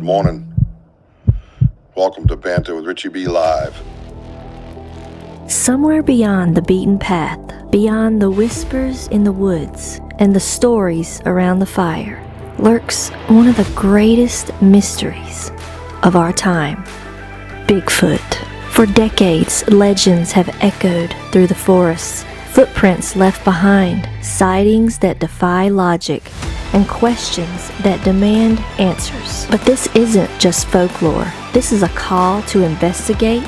Good morning. Welcome to Banter with Richie B Live. Somewhere beyond the beaten path, beyond the whispers in the woods and the stories around the fire, lurks one of the greatest mysteries of our time, Bigfoot. For decades, legends have echoed through the forests, footprints left behind, sightings that defy logic, and questions that demand answers. But this isn't just folklore. This is a call to investigate,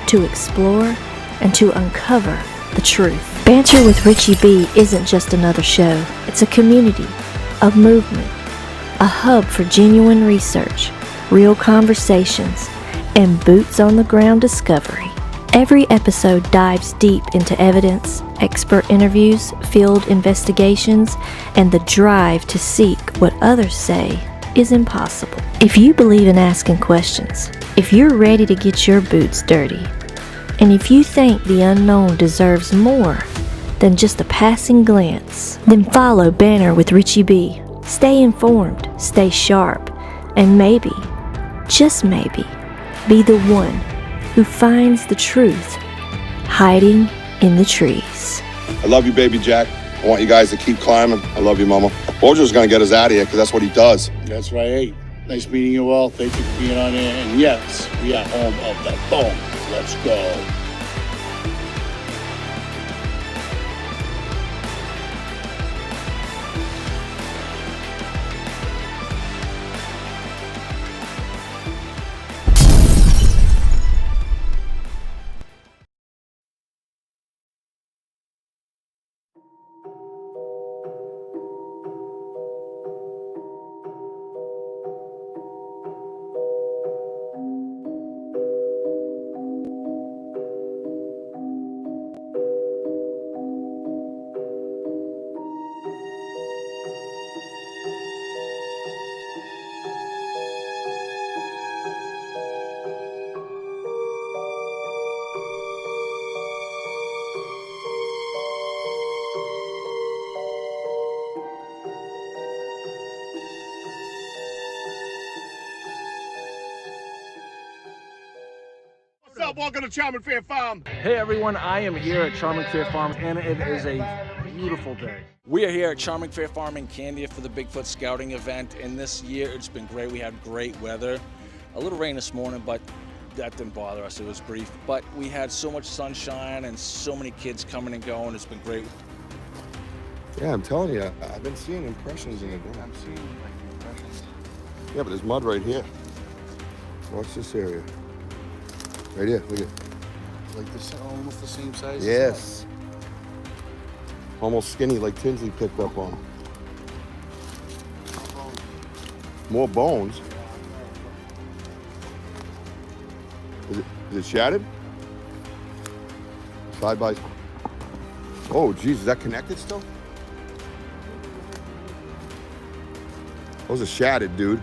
to explore, and to uncover the truth. Banter with Richie B isn't just another show. It's a community, a movement, a hub for genuine research, real conversations, and boots-on-the-ground discovery. Every episode dives deep into evidence, expert interviews, field investigations, and the drive to seek what others say is impossible. If you believe in asking questions, if you're ready to get your boots dirty, and if you think the unknown deserves more than just a passing glance, then follow Banter with Richie B. Stay informed, stay sharp, and maybe, just maybe, be the one who finds the truth hiding in the trees. I love you, baby Jack. I want you guys to keep climbing. I love you, Mama. Bojo's gonna get us out of here because that's what he does. That's right. Hey, nice meeting you all. Thank you for being on here. And yes, we are home of the bones. Let's go. What's up? Welcome to Charming Fair Farm. Hey everyone, I am here at Charming Fair Farm and it is a beautiful day. We are here at Charming Fair Farm in Candia for the Bigfoot Scouting event, and this year it's been great. We had great weather. A little rain this morning, but that didn't bother us. It was brief. But we had so much sunshine and so many kids coming and going. It's been great. Yeah, I'm telling you, I've been seeing impressions in it. I'm seeing like impressions. Yeah, but there's mud right here. Watch this area. Right here, look at it. Like this, almost the same size. Yes. Almost skinny like Tinsley picked up on. More bones. Is it shattered? Side by. Oh, geez, is that connected still? Those are shattered, dude.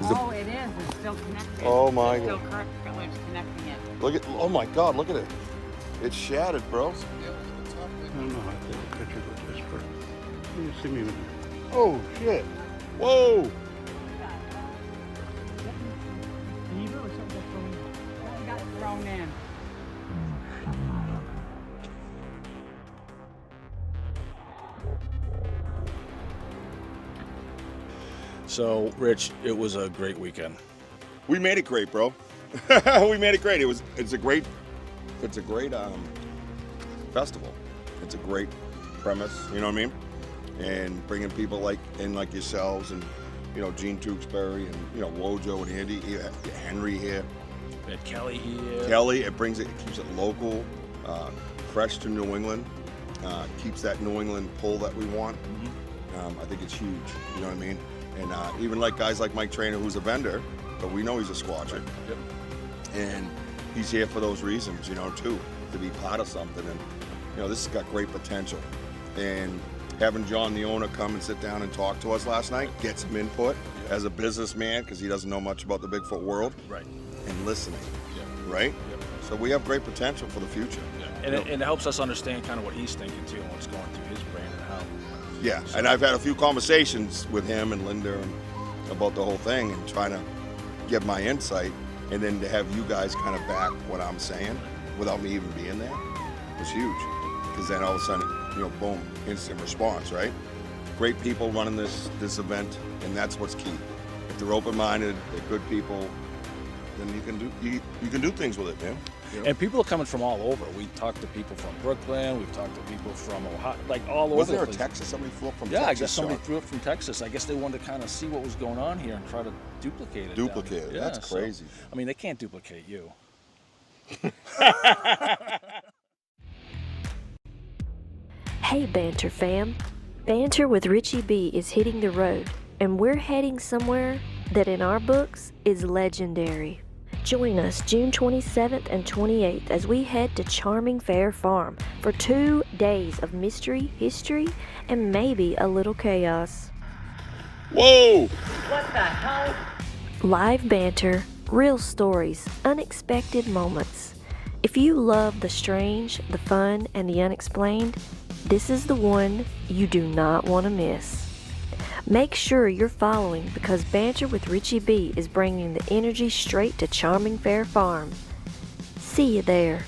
Oh, it is. It's still connected. Oh my It's God. still cartilage connecting it. Look at. Oh my God, look at it. It's shattered, bro. I don't know how to take a picture with this for. You see me. Oh shit. Whoa. Beaver or something that's going on? Got thrown in. So, Rich, it was a great weekend. We made it great, bro. We made it great. It's a great festival. It's a great premise, you know what I mean? And bringing people like yourselves and, you know, Gene Tewksbury and, you know, Wojo and Andy, Henry here. We had Kelly here. Kelly, it keeps it local, fresh to New England, keeps that New England pull that we want. I think it's huge, you know what I mean? And even like guys like Mike Trainer, who's a vendor, but we know he's a squatcher. Yep. And he's here for those reasons, you know, too, to be part of something. And, you know, this has got great potential. And having John, the owner, come and sit down and talk to us last night, get some input as a businessman, because he doesn't know much about the Bigfoot world. Right. And listening, right? Yep. So we have great potential for the future. And it helps us understand kind of what he's thinking too, and what's going through his brain and how. Yeah, and I've had a few conversations with him and Linda about the whole thing and trying to give my insight, and then to have you guys kind of back what I'm saying without me even being there was huge. Because then all of a sudden, you know, boom, instant response, right? Great people running this event, and that's what's key. If they're open-minded, they're good people, then you can do things with it, man. You know? And people are coming from all over. We talked to people from Brooklyn. We've talked to people from Ohio, like all over. Wasn't there a the place. Texas? Somebody flew up from Yeah, Texas? I guess somebody threw it from Texas. I guess they wanted to kind of see what was going on here and try to duplicate it. Duplicate it. Yeah, That's crazy. So, I mean, they can't duplicate you. Hey, Banter fam. Banter with Richie B is hitting the road, and we're heading somewhere that in our books is legendary. Join us June 27th and 28th as we head to Charming Fair Farm for 2 days of mystery, history, and maybe a little chaos. Whoa! Live banter, real stories, unexpected moments. If you love the strange, the fun, and the unexplained, this is the one you do not want to miss. Make sure you're following because Banter with Richie B is bringing the energy straight to Charming Fair Farm. See you there.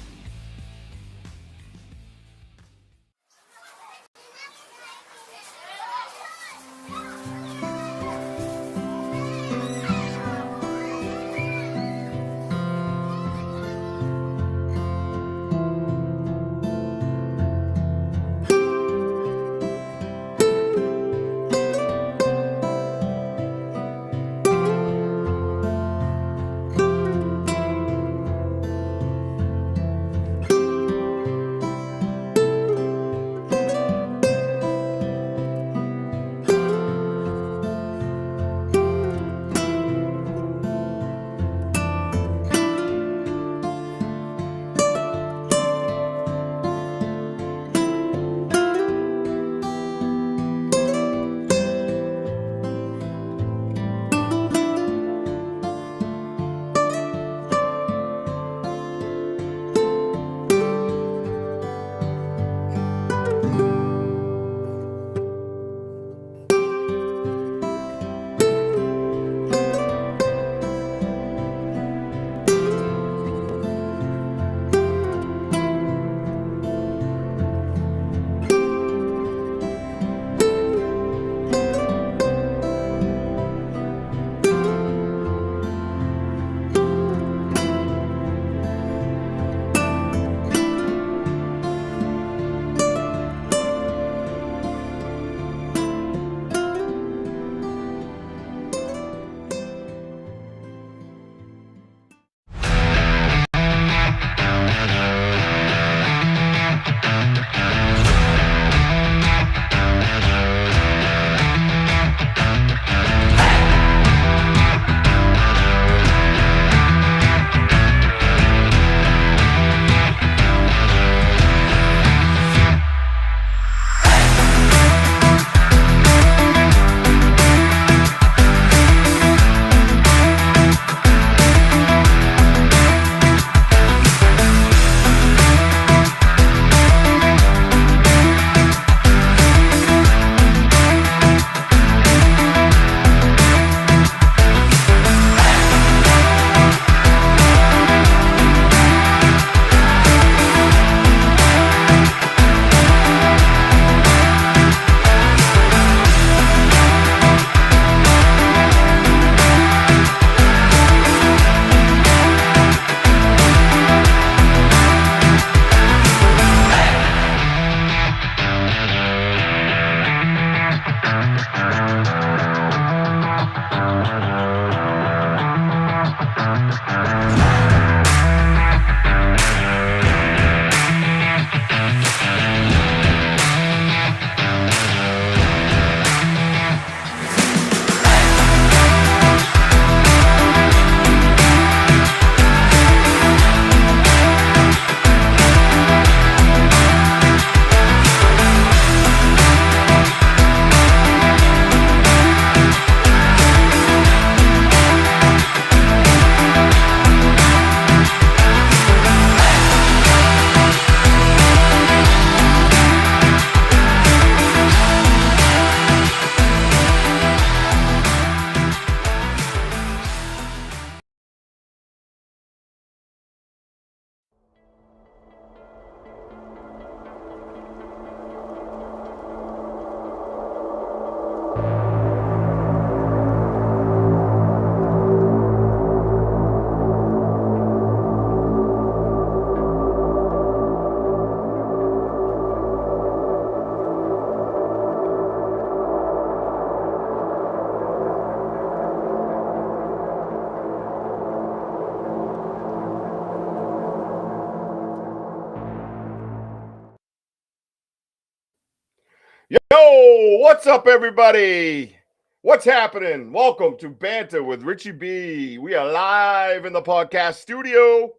Yo, what's up, everybody? What's happening? Welcome to Banter with Richie B. We are live in the podcast studio.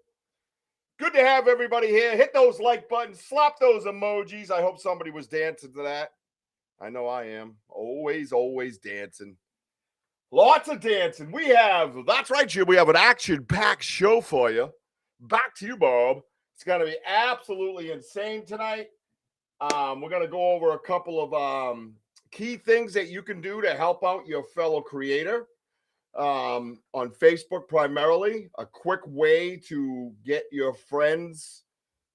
Good to have everybody here. Hit those like buttons, slap those emojis. I hope somebody was dancing to that. I know I am. Always dancing. Lots of dancing. That's right, Jim. We have an action-packed show for you. Back to you, Bob. It's going to be absolutely insane tonight. We're going to go over a couple of key things that you can do to help out your fellow creator on Facebook primarily. A quick way to get your friends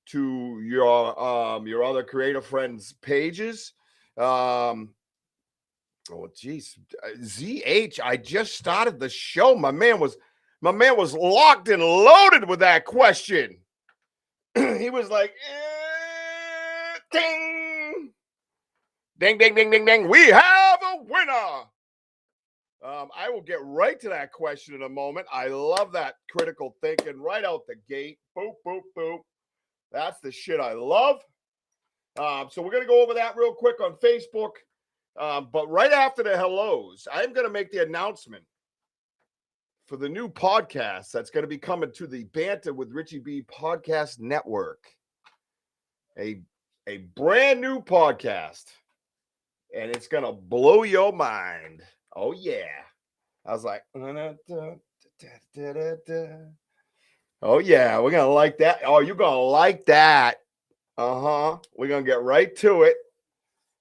to your other creator friends' pages. Oh, geez. ZH, I just started the show. My man was locked and loaded with that question. He was like, ding, ding, ding, ding, ding, ding. We have a winner. I will get right to that question in a moment. I love that critical thinking right out the gate. Boop, boop, boop. That's the shit I love. So we're going to go over that real quick on Facebook. But right after the hellos, I'm going to make the announcement for the new podcast that's going to be coming to the Banter with Richie B podcast network. A brand new podcast, and it's going to blow your mind. Oh, yeah. I was like, oh, yeah, we're going to like that. Oh, you're going to like that. We're going to get right to it.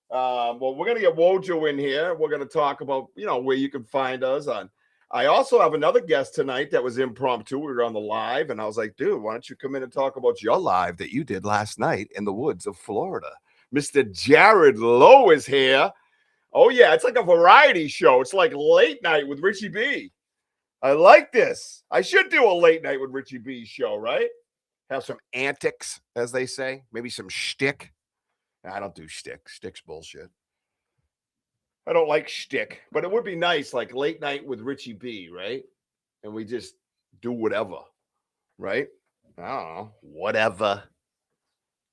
Well, we're going to get Wojo in here. We're going to talk about, where you can find us on. I also have another guest tonight that was impromptu. We were on the live, and I was like, dude, why don't you come in and talk about your live that you did last night in the woods of Florida? Mr. Jared Lowe is here. Oh, yeah, it's like a variety show. It's like late night with Richie B. I like this. I should do a late night with Richie B show, right? Have some antics, as they say. Maybe some shtick. I don't do shtick. Shtick's bullshit. I don't like shtick, but it would be nice, like late night with Richie B, right? And we just do whatever, right? I don't know, whatever.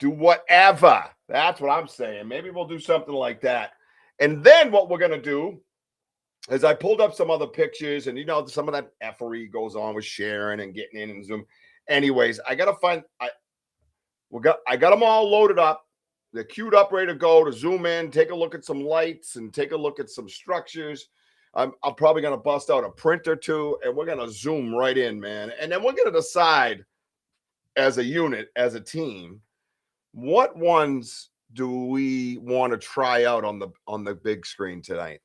Do whatever. That's what I'm saying. Maybe we'll do something like that. And then what we're going to do is I pulled up some other pictures, and some of that effery goes on with sharing and getting in and Zoom. Anyways, I got to find, I got them all loaded up. They're queued up, ready to go, to zoom in, take a look at some lights, and take a look at some structures. I'm probably going to bust out a print or two, and we're going to zoom right in, man. And then we're going to decide as a unit, as a team, what ones do we want to try out on the big screen tonight,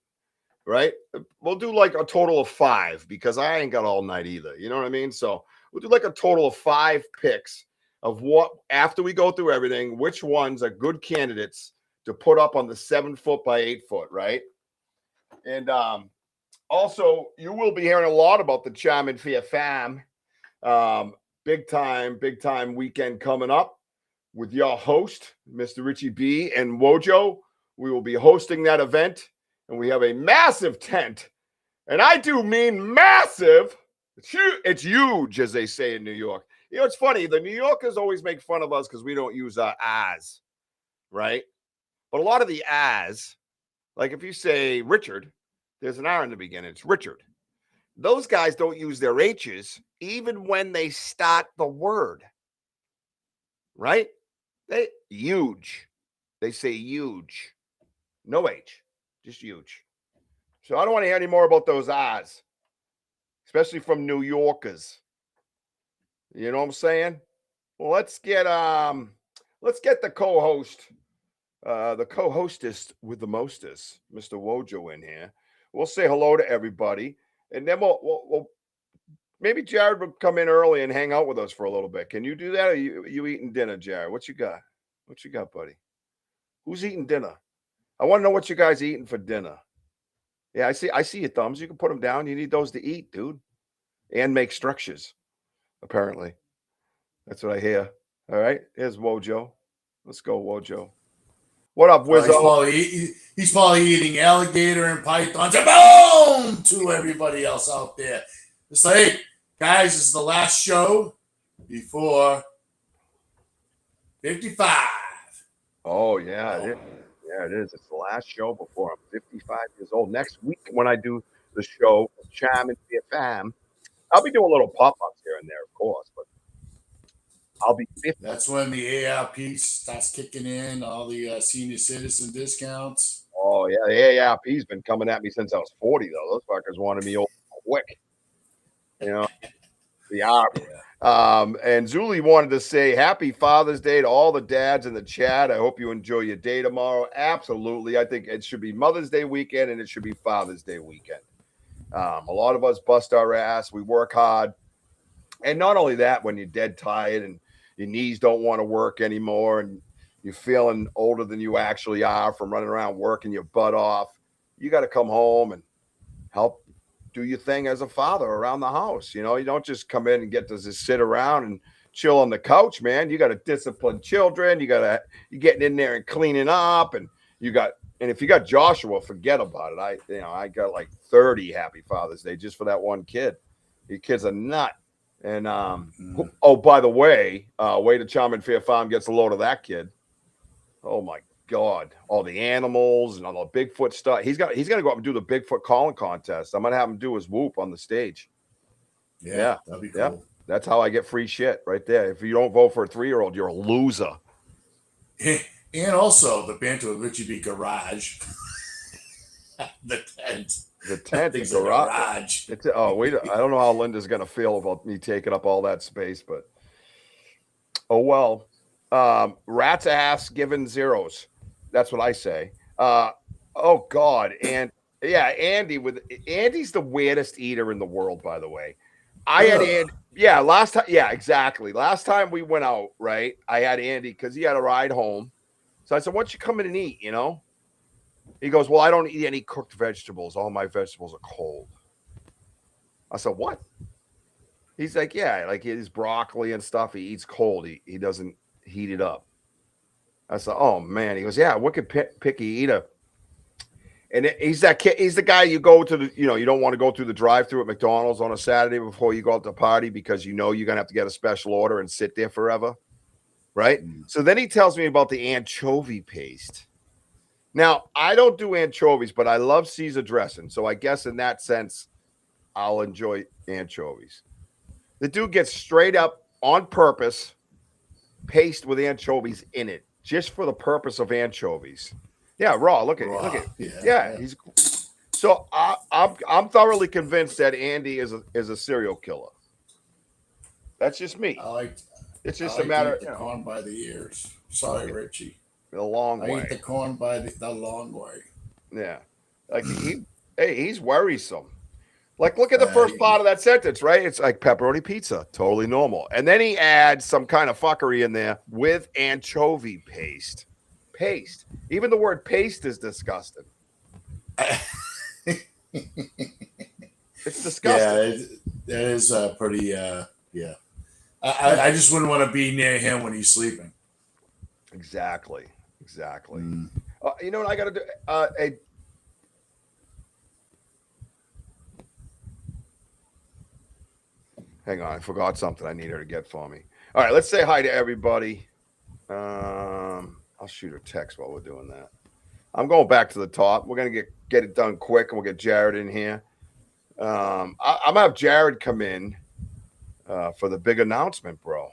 right? We'll do like a total of 5 because I ain't got all night either. You know what I mean? So we'll do like a total of 5 picks of what, after we go through everything, which ones are good candidates to put up on the 7-foot by 8-foot, right? And also, you will be hearing a lot about the Charmin Fear Fam. Big time weekend coming up with your host, Mr. Richie B and Wojo. We will be hosting that event, and we have a massive tent. And I do mean massive. It's huge, as they say in New York. It's funny. The New Yorkers always make fun of us because we don't use our I's, right? But a lot of the I's, like if you say Richard, there's an R in the beginning. It's Richard. Those guys don't use their H's even when they start the word, right? Huge. They say huge. No H, just huge. So I don't want to hear any more about those I's, especially from New Yorkers. You know what I'm saying? Well, let's get the co-host, the co-hostess with the mostest, Mr. Wojo, in here. We'll say hello to everybody, and then we'll maybe Jared will come in early and hang out with us for a little bit. Can you do that? Or are you eating dinner, Jared? What you got? What you got, buddy? Who's eating dinner? I want to know what you guys eating for dinner. Yeah, I see your thumbs. You can put them down. You need those to eat, dude, and make structures. Apparently, that's what I hear. All right, here's Wojo. Let's go, Wojo. What up, Wizzo? He's probably eating alligator and pythons. Boom to everybody else out there. It's like, hey, guys, this is the last show before 55. Oh, yeah. Yeah, it is. It's the last show before I'm 55 years old. Next week, when I do the show, Cham and BFM, I'll be doing little pop-ups here and there, of course, but I'll be 50. That's when the ARP starts kicking in, all the senior citizen discounts. Oh, yeah, the ARP's been coming at me since I was 40, though. Those fuckers wanted me old quick. You know, the ARP. And Zuli wanted to say happy Father's Day to all the dads in the chat. I hope you enjoy your day tomorrow. Absolutely. I think it should be Mother's Day weekend and it should be Father's Day weekend. A lot of us bust our ass. We work hard. And not only that, when you're dead tired and your knees don't want to work anymore and you're feeling older than you actually are from running around working your butt off, you got to come home and help do your thing as a father around the house. You know, you don't just come in and get to just sit around and chill on the couch, man. You got to discipline children. You're getting in there and cleaning up, and if you got Joshua, forget about it. I got like 30 happy Father's Day just for that one kid. Your kid's a nut. And oh, by the way, way to Charming Fair Farm gets a load of that kid. Oh my God, all the animals and all the Bigfoot stuff. He's got to go up and do the Bigfoot calling contest. I'm gonna have him do his whoop on the stage. Yeah, that'd be cool. Yeah. That's how I get free shit right there. If you don't vote for a 3-year-old, you're a loser. And also the Banter with Richie B garage. The tent. The tent is garage. I don't know how Linda's gonna feel about me taking up all that space, but oh well. Rat's ass given zeros. That's what I say. Oh God. And yeah, Andy's the weirdest eater in the world, by the way. I had Andy. Yeah, last time. Yeah, exactly. Last time we went out, right? I had Andy because he had a ride home. So I said, "Why don't you come in and eat?" You know. He goes, "Well, I don't eat any cooked vegetables. All my vegetables are cold." I said, "What?" He's like, "Yeah, like his broccoli and stuff. He eats cold. He doesn't heat it up." I said, "Oh man." He goes, "Yeah, wicked picky eater." And he's that kid. He's the guy you go to the, you don't want to go through the drive-through at McDonald's on a Saturday before you go out to party because you're gonna have to get a special order and sit there forever, right? So then he tells me about the anchovy paste. Now I don't do anchovies, but I love Caesar dressing, so I guess in that sense, I'll enjoy anchovies. The dude gets straight up on purpose paste with anchovies in it, just for the purpose of anchovies. Yeah, raw. Look at. Yeah. He's so I'm thoroughly convinced that Andy is a serial killer. That's just me. It's just a matter of corn by the ears. Sorry, Richie. The long way. I eat the corn by the long way. Yeah, like he's worrisome. Like, look at the first part of that sentence, right? It's like pepperoni pizza, totally normal. And then he adds some kind of fuckery in there with anchovy paste. Paste. Even the word paste is disgusting. It's disgusting. Yeah, it is pretty, yeah. I just wouldn't want to be near him when he's sleeping. Exactly. You know what I got to do? Hang on, I forgot something I need her to get for me. All right, let's say hi to everybody. I'll shoot a text while we're doing that. I'm going back to the top. We're gonna get it done quick, and we'll get Jared in here. I'm gonna have Jared come in for the big announcement, bro.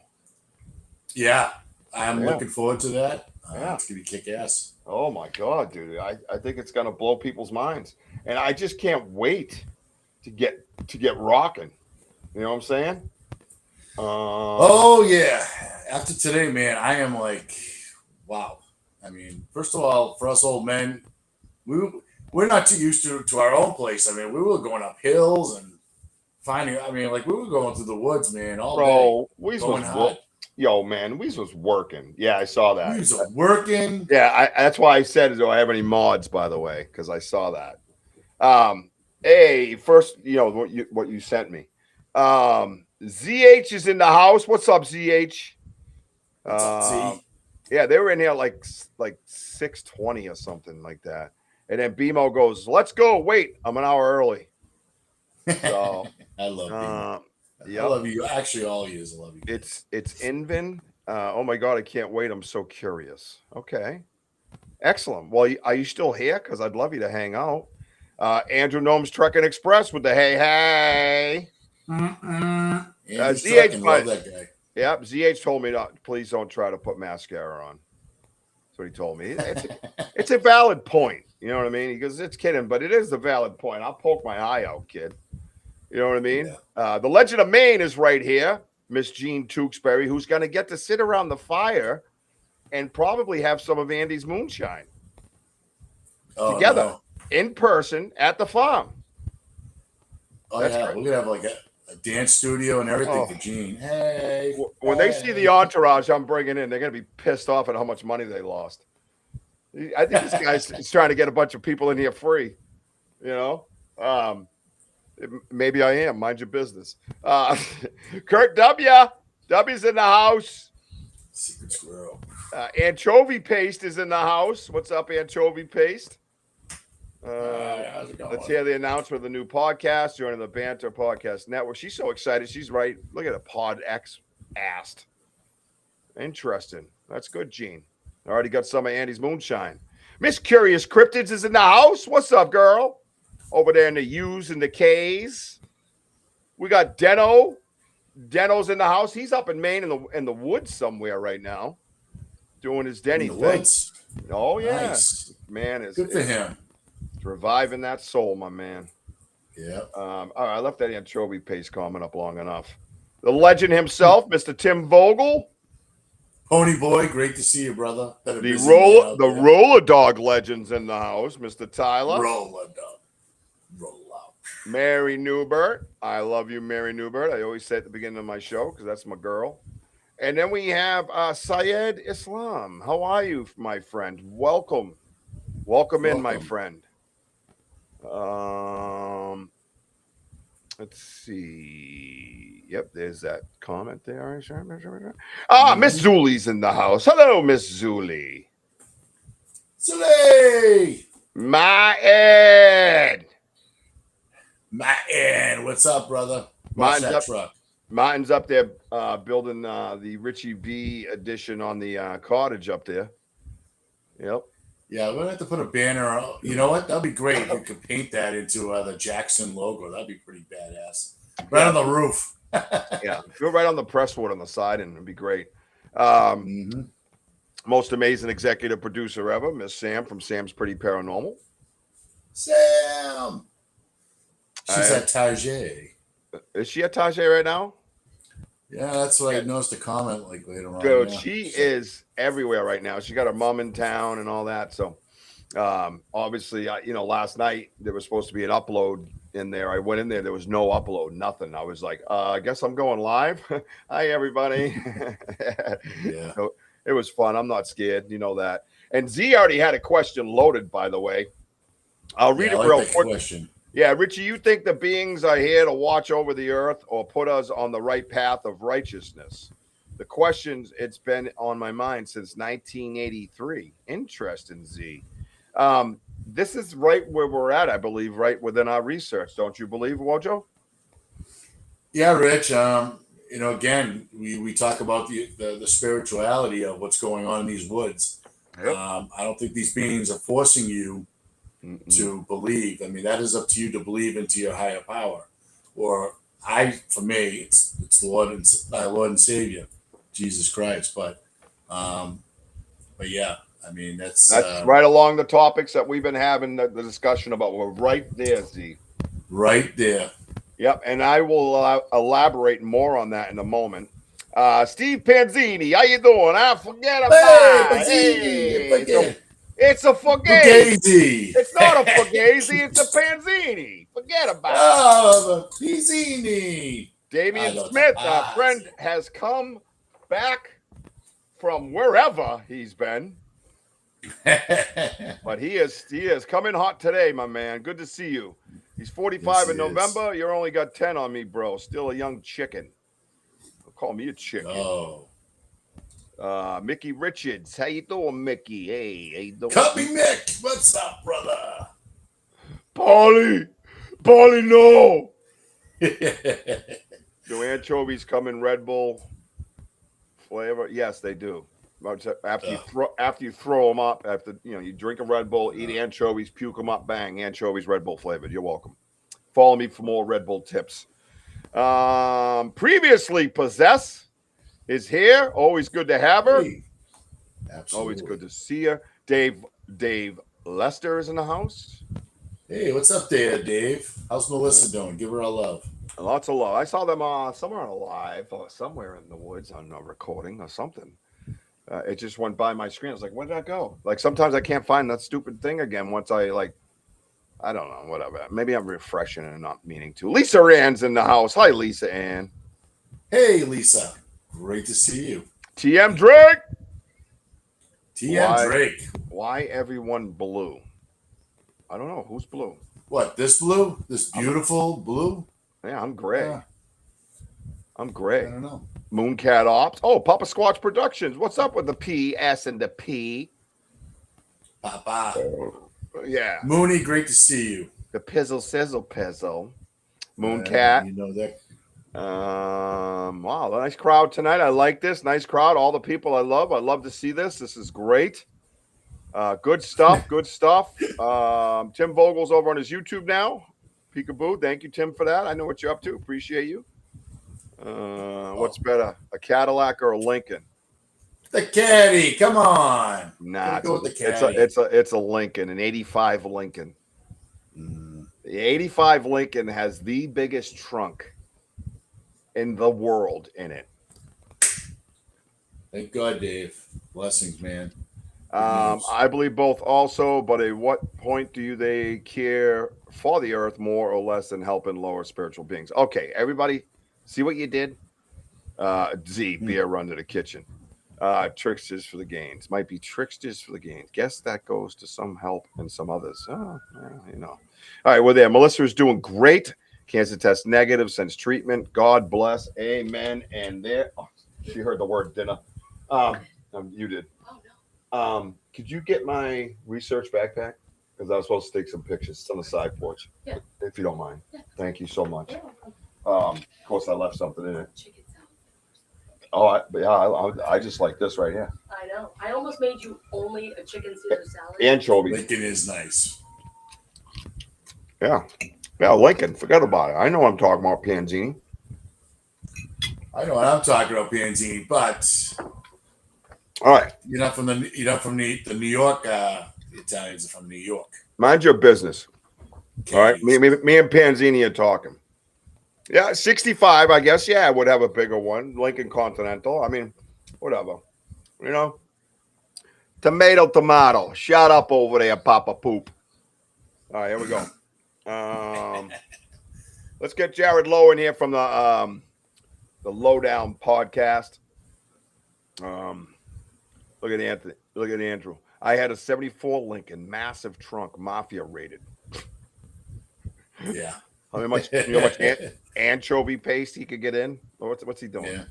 Yeah, I'm looking forward to that. It's gonna be kick ass. Oh my God, dude! I think it's gonna blow people's minds, and I just can't wait to get rocking. You know what I'm saying? Oh yeah. After today, man, I am like, wow. I mean, first of all, for us old men, we're not too used to our own place. I mean, we were going up hills and finding. I mean, like we were going through the woods, man, all day. Weez was working. Yeah, I saw that. Weez was working. Yeah, that's why I said, do I have any mods? By the way, because I saw that. Hey, first, what you sent me. ZH is in the house. What's up, ZH? Yeah, they were in here like 6:20 or something like that. And then BMO goes, "Let's go." Wait, I'm an hour early. So I love you. I love you. Actually, all of you love you. It's Invin. Oh my God, I can't wait. I'm so curious. Okay. Excellent. Well, are you still here? Because I'd love you to hang out. Andrew Gnome's Trucking Express with the hey. Andrew's ZH, trucking, love that guy. Yep, ZH told me please don't try to put mascara on. That's what he told me. It's a valid point. You know what I mean? He goes, it's kidding, but it is a valid point. I'll poke my eye out, kid. You know what I mean? Yeah. The Legend of Maine is right here, Miss Jean Tewksbury, who's going to get to sit around the fire and probably have some of Andy's moonshine together in person at the farm. Oh, that's great. We're going to have like a dance studio and everything for Jean. Hey. When they see the entourage I'm bringing in, they're going to be pissed off at how much money they lost. I think this guy's trying to get a bunch of people in here free, you know? Maybe I am. Mind your business. Kurt W. W's in the house. Secret squirrel. Anchovy Paste is in the house. What's up, Anchovy Paste? How's it going? Let's hear the announcement of the new podcast, joining the Banter Podcast Network. She's so excited. She's right. Look at the Pod X asked. Interesting. That's good, Gene. I already got some of Andy's moonshine. Miss Curious Cryptids is in the house. What's up, girl? Over there in the U's and the K's. We got Deno. Deno's in the house. He's up in Maine in the woods somewhere right now, doing his Denny thing. Woods. Oh yeah, nice. Man is good for him. It's reviving that soul, my man. Yeah. All right, I left that anchovy paste comment up long enough. The legend himself, Mr. Tim Vogel. Pony Boy, great to see you, brother. The roller dog legends in the house, Mr. Tyler. Roller dog. Roll out. Mary Newbert. I love you, Mary Newbert. I always say at the beginning of my show because that's my girl. And then we have Syed Islam. How are you, my friend? Welcome in, my friend. Let's see. Yep, there's that comment there. Miss Zuli's in the house. Hello, Miss Zuli. Zuli! My Ed. What's up, brother? Watch that truck. Martin's up there building the Richie V edition on the cottage up there. Yep. Yeah, we're going to have to put a banner. You know what? That'd be great if we could paint that into the Jackson logo. That'd be pretty badass. Right on the roof. Yeah, go right on the presswood on the side, and it'd be great. Most amazing executive producer ever, Miss Sam from Sam's Pretty Paranormal. Sam! She's at Tajay. Is she at Tajay right now? Yeah, that's what I noticed a comment like later on. Dude, she is everywhere right now. She got her mom in town and all that. So, obviously, last night there was supposed to be an upload in there. I went in there. There was no upload, nothing. I was like, I guess I'm going live. Hi, everybody. Yeah. So it was fun. I'm not scared. You know that. And Z already had a question loaded, by the way. I'll read it real quick. Question. Yeah, Richie, you think the beings are here to watch over the earth or put us on the right path of righteousness? The questions, it's been on my mind since 1983. Interesting, Z. This is right where we're at, I believe, right within our research. Don't you believe, Wojo? Yeah, Rich. Again, we talk about the spirituality of what's going on in these woods. Yep. I don't think these beings are forcing you to believe. I mean, that is up to you to believe into your higher power. For me, it's Lord and Savior, Jesus Christ. But yeah, I mean, that's right along the topics that we've been having the discussion about. We're right there, Z. Right there. Yep, and I will elaborate more on that in a moment. Steve Panzini, how you doing? Forget about it. It's a Fugazi. It's not a Fugazi. It's a Panzini. Forget about it. Oh, the Panzini. Damian Smith, our friend, has come back from wherever he's been. But he is coming hot today, my man. Good to see you. He's 45 in November. You only got 10 on me, bro. Still a young chicken. Don't call me a chicken. Oh. Mickey Richards. How you doing, Mickey? Hey, how you doing? Cut me, Mick. What's up, brother? Paulie, no. Do anchovies come in Red Bull flavor? Yes, they do. After you throw them up, after you drink a Red Bull, eat anchovies, puke them up, bang, anchovies, Red Bull flavored. You're welcome. Follow me for more Red Bull tips. Previously Possess is here. Always good to have her. Hey, absolutely. Always good to see her. Dave Lester is in the house. Hey, what's up there, Dave? How's Melissa doing? Give her a love. Lots of love. I saw them somewhere on a live or somewhere in the woods on a recording or something. It just went by my screen. I was like, where did that go? Like sometimes I can't find that stupid thing again once I I don't know, whatever. Maybe I'm refreshing and not meaning to. Lisa Ann's in the house. Hi, Lisa Ann. Hey, Lisa. Great to see you. TM Drake. Drake. Why everyone blue? I don't know. Who's blue? What, this blue? This beautiful blue? Yeah, I'm gray. Yeah. I'm gray. I don't know. Mooncat Ops. Oh, Papa Squatch Productions. What's up with the P, S, and the P? Papa. Yeah. Mooney, great to see you. The Pizzle Sizzle Pizzle. Mooncat. You know that. Wow, nice crowd tonight. I like this. Nice crowd. All the people I love. I love to see this. This is great. Good stuff. Good stuff. Tim Vogel's over on his YouTube now. Peekaboo. Thank you, Tim, for that. I know what you're up to. Appreciate you. What's better, a Cadillac or a Lincoln? The caddy, come on. Nah, go with the caddy. it's a Lincoln, an 85 Lincoln. The 85 Lincoln has the biggest trunk in the world in it. Thank God, Dave. Blessings, man. I believe both also, but at what point do they care for the earth more or less than helping lower spiritual beings? Okay, everybody, see what you did? Beer under the kitchen. Tricksters for the gains. Might be tricksters for the gains. Guess that goes to some help and some others. All right, we're there. Melissa is doing great. Cancer test negative since treatment. God bless. Amen. And there, she heard the word dinner. You did. Oh, no. Could you get my research backpack? Because I was supposed to take some pictures. It's on the side porch. Yeah. If you don't mind. Yeah. Thank you so much. Of course, I left something in it. Oh, I just like this right here. I know. I almost made you only a chicken Caesar salad. Anchovy. Lincoln is nice. Yeah. Yeah, Lincoln. Forget about it. I know I'm talking about Panzini. I know what I'm talking about, Panzini, but all right. You're not from the New York. The Italians are from New York. Mind your business. All right. Me and Panzini are talking. Yeah, 65, I guess. Yeah, I would have a bigger one. Lincoln Continental. I mean, whatever. Tomato. Shut up over there, Papa Poop. All right, here we go. Let's get Jared Lowe in here from the Lowdown podcast. Look at Anthony. Look at Andrew. I had a 74 Lincoln, massive trunk, mafia rated. Yeah. How much anchovy paste he could get in? What's he doing? Yeah.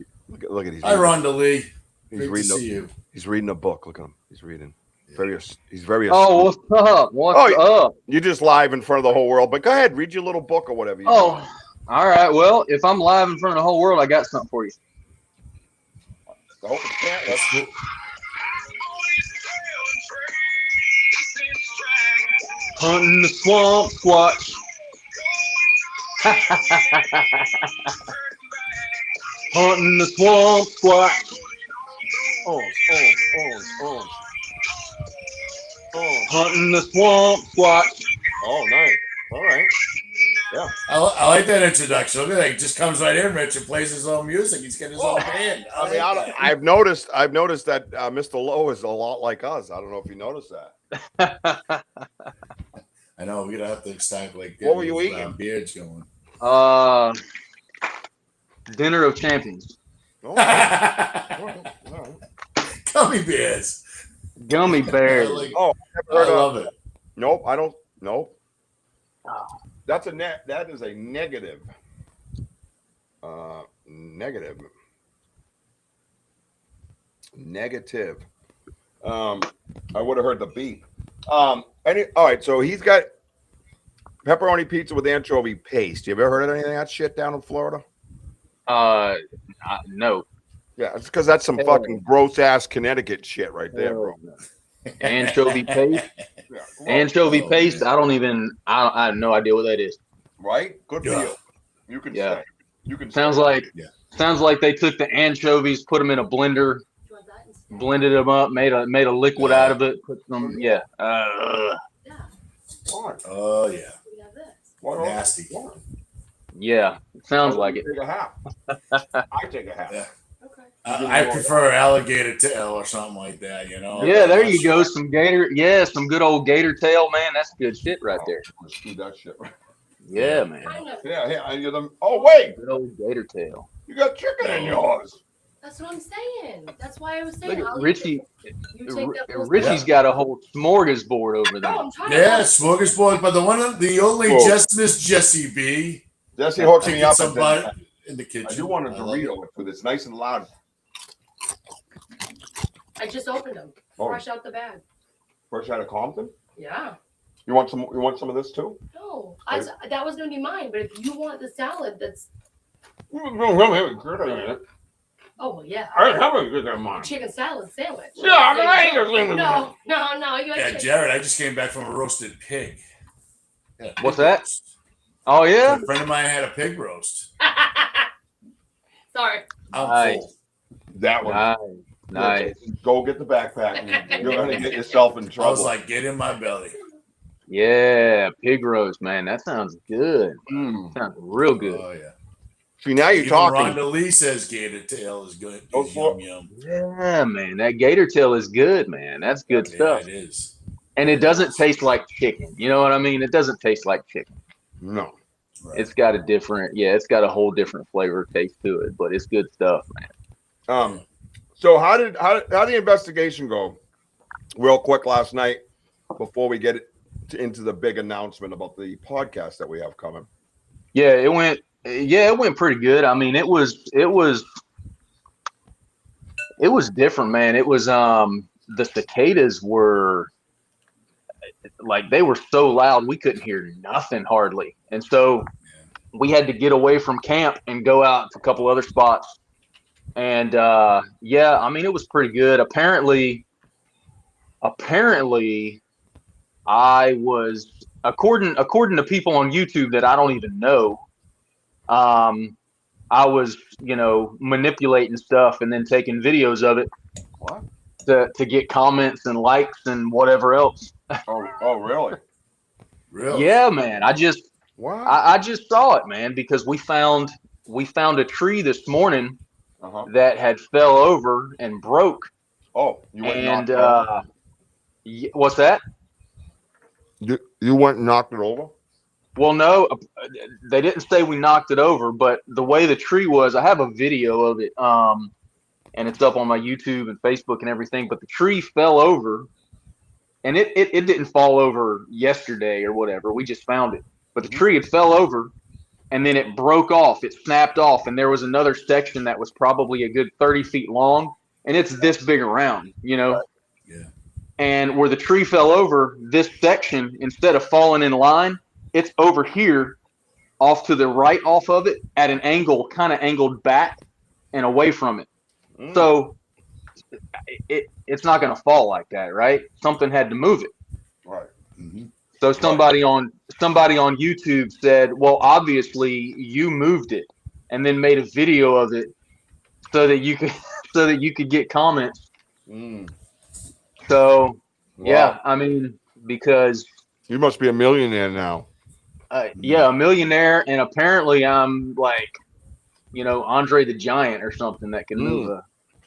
Look at these. Hi, Rhonda Lee. He's reading a book. Look at him. He's reading. He's very. Oh, what's up? What's up? You're just live in front of the whole world. But go ahead, read your little book or whatever. All right. Well, if I'm live in front of the whole world, I got something for you. Hunting the swamp squatch. Hunting the swamp squatch. Hunting the swamp squatch. Oh, nice. All right. Yeah. I like that introduction. Look at that. He just comes right in, Rich, and plays his own music. He's got his own band. I've noticed that Mr. Lowe is a lot like us. I don't know if you noticed that. I know. We're gonna have to start what were you eating? Beards going. Dinner of Champions. All right. Gummy bears. Gummy bears. I love it. Nope, I don't. Nope. That is a negative. Negative. I would have heard the beep. All right, so he's got pepperoni pizza with anchovy paste. You ever heard of anything of that shit down in Florida? No. Yeah, it's because that's some fucking gross ass Connecticut shit right there, bro. Anchovy paste. Yeah. Anchovy paste. I have no idea what that is. Right? Good for Yeah. you. You can Yeah. stay. You can Sounds stay. like they took the anchovies, put them in a blender, blended them up, made a liquid out of it, put some Why? Oh yeah. We have this. Why don't- Nasty. why? yeah. Sounds Why like don't it. you take a half. I take a half. Yeah. Okay. I prefer alligator tail or something like that. You know. Yeah, there you go. Some gator. Yeah, some good old gator tail, man. That's good shit right there. Let's do that shit. Yeah, man. Kind of. Yeah. You're the, oh wait, Good old gator tail. you got chicken in yours. That's what I'm saying. That's why I was saying. Look at I'll Richie. You take that post- Richie's got a whole smorgasbord over No, there. I'm trying Yeah, to. smorgasbord, but the only Whoa. just Miss Jessie B. Jesse hooked me Taking up. some And butter then, in the kitchen. I do want a love it. Dorito with it's nice and loud. I just opened them. Oh. Fresh out the bag. Fresh out of Compton. Yeah. You want some? You want some of this too? No, that was gonna be mine. But if you want the salad, that's oh well, yeah. I have a good in mine. Chicken salad sandwich. Yeah, I mean, I ain't gonna leave it No. You got Yeah, chicken. Jared, I just came back from a roasted pig. Yeah, What's pig that? roast. Oh yeah. A friend of mine had a pig roast. Sorry. I'm Nice. full. That one. Nice. Go get the backpack. And you're gonna get yourself in I trouble. was like, get in my belly. Yeah, pig roast, man. That sounds good. Sounds real good. Oh yeah. See, now you're Even talking. Rhonda Lee says gator tail is good. Go Is for yum it. yum. Yeah, man. That gator tail is good, man. That's good Yeah, stuff. it is. And it doesn't taste like chicken. You know what I mean? It doesn't taste like chicken. No. Right. It's got it's got a whole different flavor taste to it, but it's good stuff, man. So how did the investigation go? Real quick last night before we get into the big announcement about the podcast that we have coming. Yeah, it went pretty good. I mean, it was different, man. It was the cicadas were like, they were so loud we couldn't hear nothing hardly. And so we had to get away from camp and go out to a couple other spots. And yeah, I mean, it was pretty good. Apparently I was, according to people on YouTube that I don't even know, I was, manipulating stuff and then taking videos of it. What? To get comments and likes and whatever else. Oh, really? Really? Yeah, man. I just saw it, man, because we found a tree this morning that had fell over and broke. Oh, you went and knocked it over? What's that? You went and knocked it over? Well, no, they didn't say we knocked it over, but the way the tree was, I have a video of it, and it's up on my YouTube and Facebook and everything, but the tree fell over, and it didn't fall over yesterday or whatever. We just found it. But the tree had fell over, and then it broke off. It snapped off, and there was another section that was probably a good 30 feet long, and it's this big around, Yeah. And where the tree fell over, this section, instead of falling in line, it's over here off to the right off of it at an angle, kind of angled back and away from it. So it's not going to fall like that, right? Something had to move it. Right. Mm-hmm. So somebody on YouTube said, well, obviously you moved it, and then made a video of it so that you could get comments. So yeah, I mean, because you must be a millionaire now. Yeah, a millionaire, and apparently I'm like, Andre the Giant or something that can move a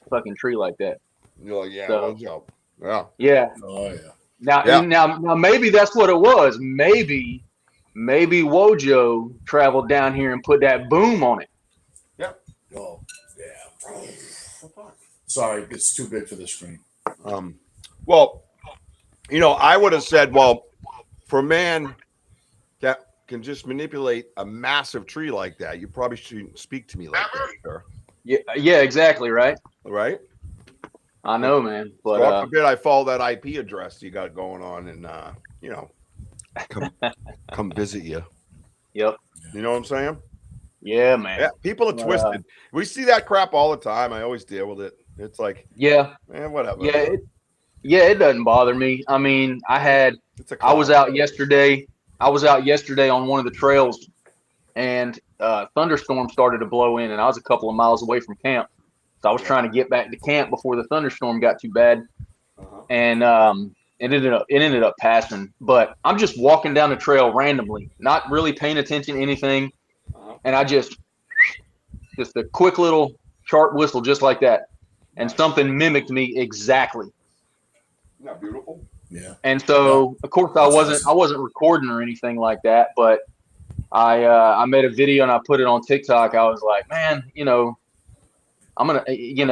fucking tree like that. You're like, yeah, So, let's go. Yeah. Yeah. Oh yeah. Now maybe that's what it was. Maybe Wojo traveled down here and put that boom on it. Yep. Oh yeah. Sorry, it's too big for the screen. Well, I would have said, well, for a man that can just manipulate a massive tree like that, you probably shouldn't speak to me like that, sir. Yeah, exactly, right? Right? I know, man. But God forbid I follow that IP address you got going on and come visit you. Yep. You know what I'm saying? Yeah, man. Yeah, people are twisted. We see that crap all the time. I always deal with it. It's like, yeah, whatever. it doesn't bother me. I mean, I was out yesterday. I was out yesterday on one of the trails, and thunderstorm started to blow in, and I was a couple of miles away from camp. So I was trying to get back to camp before the thunderstorm got too bad, and it ended up passing. But I'm just walking down the trail randomly, not really paying attention to anything, and I just a quick little sharp whistle, just like that, and something mimicked me exactly. Isn't that beautiful? Yeah. And so, of course, I wasn't recording or anything like that, but I made a video and I put it on TikTok. I was like, man, I'm gonna,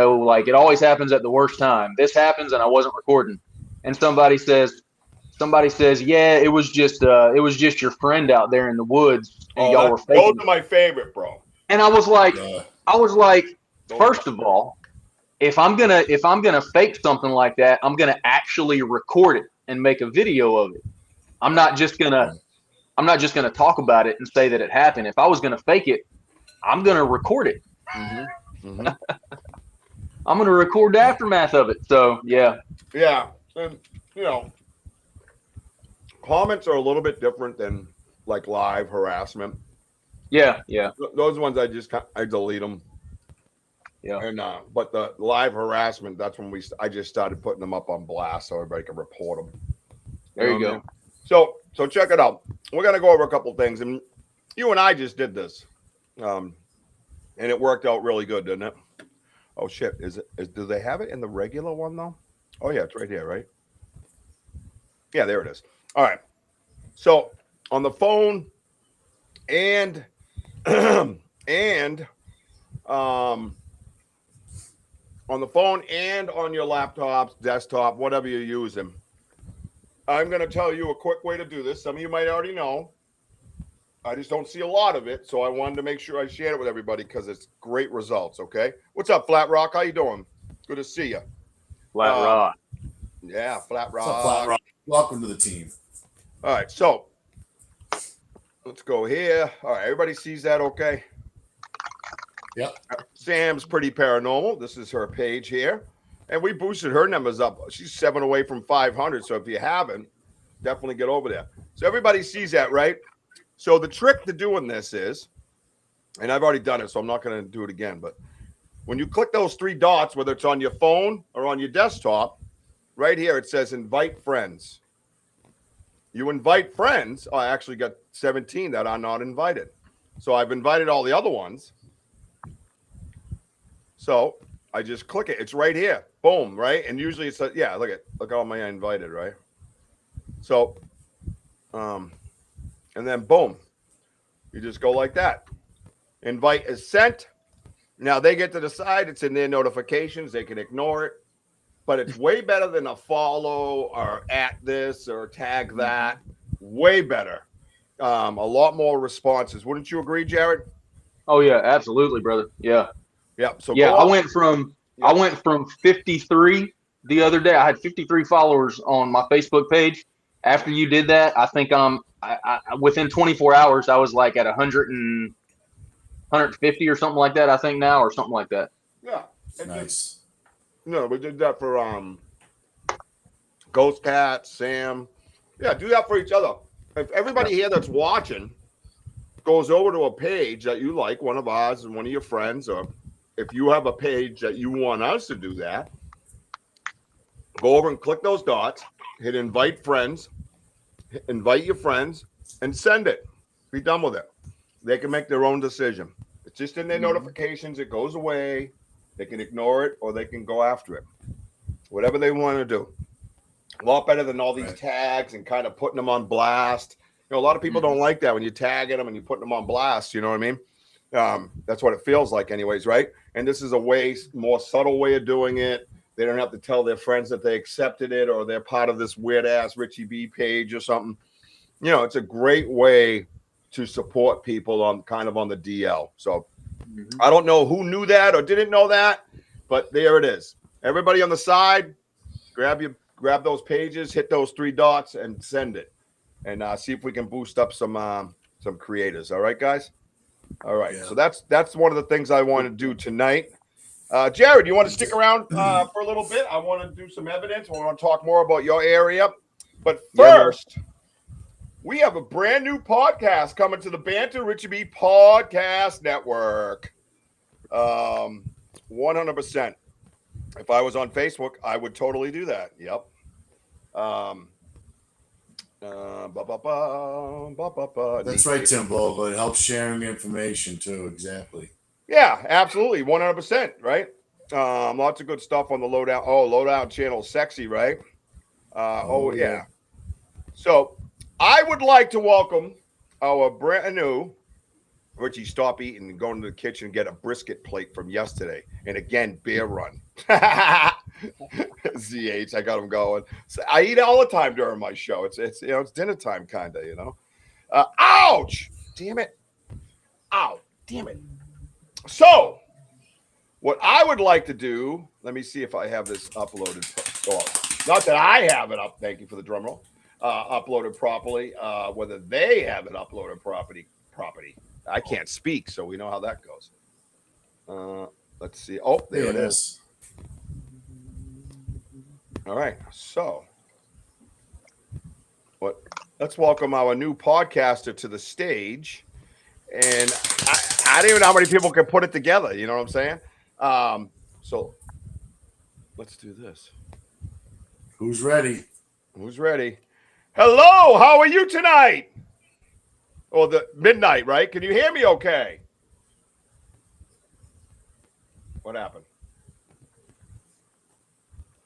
like, it always happens at the worst time. This happens and I wasn't recording. And somebody says, yeah, it was just your friend out there in the woods, and y'all were faking. Those are my favorite, bro. And I was like, first of all, if I'm gonna fake something like that, I'm gonna actually record it and make a video of it. I'm not just gonna talk about it and say that it happened. If I was gonna fake it, I'm gonna record it. I'm gonna record the aftermath of it. So yeah. Yeah, and comments are a little bit different than like live harassment. Yeah. Those ones I delete them. Yeah. And but the live harassment, that's when I just started putting them up on blast so everybody can report them. There you go. So check it out. We're gonna go over a couple things, and you and I just did this, and it worked out really good, didn't it? Oh shit! Do they have it in the regular one though? Oh yeah, it's right here, right? Yeah, there it is. All right. So on the phone and on the phone and on your laptops, desktop, whatever you're using, I'm going to tell you a quick way to do this. Some of you might already know. I just don't see a lot of it, so I wanted to make sure I shared it with everybody because it's great results, okay? What's up, Flat Rock? How you doing? Good to see you. Flat Rock. Yeah, Flat Rock. What's up, Flat Rock? Welcome to the team. All right, so let's go here. All right, everybody sees that okay? Yep. Sam's pretty paranormal. This is her page here. And we boosted her numbers up. She's 7 away from 500. So if you haven't, definitely get over there. So everybody sees that, right? So the trick to doing this is, and I've already done it, so I'm not going to do it again. But when you click those 3 dots, whether it's on your phone or on your desktop, right here, it says invite friends. You invite friends. Oh, I actually got 17 that are not invited. So I've invited all the other ones. So I just click it. It's right here. Boom, right? And usually it's yeah, look how many I invited, right? So and then boom. You just go like that. Invite is sent. Now they get to decide. It's in their notifications. They can ignore it. But it's way better than a follow or at this or tag that. Way better. A lot more responses. Wouldn't you agree, Jared? Oh yeah, absolutely, brother. Yeah. Yeah. So yeah, I went from 53 the other day. I had 53 followers on my Facebook page. After you did that, I think I within 24 hours I was like at 150 or something like that. I think now or something like that. Yeah. Nice. No, we did that for Ghost Cat, Sam. Yeah, do that for each other. If everybody here that's watching goes over to a page that you like, one of ours and one of your friends, or if you have a page that you want us to do that, go over and click those dots, hit invite friends, invite your friends, and send it. Be done with it. They can make their own decision. It's just in their notifications. It goes away. They can ignore it or they can go after it. Whatever they want to do. A lot better than all these tags and kind of putting them on blast. A lot of people don't like that when you're tagging them and you're putting them on blast. You know what I mean? That's what it feels like anyways, right? And this is a more subtle way of doing it. They don't have to tell their friends that they accepted it or they're part of this weird-ass Richie B page or something. It's a great way to support people on the DL. So I don't know who knew that or didn't know that, but there it is. Everybody on the side, grab those pages, hit those 3 dots, and send it. And see if we can boost up some creators. All right, guys? All right. Yeah. So that's one of the things I want to do tonight. Jared, you want to stick around for a little bit? I want to do some evidence. I want to talk more about your area. But first, we have a brand new podcast coming to the Banter Richie B Podcast Network. 100%. If I was on Facebook, I would totally do that. Yep. That's right, Timbo, but it helps sharing information too. Exactly. Yeah, absolutely. 100%. Right. Lots of good stuff on the Lowdown. Oh, Lowdown channel. Sexy, right? Yeah. So I would like to welcome our brand new Richie. Stop eating and go into the kitchen and get a brisket plate from yesterday. And again, beer run. ZH, I got him going. So I eat all the time during my show. It's it's dinner time kind of, ouch! Damn it. Ow, damn it. So what I would like to do, let me see if I have this uploaded. Not that I have it up, thank you for the drum roll. Uploaded properly. Whether they have it uploaded property. I can't speak, so we know how that goes. Let's see. Oh, there it is. All right. So let's welcome our new podcaster to the stage. And I don't even know how many people can put it together. You know what I'm saying? So let's do this. Who's ready? Who's ready? Hello, how are you tonight? Oh, the midnight, right? Can you hear me okay? What happened?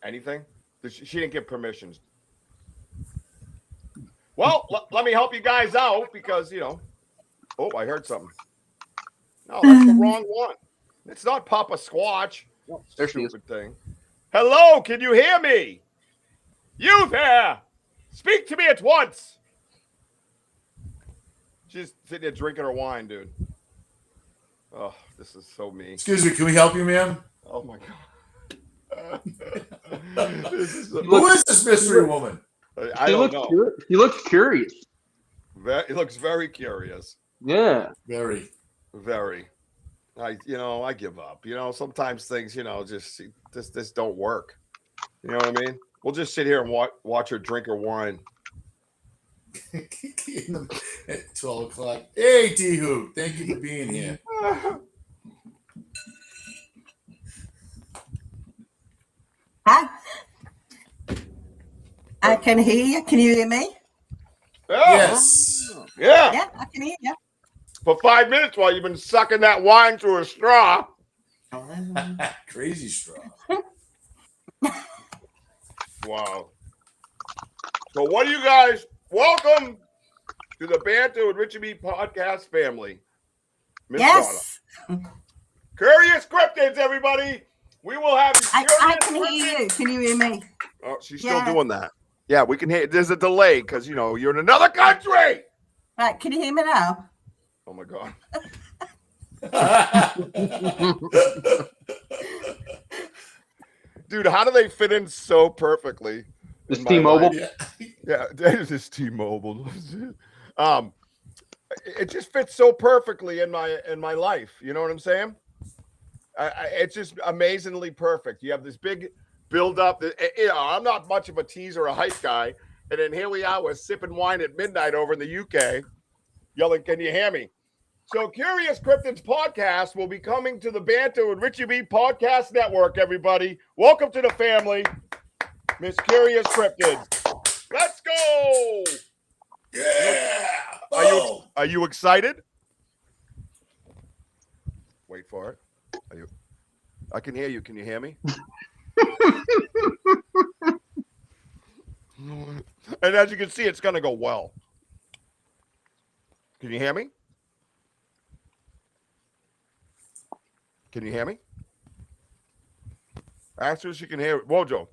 Anything? She didn't give permissions. Well, let me help you guys out because, oh, I heard something. No, that's the wrong one. It's not Papa Squatch. Stupid thing. Hello, can you hear me? You there! Speak to me at once. She's sitting there drinking her wine, dude. Oh, this is so mean. Excuse me, can we help you, ma'am? Oh my god. Who is this mystery woman? I don't know. He looks curious. He looks very curious. Yeah. Very. I give up. Sometimes things, just don't work. You know what I mean? We'll just sit here and watch her drink her wine. At 12 o'clock. Hey, T-Hoop. Thank you for being here. Hi. I can hear you. Can you hear me? Yes. Yeah. Yeah, I can hear you. For 5 minutes while you've been sucking that wine through a straw. Crazy straw. Wow. So what do you guys, welcome to the Banter with Richie B podcast family. Miss Yes. Donna. Curious Cryptids, everybody. We will have I can hear you. Can you hear me? Oh, she's still doing that. Yeah, we can hear. There's a delay because, you're in another country. Right, can you hear me now? Oh, my God. Dude, how do they fit in so perfectly? This T-Mobile? Yeah, this is T-Mobile. It just fits so perfectly in my life. You know what I'm saying? It's just amazingly perfect. You have this big build-up. I'm not much of a tease or a hype guy. And then here we are, we're sipping wine at midnight over in the UK, yelling, "Can you hear me?" So Curious Cryptids podcast will be coming to the Banter with Richie B Podcast Network, everybody. Welcome to the family, Miss Curious Cryptids. Let's go! Yeah! Are you excited? Wait for it. I can hear you. Can you hear me? And as you can see, it's going to go well. Can you hear me? Can you hear me? Ask her if she can hear it. Wojo.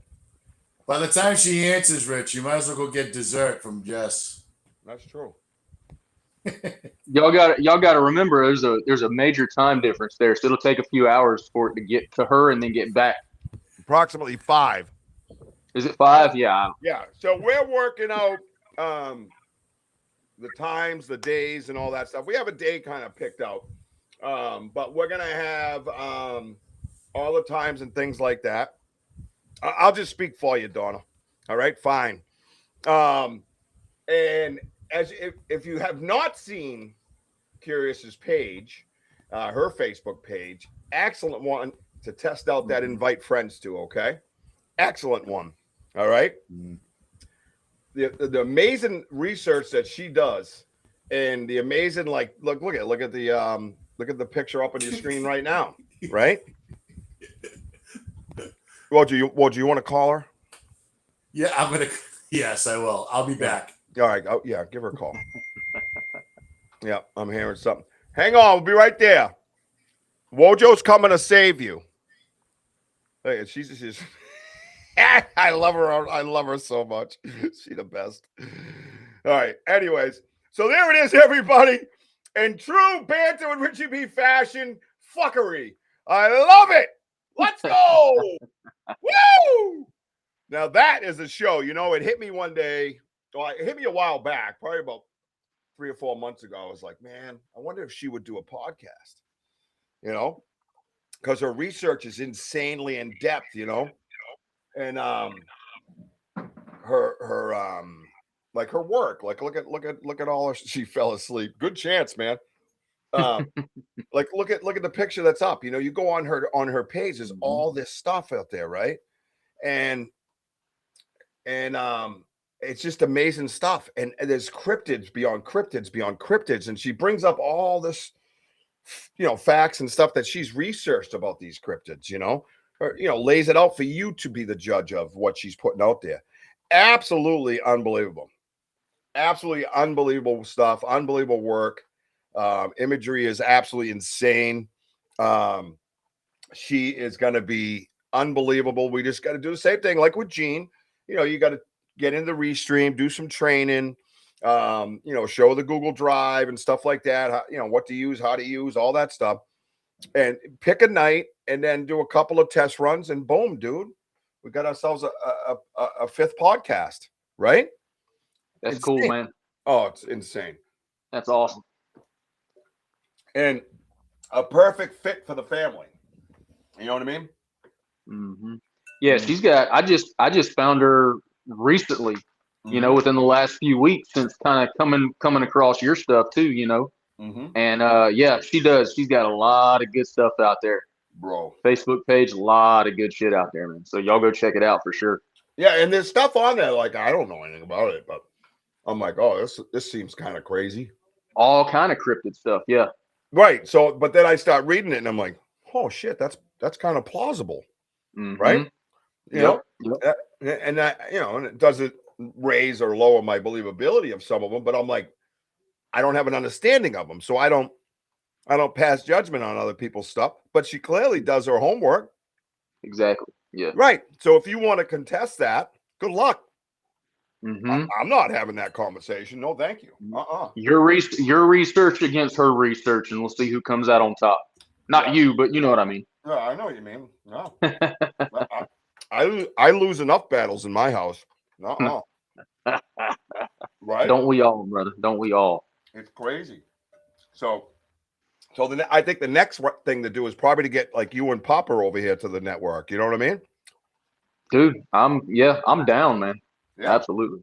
By the time she answers, Rich, you might as well go get dessert from Jess. That's true. Y'all got to remember there's a major time difference there, so it'll take a few hours for it to get to her and then get back. Approximately 5. Is it 5? Yeah. Yeah. So we're working out the times, the days, and all that stuff. We have a day kind of picked out. But we're gonna have all the times and things like that. I'll just speak for you, Donna. All right, fine. And as if you have not seen Curious's page, her Facebook page, excellent one to test out that invite friends to. Okay, excellent one. All right. The amazing research that she does, and the amazing look at the picture up on your screen right now, right? Well, do you want to call her? Yeah, I'm gonna. Yes, I will. I'll be back. All right. Oh, yeah, give her a call. Yeah, I'm hearing something. Hang on, we'll be right there. Wojo's coming to save you. Hey, she's I love her. I love her so much. She's the best. All right. Anyways, so there it is, everybody. In true banter with Richie B fashion, fuckery. I love it. Let's go. Woo! Now that is a show. You know, it hit me one day. Well, it hit me a while back, probably about 3 or 4 months ago. I was like, man, I wonder if she would do a podcast. You know, because her research is insanely in depth. You know, and her like her work. Like look at all her. She fell asleep. Good chance, man. Like look at the picture that's up. You know, you go on her page. There's all this stuff out there, right? And it's just amazing stuff. And there's cryptids beyond cryptids beyond cryptids. And she brings up all this, you know, facts and stuff that she's researched about these cryptids, you know, or, you know, lays it out for you to be the judge of what she's putting out there. Absolutely unbelievable. Absolutely unbelievable stuff. Unbelievable work. Imagery is absolutely insane. She is going to be unbelievable. We just got to do the same thing like with Gene. You know, you got to get in the restream, do some training, you know, show the Google Drive and stuff like that. How, you know, what to use, how to use, all that stuff. And pick a night and then do a couple of test runs and boom, dude. We got ourselves a fifth podcast, right? That's insane. Cool, man. Oh, it's insane. That's awesome. And a perfect fit for the family. You know what I mean? Mm-hmm. Yeah, she's got. I just found her recently. You know, within the last few weeks, since kind of coming across your stuff too. You know, and yeah, she does. She's got a lot of good stuff out there, bro. Facebook page, a lot of good shit out there, man. So y'all go check it out for sure. Yeah, and there's stuff on there like I don't know anything about it, but I'm like, oh, this seems kind of crazy. All kind of cryptid stuff, yeah. Right. So, but then I start reading it, and I'm like, oh shit, that's kind of plausible, right? You know, and that, you know, and it doesn't raise or lower my believability of some of them, but I'm like, I don't have an understanding of them, so I don't pass judgment on other people's stuff. But she clearly does her homework. Exactly. Yeah. Right. So if you want to contest that, good luck. I'm not having that conversation. No, thank you. Your research against her research, and we'll see who comes out on top. Not you, but you know what I mean. Yeah, I know what you mean. No. I lose enough battles in my house. Right? Don't we all, brother? Don't we all? It's crazy. So I think the next thing to do is probably to get like you and Popper over here to the network. You know what I mean? Dude, I'm down, man. Yeah. Absolutely.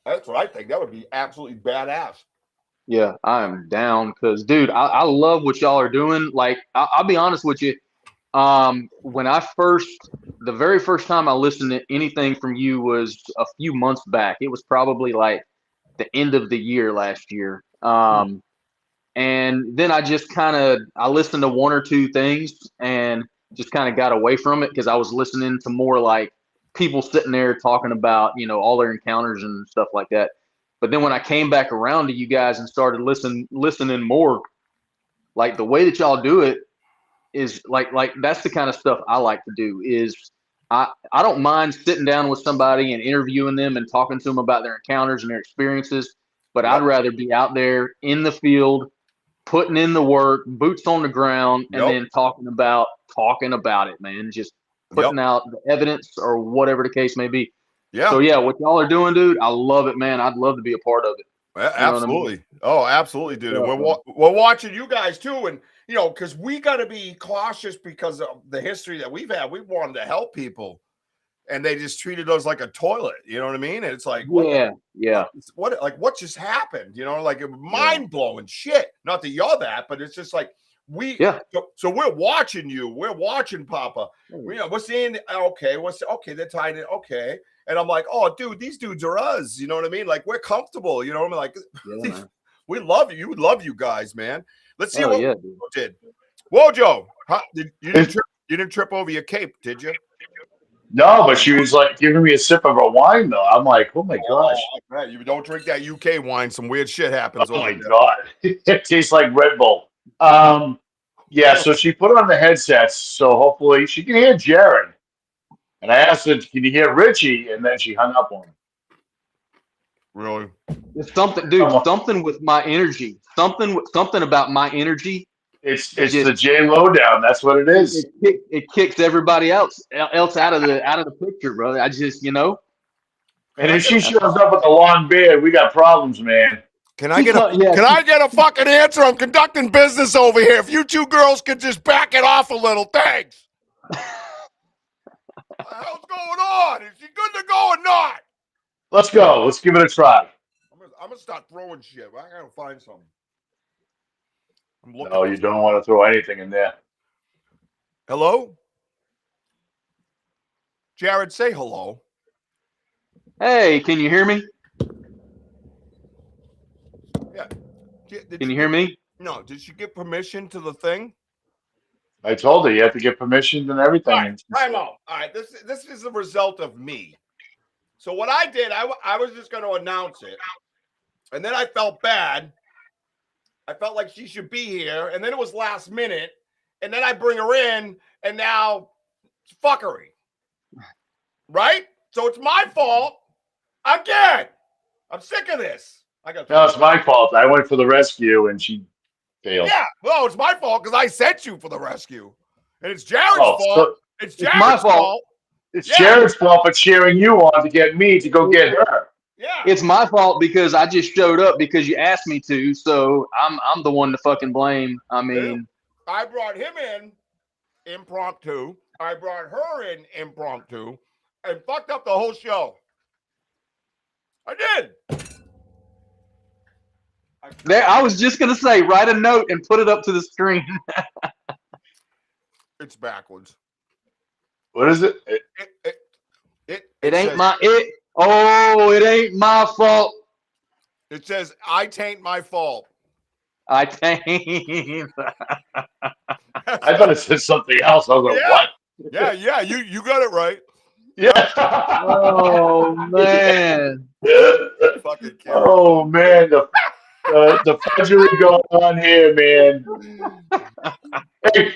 That's what I think. That would be absolutely badass. Yeah, I am down because, dude, I love what y'all are doing. Like, I'll be honest with you. When the very first time I listened to anything from you was a few months back. It was probably like the end of the year last year. And then I listened to one or two things and just kind of got away from it because I was listening to more like people sitting there talking about, you know, all their encounters and stuff like that. But then when I came back around to you guys and started listening more, like the way that y'all do it is like that's the kind of stuff I like to do. Is I don't mind sitting down with somebody and interviewing them and talking to them about their encounters and their experiences, but I'd rather be out there in the field, putting in the work, boots on the ground, and then talking about it, man. Just putting out the evidence or whatever the case may be. Yeah. So yeah, what y'all are doing, dude, I love it, man. I'd love to be a part of it. Absolutely. Oh, absolutely, dude. And we're watching you guys too, and because we got to be cautious because of the history that we've had. We wanted to help people, and they just treated us like a toilet. You know what I mean? And it's like, what just happened? Like mind blowing shit. Not that you're that, but it's just like So we're watching you. We're watching Papa. We're seeing. Okay, they're tying it. Okay. And I'm like, oh, dude, these dudes are us. You know what I mean? Like, we're comfortable. You know what I mean? Like, we love you. We love you guys, man. Let's see what Wojo did. Wojo, you didn't trip over your cape, did you? No, but she was like giving me a sip of her wine, though. I'm like, oh my gosh. You don't drink that UK wine. Some weird shit happens. Oh my God. It tastes like Red Bull. So she put on the headsets, so hopefully she can hear Jared. And I asked her, can you hear Richie? And then she hung up on him. Really? It's something, dude. Something with my energy. Something about my energy. It's the J Lowdown. That's what it is. It kicks everybody else out of the picture, brother. I just, And if she shows up with a long beard, we got problems, man. Can I get a fucking answer? I'm conducting business over here. If you two girls could just back it off a little, thanks. What the hell's going on? Is she good to go or not? Let's go. Let's give it a try. I'm gonna start throwing shit. I gotta find something. No, you don't want to throw anything in there. Hello? Jared, say hello. Hey, can you hear me? Yeah. Can you hear me? No. Did she get permission to the thing? I told her you have to get permission and everything. All right, time out. All right, this is the result of me. So what I did, I was just going to announce it, and then I felt bad. I felt like she should be here, and then it was last minute, and then I bring her in, and now it's fuckery. Right? So it's my fault again. I'm sick of this. No, it's my fault. I went for the rescue, and she failed. Yeah, well, it's my fault because I sent you for the rescue. And it's Jared's fault. So it's Jared's fault. It's Jared's fault for cheering you on to get me to go get her. Yeah. It's my fault because I just showed up because you asked me to, so I'm the one to fucking blame. I mean, I brought him in impromptu. I brought her in impromptu and fucked up the whole show. I did. I was just gonna say, write a note and put it up to the screen. It's backwards. What is it? It ain't it ain't my fault. It says, I tain't my fault. I tain't. I thought it said something else. I was like, what? Yeah, you got it right. Yeah. Oh man. Fucking kid. Oh man, the fudgery going on here, man.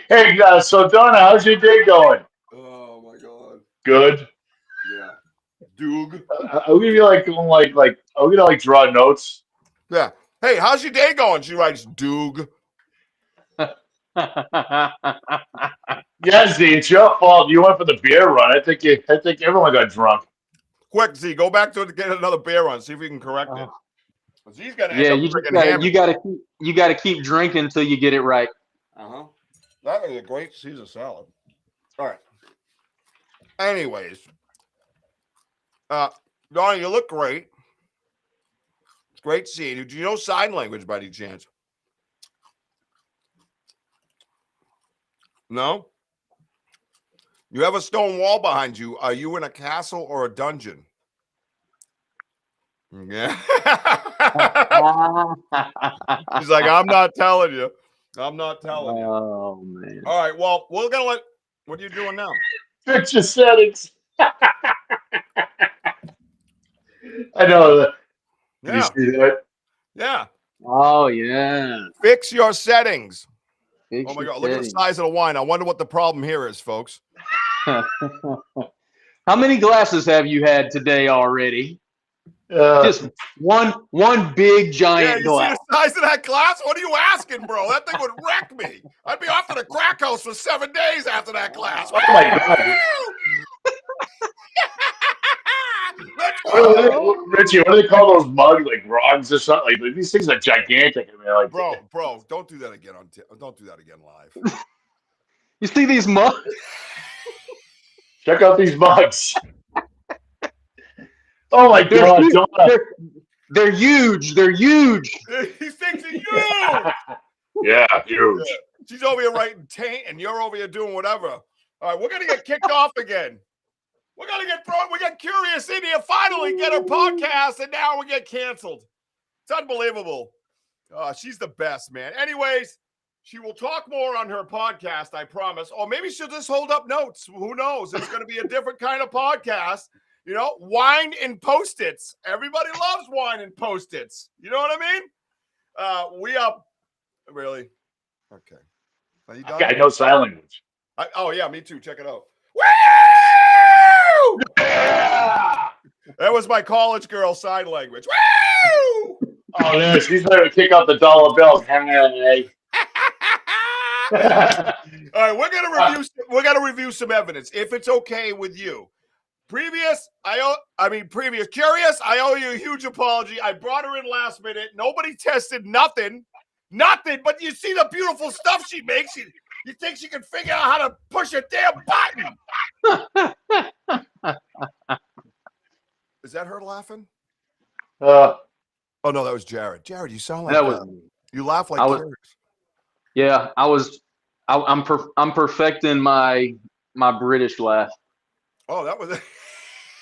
Hey, so Donna, how's your day going? Oh my God. Good. Yeah. Doog. Are we gonna are we gonna draw notes? Yeah. Hey, how's your day going? She writes Doog. Yeah, Z, it's your fault. You went for the beer run. I think everyone got drunk. Quick, Z, go back to it to get another beer run. See if we can correct it. Z's gonna you gotta keep drinking until you get it right. That is a great Caesar salad. All right. Anyways, Donnie, you look great. It's great seeing you. Do you know sign language by any chance? No? You have a stone wall behind you. Are you in a castle or a dungeon? Yeah. He's like, I'm not telling you. I'm not telling you. Oh, man. All right. Well, we're going to let. What are you doing now? Fix your settings. I know that. Did you see that? Yeah. Oh, yeah. Fix your settings. Fix oh, my your God. Look at the settings. size of the wine. I wonder what the problem here is, folks. How many glasses have you had today already? Just one big giant glass. See the size of that glass? What are you asking, bro? That thing would wreck me. I'd be off to the crack house for 7 days after that glass. Oh my God. Let's go. Richie, what do they call those mugs? Like rogs or something? Like these things are gigantic. I mean, like, bro, don't do that again don't do that again live. You see these mugs? Check out these mugs. Oh my They're God, huge. Donna. They're huge. They're huge. He thinks it's huge. Yeah, huge. She's over here writing taint, and you're over here doing whatever. All right, we're gonna get kicked off again. We're gonna get thrown. We got Curious in here. Finally, get her podcast, and now we get canceled. It's unbelievable. She's the best, man. Anyways, she will talk more on her podcast, I promise. Or maybe she'll just hold up notes. Who knows? It's going to be a different kind of podcast. You know, wine and Post-its. Everybody loves wine and Post-its. You know what I mean? We up. Really? Okay. Are you done? I know sign language. Oh, yeah, me too. Check it out. Woo! Yeah! That was my college girl sign language. Woo! Oh, no, she's going to kick out the dollar bills. Hey. All right, we're gonna review some evidence, if it's okay with you. Curious, I owe you a huge apology. I brought her in last minute. Nobody tested nothing, but you see the beautiful stuff she makes. You think she can figure out how to push a damn button? Is that her laughing? Oh no, that was Jared. Jared, you sound like you laugh like Curious. Yeah, I'm perfecting my British laugh. Oh, that was.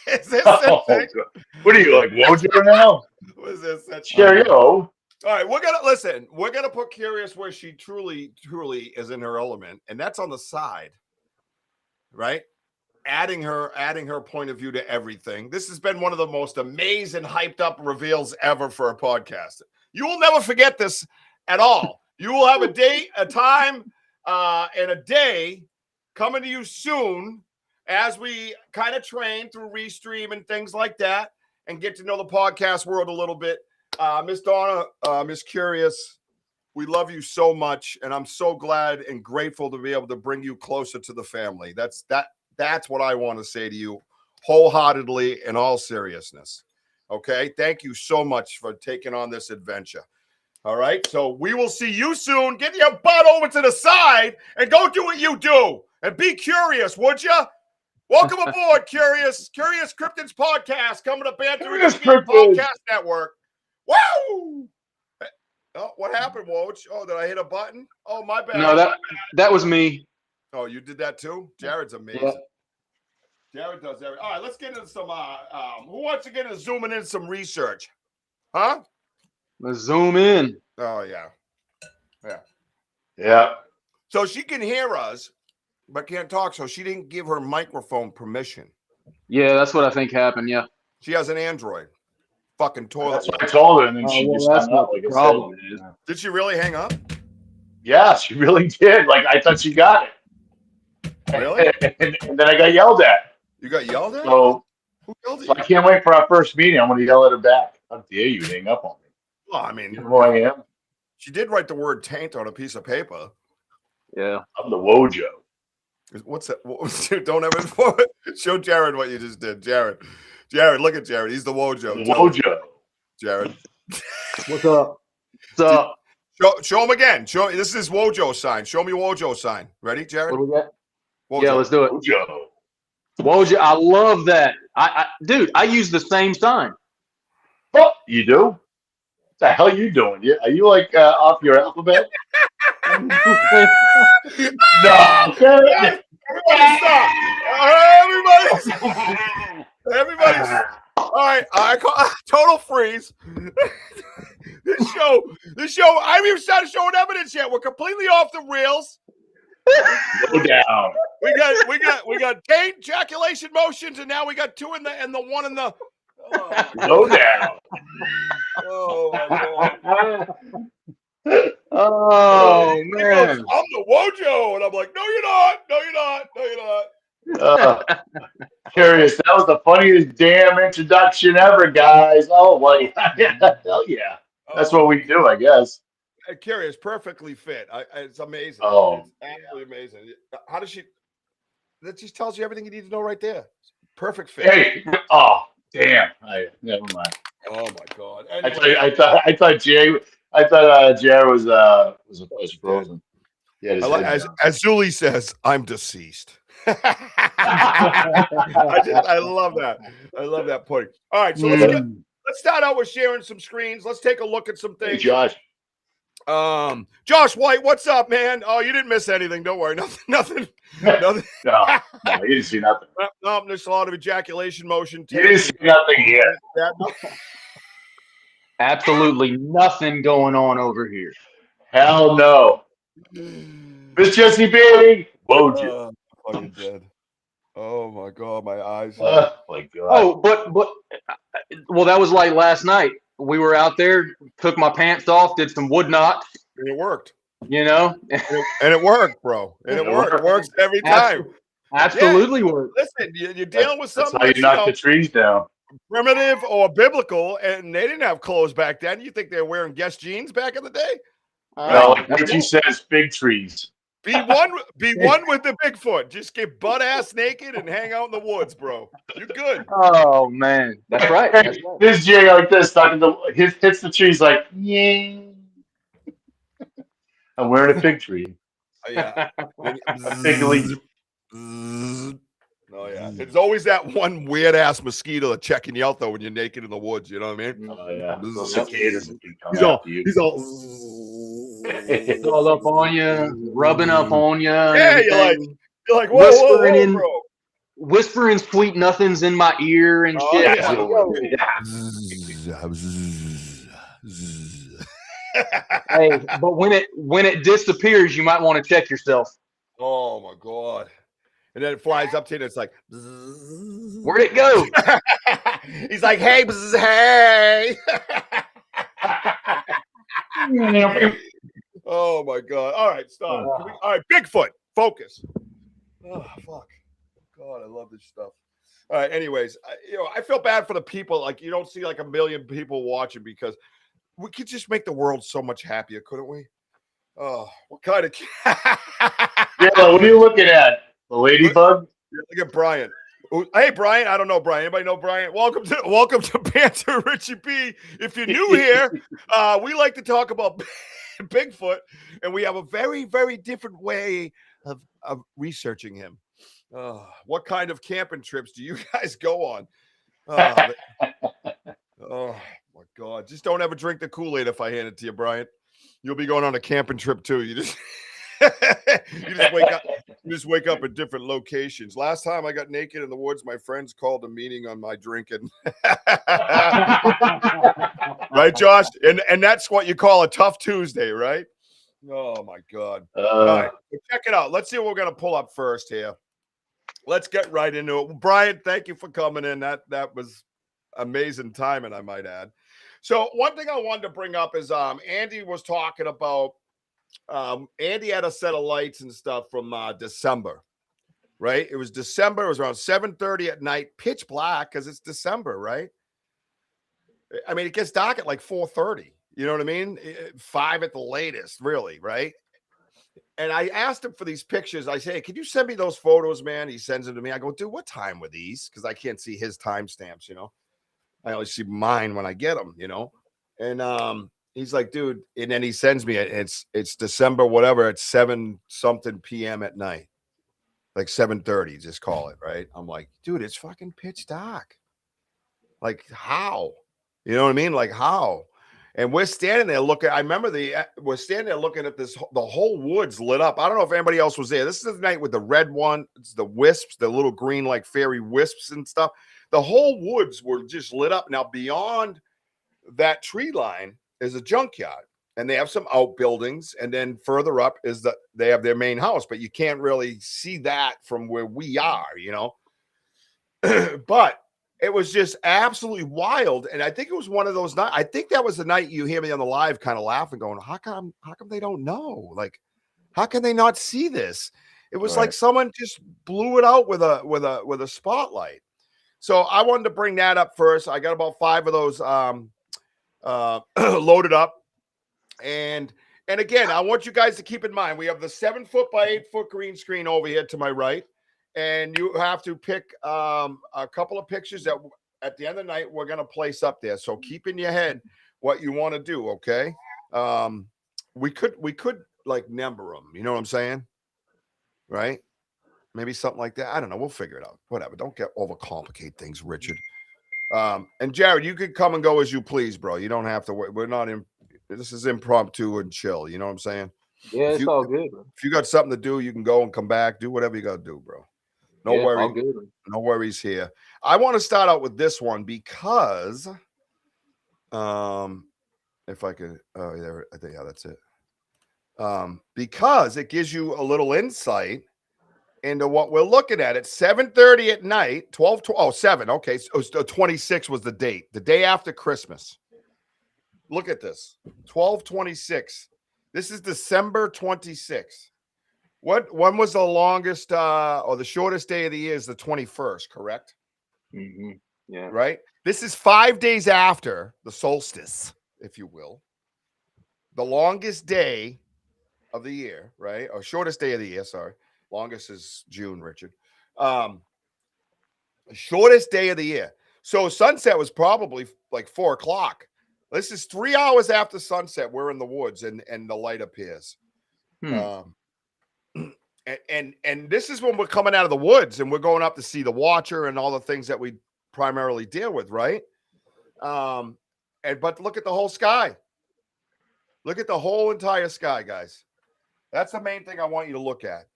Is this what are you like, Wojo now? What is this? Cheerio. All right, we're gonna put Curious where she truly is in her element, and that's on the side, right? Adding her point of view to everything. This has been one of the most amazing, hyped up reveals ever for a podcast. You will never forget this at all. You will have a date, a time, and a day coming to you soon as we kind of train through Restream and things like that and get to know the podcast world a little bit. Miss Donna, Miss Curious, we love you so much, and I'm so glad and grateful to be able to bring you closer to the family. That's what I want to say to you wholeheartedly in all seriousness. Okay? Thank you so much for taking on this adventure. All right, so we will see you soon. Get your butt over to the side and go do what you do. And be curious, would you? Welcome aboard, Curious Cryptids Podcast, coming to Banter Podcast Network. Woo! Oh, what happened, Woj? Oh, did I hit a button? Oh, my bad. No, that was me. Oh, you did that too? Jared's amazing. Yeah. Jared does everything. All right, let's get into some, who wants to get into zooming in some research? Huh? Let's zoom in. Oh, yeah. Yeah. So she can hear us, but can't talk, so she didn't give her microphone permission. Yeah, that's what I think happened, yeah. She has an Android. Fucking toilet. That's what I told her, and then she just hung up. Like problem is. Did she really hang up? Yeah, she really did. Like, I thought she got it. Really? and then I got yelled at. You got yelled at? So, who yelled at you? I can't wait for our first meeting. I'm going to yell at her back. How dare you hang up on me? Well, I mean, you know who I am? She did write the word taint on a piece of paper. Yeah. I'm the Wojo. What's that? Don't ever show Jared what you just did. Jared, look at Jared. He's the Wojo. The Wojo. Jared. What's up? What's up? Show him again. This is Wojo sign. Show me Wojo sign. Ready, Jared? What do we got? Wojo. Yeah, let's do it. Wojo. I love that. Dude, I use the same sign. Oh, you do? What the hell are you doing? Are you like off your alphabet? No. Everybody stop. Everybody. All right. I call total freeze. This show. I haven't even started showing evidence yet. We're completely off the rails. Go down. We got taint, ejaculation motions, and now we got two in the and the one in the. Go down. Oh my God. Oh man. I'm the Wojo, and I'm like, no, you're not. No, you're not. No, you're not. Curious. That was the funniest damn introduction ever, guys. Oh, like, hell yeah. That's what we do, I guess. Curious, perfectly fit. It's amazing. Oh, it's absolutely amazing. How does she? That just tells you everything you need to know right there. Perfect fit. Hey, oh, Damn. Never mind. Oh my God. I Anyway, thought Jared was frozen. Yeah, his head down. as Zuli says, I'm deceased. I love that. I love that pudding. All right, so let's start out with sharing some screens. Let's take a look at some things. Hey, Josh. Josh White, what's up, man? Oh, you didn't miss anything. Don't worry. Nothing. No, you didn't see nothing. No, there's a lot of ejaculation motion. You didn't see nothing here. Absolutely nothing going on over here. Hell no. Miss Jessie B. Whoa, you. Fucking dead. Oh my God, my eyes. Oh my God. Oh, but well, that was like last night. We were out there, took my pants off, did some wood knocks. And it worked. You know? And it worked, bro. And it worked. It works every time. Absolutely worked. Listen, you're dealing with something That's how you knock the trees down. Primitive or biblical, and they didn't have clothes back then. You think they were wearing Guess jeans back in the day? No, like Richie says, big trees. Be one with the Bigfoot. Just get butt ass naked and hang out in the woods, bro. You're good. Oh man, that's right. That's right. This Jay like this, talking to hits the trees like, yeah. I'm wearing a fig tree. Yeah. A fig leaf. Oh yeah. It's always that one weird ass mosquito that's checking you out though when you're naked in the woods. You know what I mean? Oh yeah. Those cicadas that keep coming He's all. It's all up on you, rubbing up on you. Yeah, you're like, whoa, bro. Whispering sweet nothings in my ear and shit. Hey, but when it disappears, you might want to check yourself. Oh my God. And then it flies up to you and it's like, where'd it go? He's like, hey, hey. Oh my God. All right, stop. All right, Bigfoot, focus. Oh, fuck. God, I love this stuff. All right, anyways, I feel bad for the people. Like, you don't see like a million people watching because we could just make the world so much happier, couldn't we? Oh, what kind of... Yeah, what are you looking at? The ladybug? Look at Brian. Hey, Brian. I don't know Brian. Anybody know Brian? Welcome to Banter, Richie B. If you're new here, we like to talk about Bigfoot, and we have a very, very different way of researching him. What kind of camping trips do you guys go on? Oh my God! Just don't ever drink the Kool-Aid if I hand it to you, Brian. You'll be going on a camping trip too. You just you just wake up at different locations. Last time I got naked in the woods, my friends called a meeting on my drinking. Right, Josh? And that's what you call a tough Tuesday, right? Oh my God. All right, check it out. Let's see what we're gonna pull up first here. Let's get right into it. Brian, thank you for coming in. That was amazing timing, I might add. So one thing I wanted to bring up is Andy was talking about Andy had a set of lights and stuff from December, right? It was December. It was around 7:30 at night, pitch black because it's December, right? I mean, it gets dark at like 4:30. You know what I mean? 5 at the latest, really, right? And I asked him for these pictures. I say, hey, can you send me those photos, man? He sends them to me. I go, dude, what time were these? Because I can't see his timestamps, you know. I only see mine when I get them, you know. And he's like, dude, and then he sends me it's December, whatever, at 7-something p.m. at night. Like 7:30, just call it, right? I'm like, dude, it's fucking pitch dark. Like, how? You know what I mean? Like, how? And we're standing there looking. I remember we're standing there looking at this. The whole woods lit up. I don't know if anybody else was there. This is the night with the red one. It's the wisps, the little green like fairy wisps and stuff. The whole woods were just lit up. Now beyond that tree line is a junkyard, and they have some outbuildings. And then further up is they have their main house, but you can't really see that from where we are, you know. But it was just absolutely wild. And I think it was one of those nights. I think that was the night you hear me on the live kind of laughing, going, how come they don't know? Like, how can they not see this? It was like someone just blew it out with a spotlight. So I wanted to bring that up first. I got about 5 of those loaded up. And again, I want you guys to keep in mind, we have the 7-foot by 8-foot green screen over here to my right. And you have to pick a couple of pictures that at the end of the night, we're gonna place up there. So keep in your head what you want to do. Okay. We could like number them. You know what I'm saying? Right? Maybe something like that. I don't know. We'll figure it out. Whatever. Don't get overcomplicate things, Richard. And Jared, you could come and go as you please, bro. You don't have to. We're not in. This is impromptu and chill. You know what I'm saying? Yeah, it's all good, bro. If you got something to do, you can go and come back. Do whatever you got to do, bro. No Yeah, worries. all good. No worries here. I want to start out with this one because, if I could, oh yeah, I think that's it. Because it gives you a little insight into what we're looking at. It's 7:30 at night, 7. Okay, so 26 was the date, the day after Christmas. Look at this, 12/26. This is December 26th. When was the longest or the shortest day of the year? Is the 21st, correct? Mm-hmm. Yeah. Right. This is 5 days after the solstice, if you will. The longest day of the year, right? Or shortest day of the year, sorry. Longest is June, Richard. Shortest day of the year. So sunset was probably like 4 o'clock. This is 3 hours after sunset. We're in the woods and the light appears. And this is when we're coming out of the woods and we're going up to see the Watcher and all the things that we primarily deal with, right? But look at the whole sky. Look at the whole entire sky, guys. That's the main thing I want you to look at.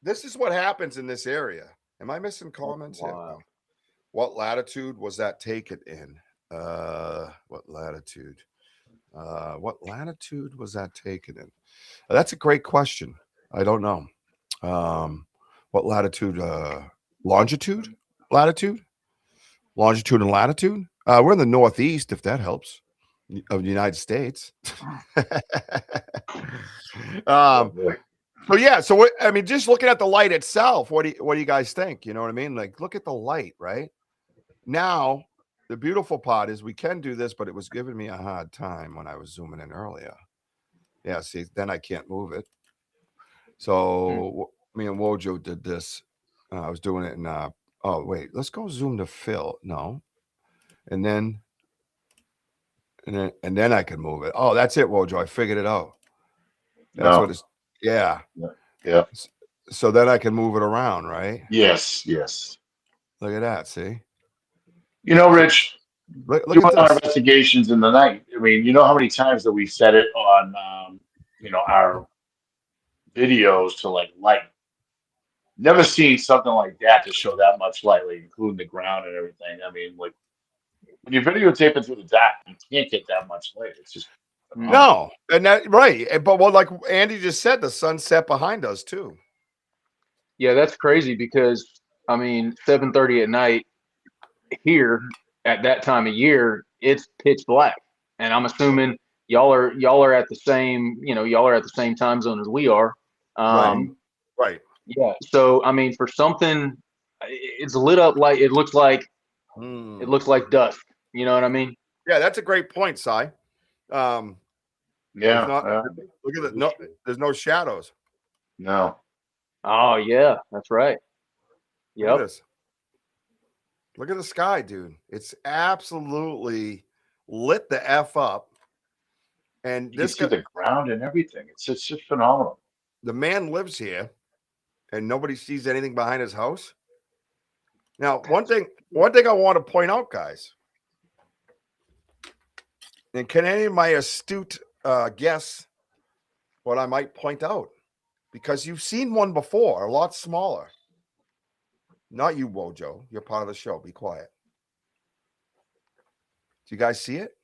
This is what happens in this area. Am I missing comments here? No. What latitude was that taken in? What latitude? What latitude was that taken in? That's a great question. I don't know. What latitude? Longitude? Latitude? Longitude and latitude? We're in the northeast, if that helps, of the United States. So yeah, so I mean, just looking at the light itself, what do you guys think? You know what I mean? Like, look at the light, right? Now, the beautiful part is we can do this, but it was giving me a hard time when I was zooming in earlier. Yeah, see, then I can't move it. So me and Wojo did this. I was doing it in oh wait, let's go zoom to Phil. No. And then I can move it. Oh, that's it, Wojo. I figured it out. That's what it's yeah. So then I can move it around, right? Yes. Look at that, see? You know, Rich, look doing at our this. investigations in the night. I mean, you know how many times that we said it on our videos to like light. Never seen something like that to show that much light, like including the ground and everything. I mean, like when you're videotaping through the dark, you can't get that much light. It's just no, and that right. But what, like Andy just said, the sun set behind us too. Yeah, that's crazy because I mean, 7:30 at night here at that time of year, it's pitch black, and I'm assuming y'all are at the same time zone as we are. Right. Yeah. So I mean, for something, it's lit up like it looks like dusk. You know what I mean? Yeah, that's a great point, Cy. yeah. Look at it. No, there's no shadows. No. Oh yeah, that's right. Yep. Look at the sky, dude. It's absolutely lit the F up. And you see the ground and everything. It's just phenomenal. The man lives here and nobody sees anything behind his house. Now, one thing I want to point out, guys, and can any of my astute guess what I might point out? Because you've seen one before, a lot smaller. Not you, Wojo. You're part of the show. Be quiet. Do you guys see it?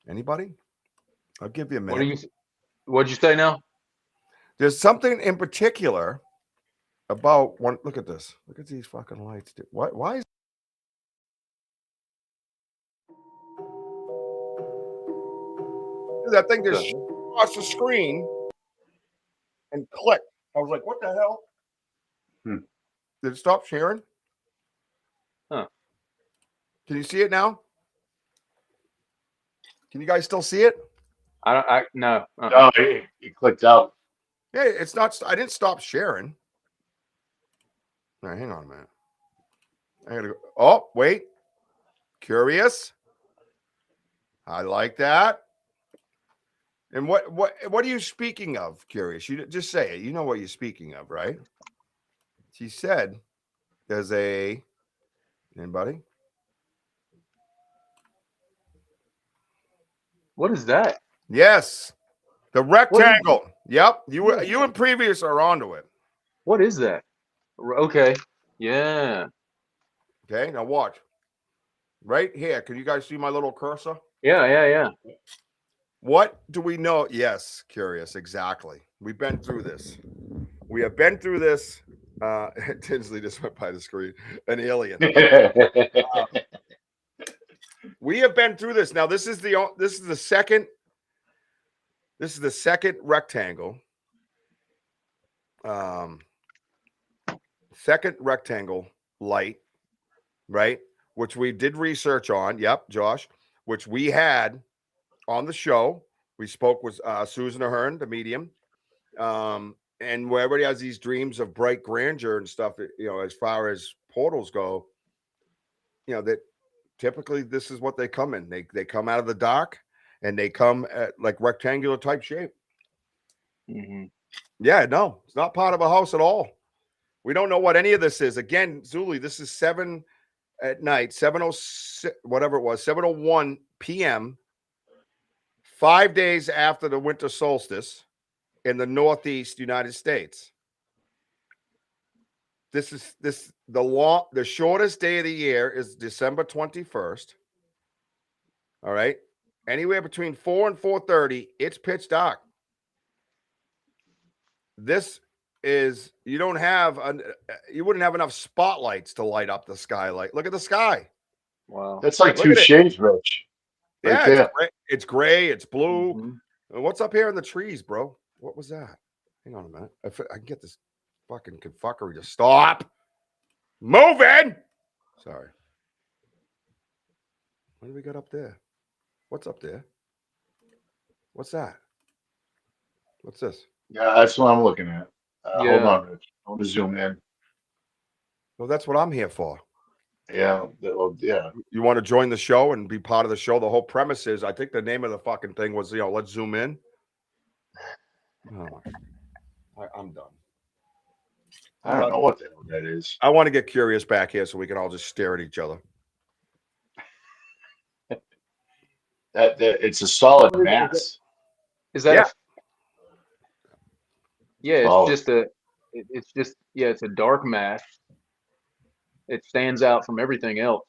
Anybody? I'll give you a minute. What'd you say now? There's something in particular about one. Look at this. Look at these fucking lights. Why is that thing just across the screen and click? I was like, what the hell? Did it stop sharing? Huh. Can you see it now? Can you guys still see it? No. No, it clicked out. Yeah, it's not. I didn't stop sharing. All right, hang on a minute. I gotta go. Oh, wait. Curious. I like that. And what are you speaking of, Curious? You just say it. You know what you're speaking of, right? She said there's anybody? What is that? Yes. The rectangle. Yep. You and previous are onto it. What is that? Okay. Yeah. Okay, now watch. Right here. Can you guys see my little cursor? Yeah. What do we know? Yes, Curious. Exactly. We've been through this. We have been through this. Tinsley just went by the screen. An alien. We have been through this. Now, this is the second rectangle. Second rectangle light, right? Which we did research on. Yep, Josh. Which we had on the show. We spoke with Susan Ahern, the medium. And where everybody has these dreams of bright grandeur and stuff, as far as portals go, that typically this is what they come in. They come out of the dark and they come at like rectangular type shape. Mm-hmm. Yeah, no, it's not part of a house at all. We don't know what any of this is. Again, Zuli, this is 7 at night, 7:06, whatever it was, 7:01 p.m., 5 days after the winter solstice in the Northeast United States. The shortest day of the year is December 21st. All right. Anywhere between 4 and 4:30, it's pitch dark. This is you wouldn't have enough spotlights to light up the skylight. Look at the sky. Wow. That's like two shades, Rich. Right there. It's gray. It's blue. Mm-hmm. What's up here in the trees, bro? What was that? Hang on a minute. I can get this fucking confuckery to stop moving. Sorry. What do we got up there? What's up there? What's that? What's this? Yeah, that's what I'm looking at. Hold on, Rich. I want to zoom in. Well, that's what I'm here for. Yeah. Yeah. You want to join the show and be part of the show? The whole premise is, I think the name of the fucking thing was, let's zoom in. Oh, I'm done. I don't know what the hell that is. I want to get Curious back here so we can all just stare at each other. That it's a solid mass. Is that? Yeah. It's a dark mass. It stands out from everything else.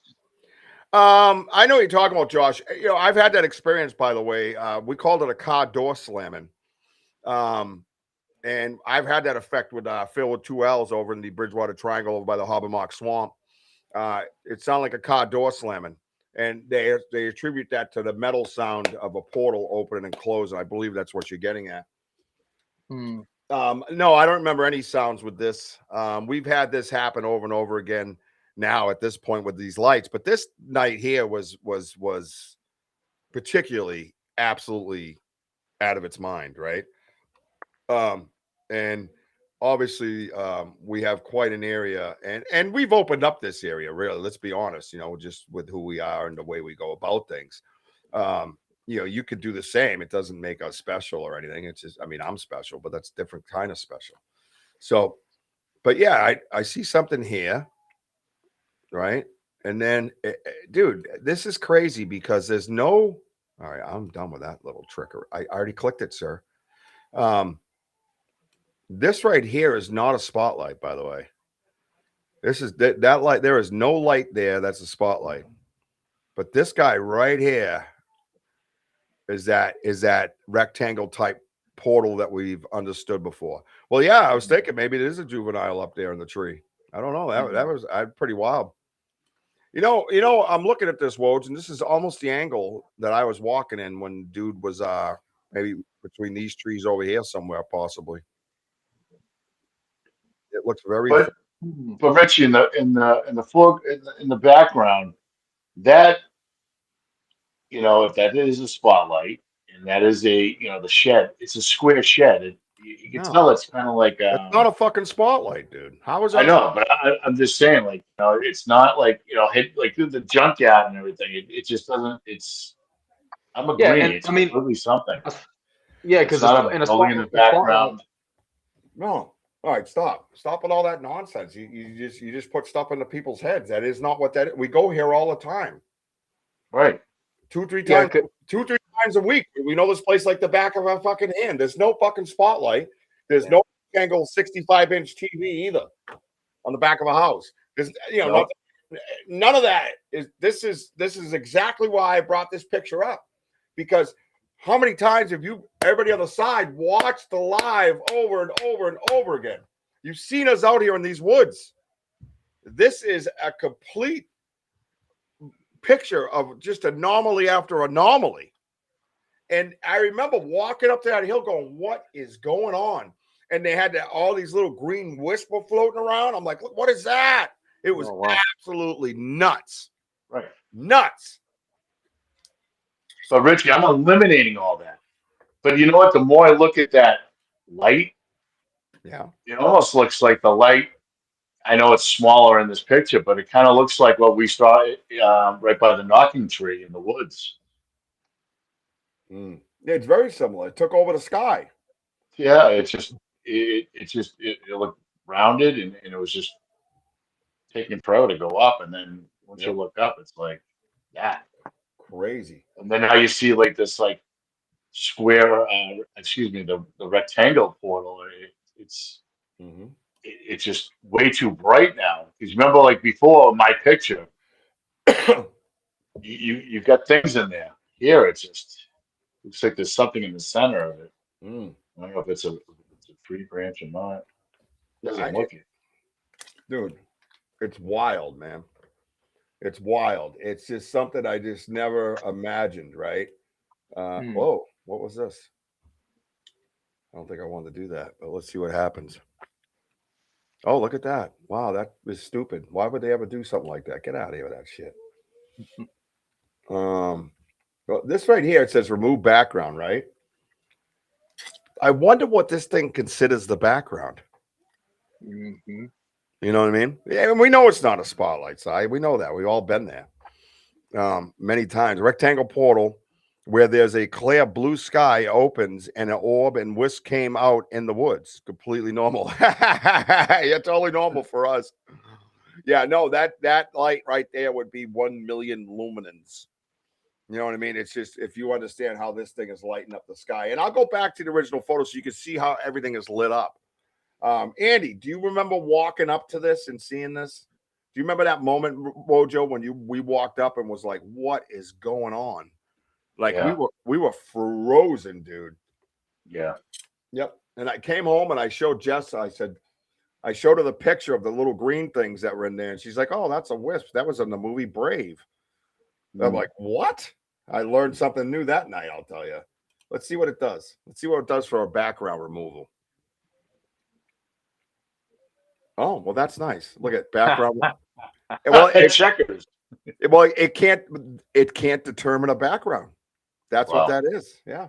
I know what you're talking about, Josh. I've had that experience, by the way. We called it a car door slamming. And I've had that effect with Phil with 2 L's over in the Bridgewater Triangle over by the Hobbermock Swamp. It sounded like a car door slamming. And they attribute that to the metal sound of a portal opening and closing. I believe that's what you're getting at. No, I don't remember any sounds with this. We've had this happen over and over again now at this point with these lights. But this night here was particularly absolutely out of its mind, right? And obviously we have quite an area and we've opened up this area, really, let's be honest, just with who we are and the way we go about things. You could do the same. It doesn't make us special or anything. It's just, I'm special, but that's different kind of special. So, but yeah, I see something here, right? And then, dude, this is crazy because there's no, all right, I'm done with that little trickery. I already clicked it, sir. This right here is not a spotlight, by the way. This is that light. There is no light there. That's a spotlight. But this guy right here is that rectangle type portal that we've understood before. Well, yeah, I was thinking maybe it is a juvenile up there in the tree. I don't know. That was pretty wild. I'm looking at this, Woj, and this is almost the angle that I was walking in when dude was maybe between these trees over here somewhere, possibly. It looks very. But Richie, in the background, that if that is a spotlight and that is the shed, it's a square shed. You can No. tell it's kind of like It's not a fucking spotlight, dude. How is that? I know, but I'm just saying, like, it's not like hit like through the junkyard and everything. It just doesn't. I'm Yeah, agreeing. and It's I mean, completely something. yeah, It's because not a in a building in the spotlight. background. No. All right, stop. Stop with all that nonsense. You just put stuff into people's heads. That is not what that is. We go here all the time. Right. Two, three Yeah, times a week. We know this place like the back of our fucking hand. There's no fucking spotlight. There's no angle 65-inch TV either on the back of a house. There's Nope. none of that is. This is exactly why I brought this picture up, because how many times have you, everybody on the side, watched the live over and over and over again? You've seen us out here in these woods. This is a complete picture of just anomaly after anomaly. And I remember walking up to that hill going, what is going on? And they had all these little green wisps floating around. I'm like, what is that? It was absolutely nuts. Right. Nuts. So, Richie, I'm eliminating all that. But you know what? The more I look at that light, it almost looks like the light. I know it's smaller in this picture, but it kind of looks like what we saw right by the knocking tree in the woods. Yeah, it's very similar. It took over the sky. Yeah, it looked rounded, and it was just taking forever to go up, and then once you look up, it's like that. Crazy. And then now you see like this like square, the rectangle portal. It's just way too bright now. Because remember, like before, my picture, you've got things in there. Here, it just looks like there's something in the center of it. I don't know if it's a tree branch or not. Doesn't look it. Dude, it's wild, man. It's wild. It's just something I just never imagined, right? Whoa, what was this? I don't think I wanted to do that, but let's see what happens. Oh, look at that. Wow, that is stupid. Why would they ever do something like that? Get out of here with that shit. Well, this right here, it says remove background, right? I wonder what this thing considers the background. You know what I mean? Yeah, and we know it's not a spotlight, Si. We know that. We've all been there many times. Rectangle portal where there's a clear blue sky opens and an orb and whisk came out in the woods. Completely normal. Yeah, totally normal for us. Yeah, no, that light right there would be 1 million luminance. You know what I mean? It's just, if you understand how this thing is lighting up the sky. And I'll go back to the original photo so you can see how everything is lit up. Andy, do you remember walking up to this and seeing this? Do you remember that moment, Mojo, when we walked up and was like, what is going on? Like we were frozen, dude. Yeah. Yep. And I came home and I showed Jess, I showed her the picture of the little green things that were in there. And she's like, oh, that's a wisp. That was in the movie Brave. I'm like, what? I learned something new that night, I'll tell you. Let's see what it does. Let's see what it does for our background removal. Oh, well, that's nice. Look at background. Well, checkers. Well, it can't determine a background. That's what that is. Yeah.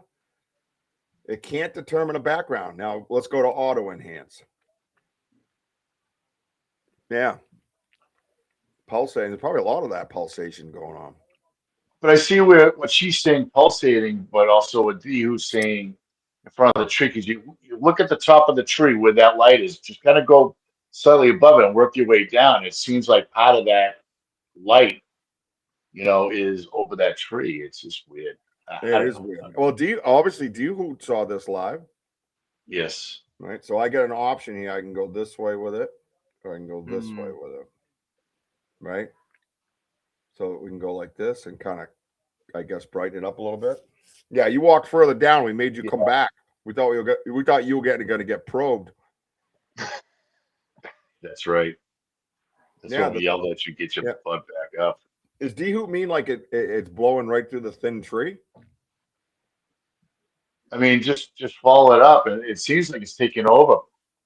It can't determine a background. Now let's go to auto enhance. Yeah. Pulsating. There's probably a lot of that pulsation going on. But I see what she's saying, pulsating, but also what D who's saying in front of the tree. Because you look at the top of the tree where that light is, just kind of go slightly above it and work your way down. It seems like part of that light, is over that tree. It's just weird. It is weird. Well, do you who saw this live? Yes. Right. So I get an option here. I can go this way with it, or I can go this way with it. Right. So we can go like this and kind of, I guess, brighten it up a little bit. Yeah, you walked further down. We made you come back. We thought you were going to get probed. That's right. That's what we yelled at you, get your butt back up. Does D-Hoop mean like it's blowing right through the thin tree? I mean, just follow it up, and it seems like it's taking over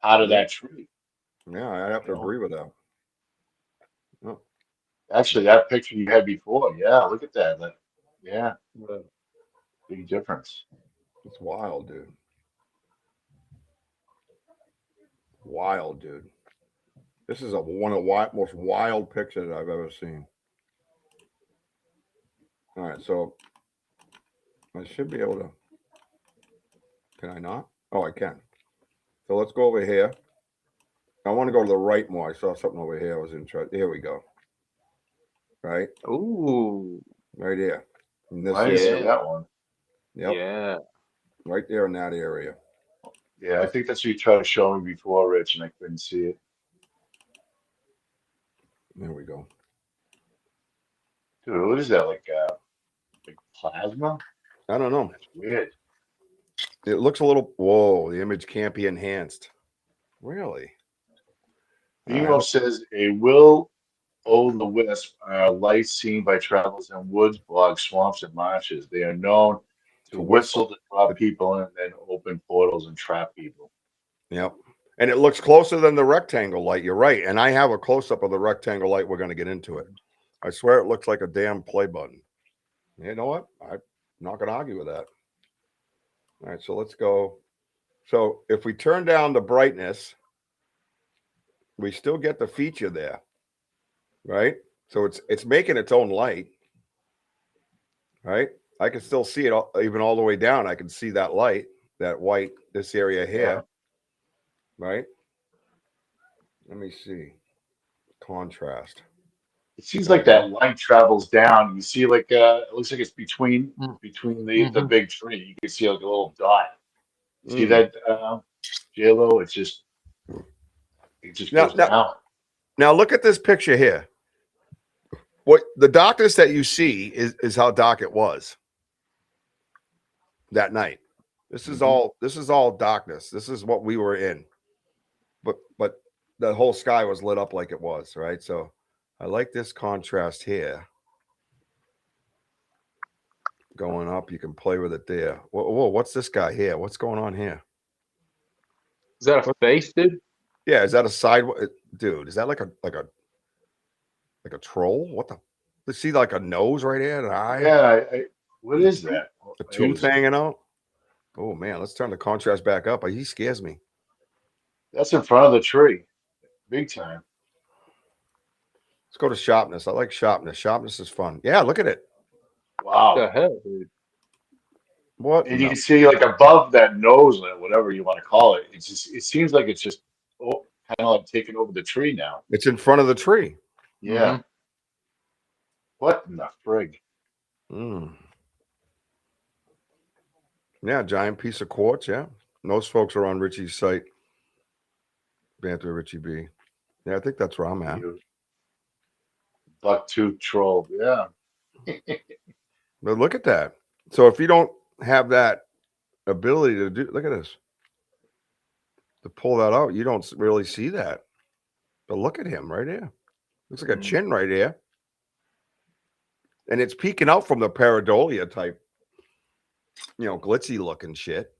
out of that tree. Yeah, I have to agree with that. Oh. Actually, that picture you had before, look at that. Big difference. It's wild, dude. Wild, dude. This is one of the most wild pictures I've ever seen. All right, so I should be able to. Can I not? Oh, I can. So let's go over here. I want to go to the right more. I saw something over here. I was interested. Here we go. Right? Ooh. Right here. And this I didn't area. see that one. Yep. Yeah. Right there in that area. Yeah, I think that's what you tried to show me before, Rich, and I couldn't see it. There we go. Dude, what is that? Like plasma? I don't know. That's weird. It looks a little. Whoa, the image can't be enhanced. Really? Nemo says a will-o'-the-wisp are lights seen by travelers in woods, bogs, swamps, and marshes. They are known to whistle to draw people and then open portals and trap people. Yep. And it looks closer than the rectangle light. You're right. And I have a close-up of the rectangle light. We're going to get into it. I swear it looks like a damn play button. You know what? I'm not going to argue with that. All right, so let's go. So if we turn down the brightness, we still get the feature there, right? So it's making its own light, right? I can still see it even all the way down. I can see that light, that white, this area here, right? Let me see. Contrast. It seems like that light travels down. You see, like it looks like it's between the big tree. You can see like a little dot. See that, J-Lo? It just goes down. Now look at this picture here. What the darkness that you see is how dark it was that night. This is all darkness. This is what we were in. But the whole sky was lit up like it was, right? So I like this contrast here. Going up, you can play with it there. Whoa, what's this guy here? What's going on here? Is that a face, dude? Yeah, is that a side dude? Is that like a troll? What the? Let's see, like a nose right here, an eye. Yeah, what is that? A tooth hanging out. Oh man, let's turn the contrast back up. He scares me. That's in front of the tree, big time. Let's go to sharpness. I like sharpness. Sharpness is fun. Yeah, look at it. Wow. What the hell, dude? What? And you can see like above that nose, or whatever you want to call it. It's just, it seems like it's just kind of like taking over the tree now. It's in front of the tree. Yeah. What in the frig? Yeah, giant piece of quartz. Yeah, most folks are on Richie's site. Banter Richie B. Yeah, I think that's where I'm at. Bucktooth troll. Yeah. But look at that. So if you don't have that ability to do, look at this, to pull that out, you don't really see that. But look at him right here. Looks like a chin right here. And it's peeking out from the pareidolia type, glitzy looking shit.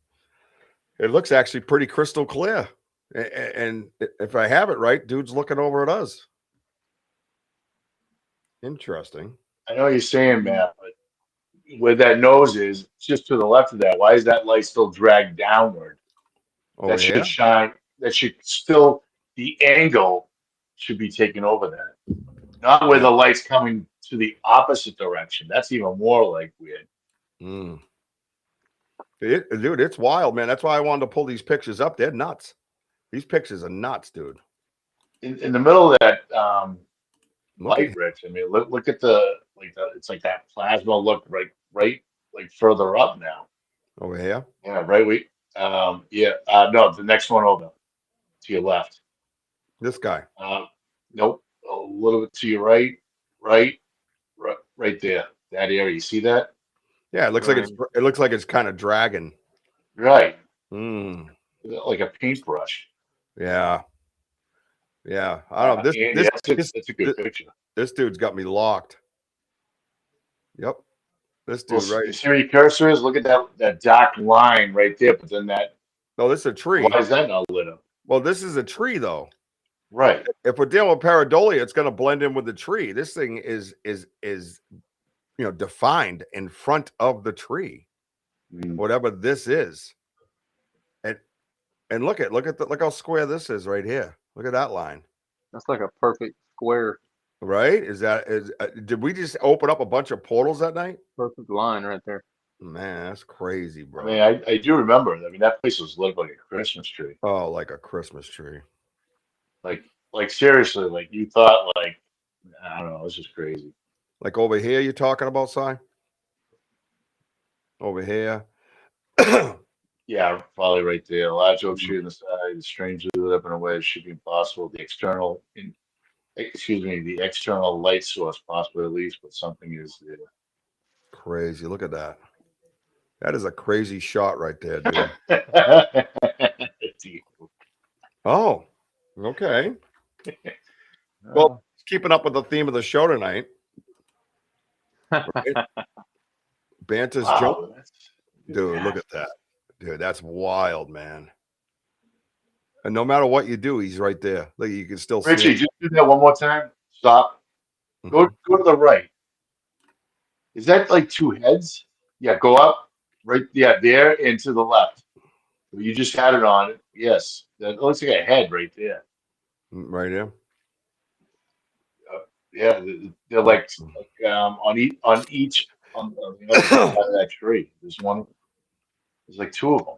It looks actually pretty crystal clear. And if I have it right, dude's looking over at us. Interesting. I know what you're saying, Matt, but where that nose is, just to the left of that, why is that light still dragged downward? Oh, that should shine. That should still, the angle should be taken over that. Not where the light's coming to the opposite direction. That's even more like weird. Dude, it's wild, man. That's why I wanted to pull these pictures up. They're nuts. These pictures are nuts, dude. In the middle of that light, Rich. I mean, look at it's like that plasma look right, like further up now. Over here? Yeah, right. No, the next one over to your left. This guy. Nope. A little bit to your right there. That area. You see that? Yeah, it looks like it's kind of dragging. Right. Like a paintbrush. Yeah. Yeah. I don't know. That's a good picture. This dude's got me locked. Yep. This dude, right? You see where your cursor is? Look at that dark line right there. But then that. No, this is a tree. Why is that not lit up? Well, this is a tree, though. Right. If we're dealing with pareidolia, it's going to blend in with the tree. This thing is defined in front of the tree. Whatever this is. And And look how square this is right here. Look at that line. That's like a perfect square. Right? Did we just open up a bunch of portals that night? Perfect line right there. Man, that's crazy, I bro. mean, I do remember. I mean, that place was lit up like a Christmas tree. Oh, like a Christmas tree. Like seriously, like you thought, like I don't know, it was just crazy. Like over here, you're talking about, Si? Over here. Yeah, probably right there. A large oak tree on the side, strangely lit up in a way that should be impossible. The external light source possible at least, but something is there. Crazy. Look at that. That is a crazy shot right there, dude. Oh, okay. Well, keeping up with the theme of the show tonight. Right? Banter's jump. Dude, look at that. Dude, that's wild, man. And no matter what you do, he's right there. Look, you can still Richie, see him. just do that one more time. Stop. Go to the right. Is that like two heads? Yeah, go up. Right, yeah, there and to the left. You just had it on. Yes, that looks like a head right there. Right here. Yeah, they're like on the other side of that tree. There's one. There's like two of them.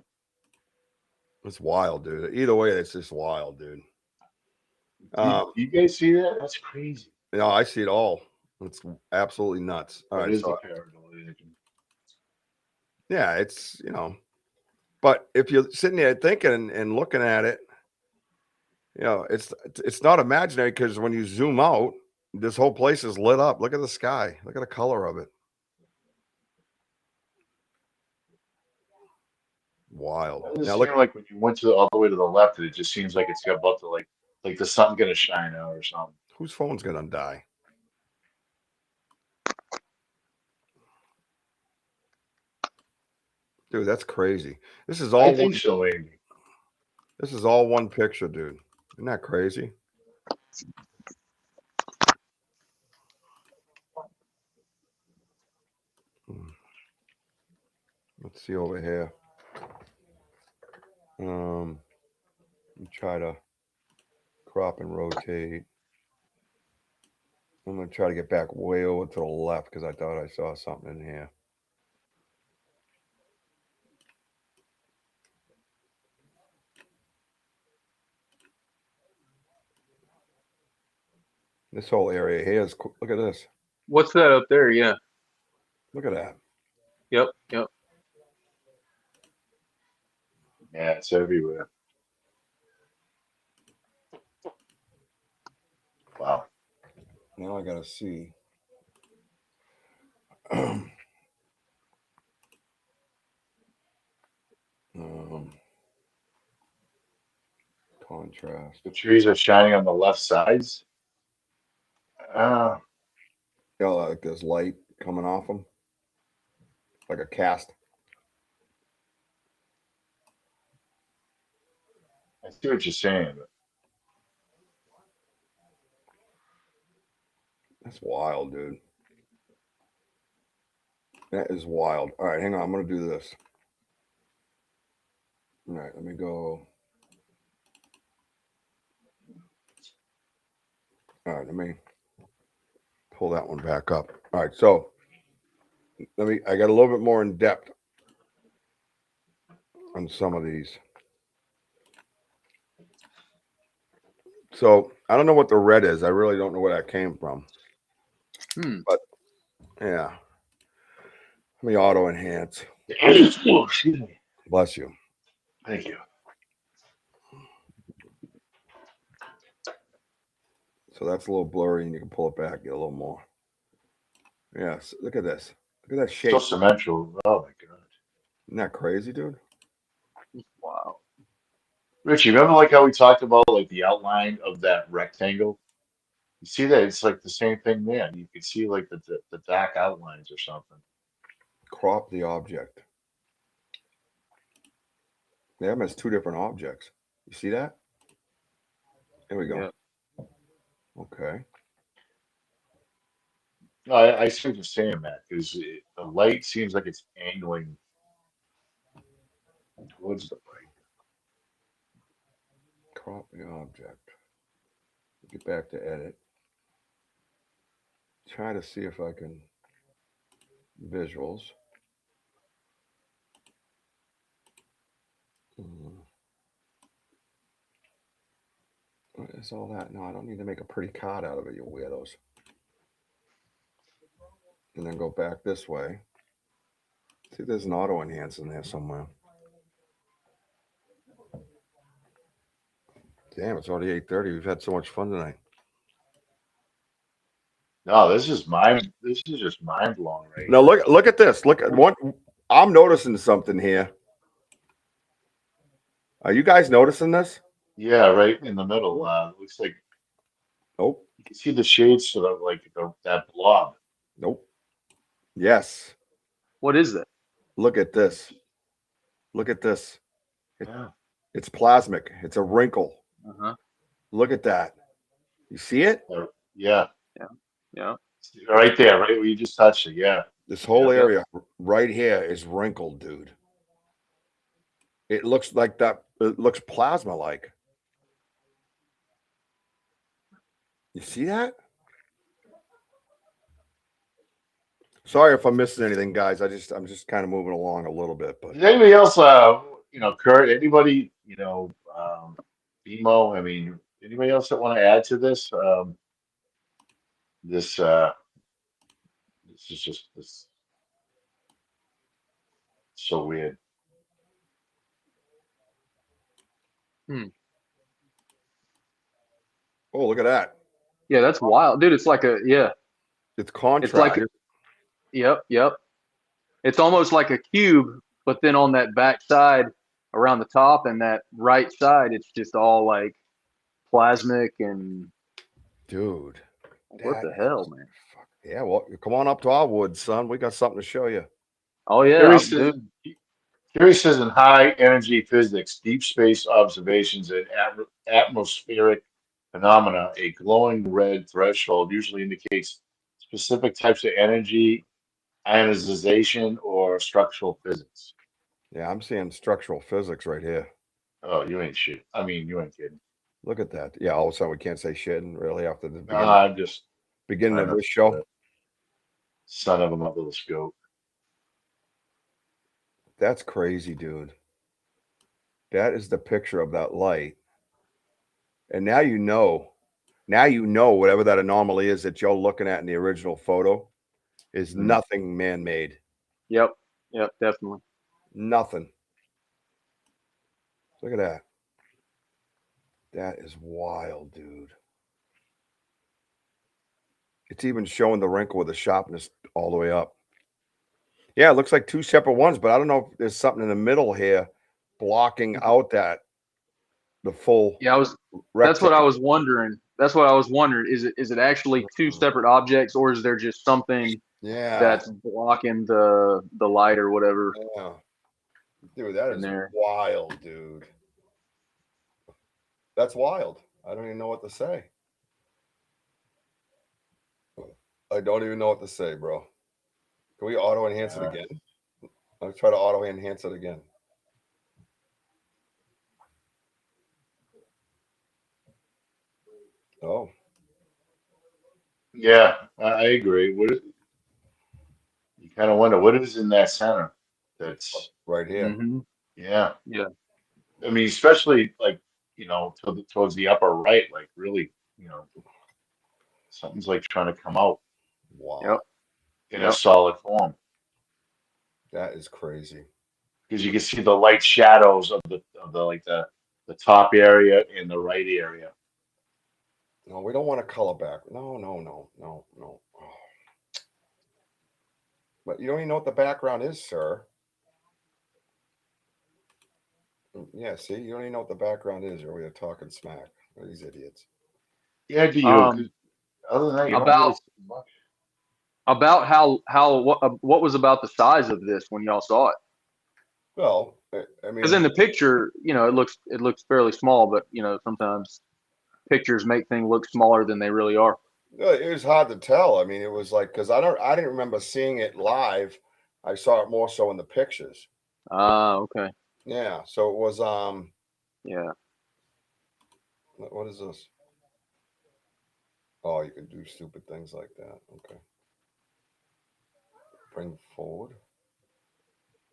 It's wild, dude. Either way, it's just wild, dude. Do you guys see that? That's crazy. No, I see it all. It's absolutely nuts. All right, It is so a paranoid. yeah, it's but if you're sitting there thinking and looking at it, it's not imaginary because when you zoom out, this whole place is lit up. Look at the sky. Look at the color of it. Wild. It doesn't Now look, seem like when you went all the way to the left, it just seems like it's about to like the sun's gonna shine out or something. whose phone's gonna die? Dude, that's crazy. This is all I think so, Andy. This is all one picture, dude. Isn't that crazy? Let's see over here. Let me try to crop and rotate. I'm gonna try to get back way over to the left because I thought I saw something in here. This whole area here is cool. Look at this. What's that up there? Yeah. Look at that. Yep. Yeah, it's everywhere. Wow. Now I gotta see. Contrast. The trees are shining on the left sides. Yeah, like there's light coming off them, like a cast. I see what you're saying. But That's wild, dude. That is wild. All right, hang on. I'm gonna do this. All right, let me go. All right, let me pull that one back up. All right, so I got a little bit more in depth on some of these. So I don't know what the red is. I really don't know where that came from. But yeah. Let me auto enhance. Excuse me. Bless you. Thank you. So that's a little blurry, and you can pull it back, get a little more. Yes, look at this. Look at that shape. So symmetrical. Oh my god. Isn't that crazy, dude? Wow. Richie, remember like how we talked about like the outline of that rectangle? You see that it's like the same thing there. You can see like the dark outlines or something. Crop the object. They have them as two different objects. You see that? There we go. Yeah. Okay. No, I see what you're saying, Matt, because the light seems like it's angling towards the right. crop the object. Get back to edit. Try to see if I can visuals. What is all that? No, I don't need to make a pretty card out of it, you weirdos. And then go back this way. See, there's an auto enhance in there somewhere. Damn, it's already 8:30. We've had so much fun tonight. No, this is just mind blowing right Now look at this. Look at one. I'm noticing something here. Are you guys noticing this? Yeah, right in the middle. Looks like Nope. you can see the shades sort of like that blob. Nope. Yes. What is that? Look at this. Look at this. Yeah. It's plasmic. It's a wrinkle. Uh-huh. Look at that. You see it? Yeah. Yeah. Right there, right where you just touched it. Yeah. This whole area right here is wrinkled, dude. It looks like that. It looks plasma-like. You see that? Sorry if I'm missing anything, guys. I'm just kind of moving along a little bit, but Does anybody else, Kurt, anybody, BMO, I mean, anybody else that want to add to this? This is just this so weird. oh, look at that. Yeah, that's wild, dude. It's like It's contrast. It's like yep. It's almost like a cube, but then on that back side, around the top and that right side, it's just all like plasmic and dude. What the hell, man? Yeah, well, come on up to our woods, son. We got something to show you. Oh yeah, Kerry says in high energy physics, deep space observations, and atmospheric phenomena, a glowing red threshold usually indicates specific types of energy, ionization, or structural physics. Yeah, I'm seeing structural physics right here. Oh, you ain't shit. I mean, you ain't kidding. Look at that. Yeah, all of a sudden we can't say shit really after the beginning. I'm just beginning of this show. Son of a mother with a scope. That's crazy, dude. That is the picture of that light. And now you know whatever that anomaly is that you're looking at in the original photo is nothing man-made. Yep, definitely. Nothing. Look at that. That is wild, dude. It's even showing the wrinkle with the sharpness all the way up. Yeah, it looks like two separate ones, but I don't know if there's something in the middle here blocking out the full. Yeah, that's what I was wondering. That's what I was wondering. Is it actually two separate objects, or is there just something that's blocking the light or whatever? Yeah. Dude, that is wild, dude. That's wild. I don't even know what to say. I don't even know what to say, bro. Can we auto enhance it again? I'll try to auto enhance it again. Oh. Yeah, I agree. You kind of wonder what is in that center. That's right here. Mm-hmm. Yeah. Yeah. I mean, especially like, towards the upper right, like really, something's like trying to come out. Wow. Yep. In a solid form. That is crazy. Because you can see the light shadows of the top area and the right area. No, we don't want to color back. No. Oh. But you don't even know what the background is, sir. Yeah, see, you don't even know what the background is, or we are talking smack. These idiots. Yeah, do you? Other than that, you don't really see much. About what was about the size of this when y'all saw it? Well, I mean, because in the picture, it looks fairly small, but sometimes pictures make things look smaller than they really are. It was hard to tell. I mean, it was like because I didn't remember seeing it live. I saw it more so in the pictures. Ah, okay. Yeah, so it was yeah. What is this? Oh, you can do stupid things like that. Okay. Bring forward.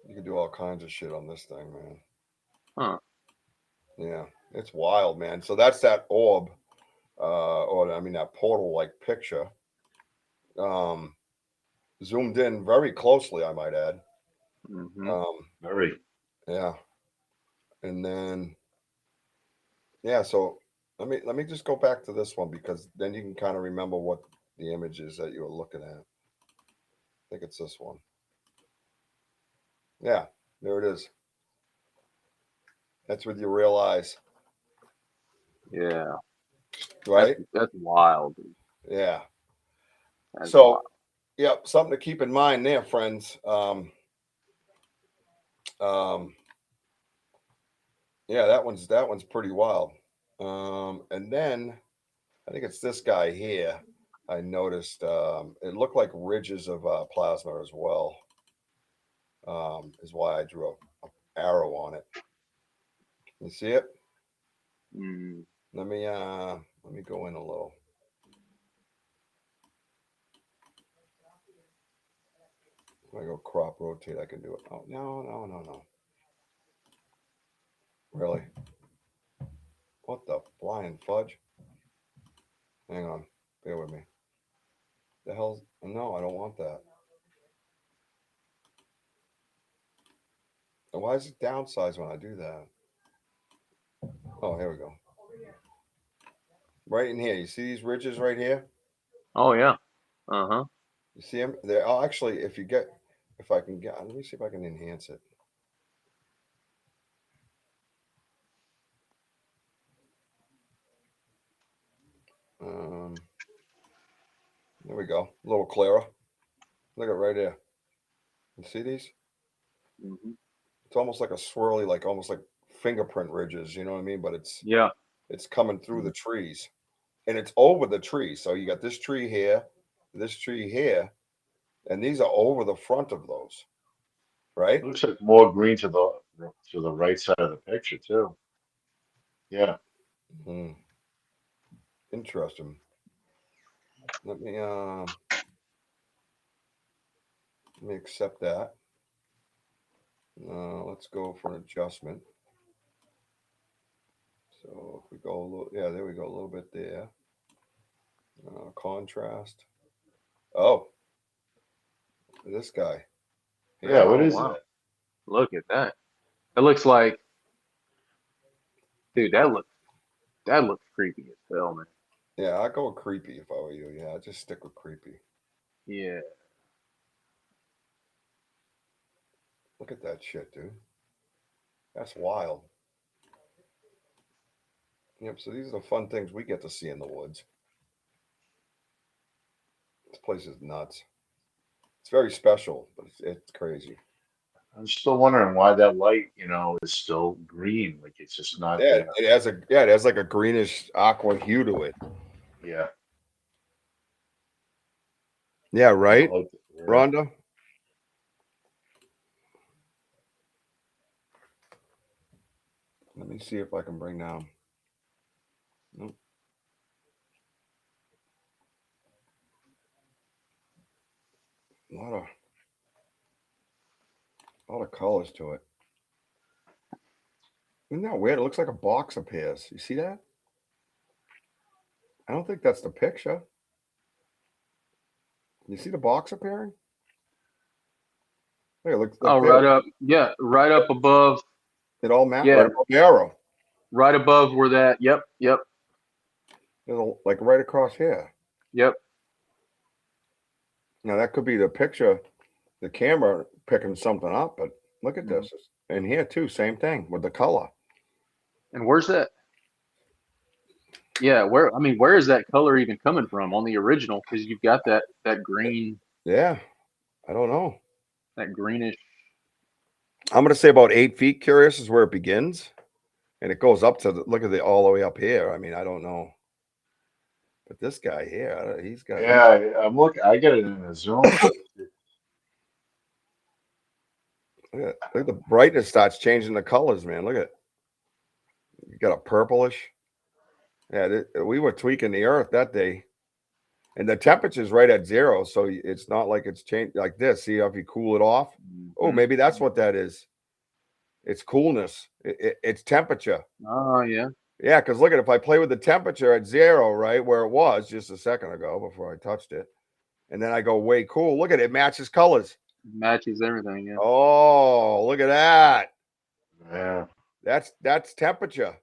You can do all kinds of shit on this thing, man. Huh. Yeah, it's wild, man. So that's that orb, or I mean that portal-like picture. Zoomed in very closely, I might add. Very. Yeah. And then, yeah. So let me just go back to this one because then you can kind of remember what the image is that you were looking at. I think it's this one. Yeah, there it is. That's with your real eyes. Yeah. Right? That's wild. Dude. Yeah. That's So, wild. yeah, something to keep in mind there, friends. Yeah, that one's pretty wild. And then I think it's this guy here. I noticed it looked like ridges of plasma as well. Is why I drew a arrow on it. You see it? Let me go in a little. If I go crop rotate, I can do it. Oh no. Really? What the flying fudge? Hang on, bear with me. The hell's no, I don't want that. And why is it downsized when I do that? Oh, here we go. Right in here. You see these ridges right here? Oh yeah. Uh-huh. You see them? They're actually, if I can get, let me see if I can enhance it. There we go. A little clearer. Look at right there. You see these? It's almost like a swirly, like almost like fingerprint ridges. You know what I mean? But it's coming through the trees, and it's over the tree. So you got this tree here, and these are over the front of those, right? Looks like more green to the right side of the picture too. Yeah. Interesting. Let me accept that. Let's go for an adjustment. So if we go a little, yeah, there we go, a little bit there. Contrast. Oh, this guy. Yeah, what is wow. that? Look at that. It looks like, dude, that looks creepy as hell, man. Yeah, I'd go with creepy if I were you. Yeah, I'd just stick with creepy. Yeah. Look at that shit, dude. That's wild. Yep, so these are the fun things we get to see in the woods. This place is nuts. It's very special, but it's crazy. I'm still wondering why that light, is still green. Like it's just not Yeah, there. it has like a greenish aqua hue to it. Yeah. Yeah, right? Yeah. Rhonda? Let me see if I can bring down. Nope. A lot of colors to it. Isn't that weird? It looks like a box appears. You see that? I don't think that's the picture. You see the box appearing? Hey, look right up. Yeah, right up above. It all matters. Yeah. Right above the arrow. Right above where that. Yep. Like right across here. Yep. Now that could be the picture, the camera picking something up, but look at this. And here too, same thing with the color. And where's that? Yeah, where is that color even coming from on the original? Because you've got that green. Yeah, I don't know. That greenish. I'm gonna say about 8 feet. Curious is where it begins, and it goes up to look at all the way up here. I mean, I don't know, but this guy here, he's got. Yeah, I'm looking. I get it in a zoom. Look at the brightness starts changing the colors, man. Look at it. You got a purplish. Yeah, we were tweaking the earth that day. And the temperature's right at 0, so it's not like it's changed like this. See if you cool it off? Oh, maybe that's what that is. It's coolness. It's temperature. Oh, yeah. Yeah, because look at if I play with the temperature at 0, right, where it was just a second ago before I touched it, and then I go way cool. Look at it, matches colors. Matches everything, yeah. Oh, look at that. Yeah. That's temperature.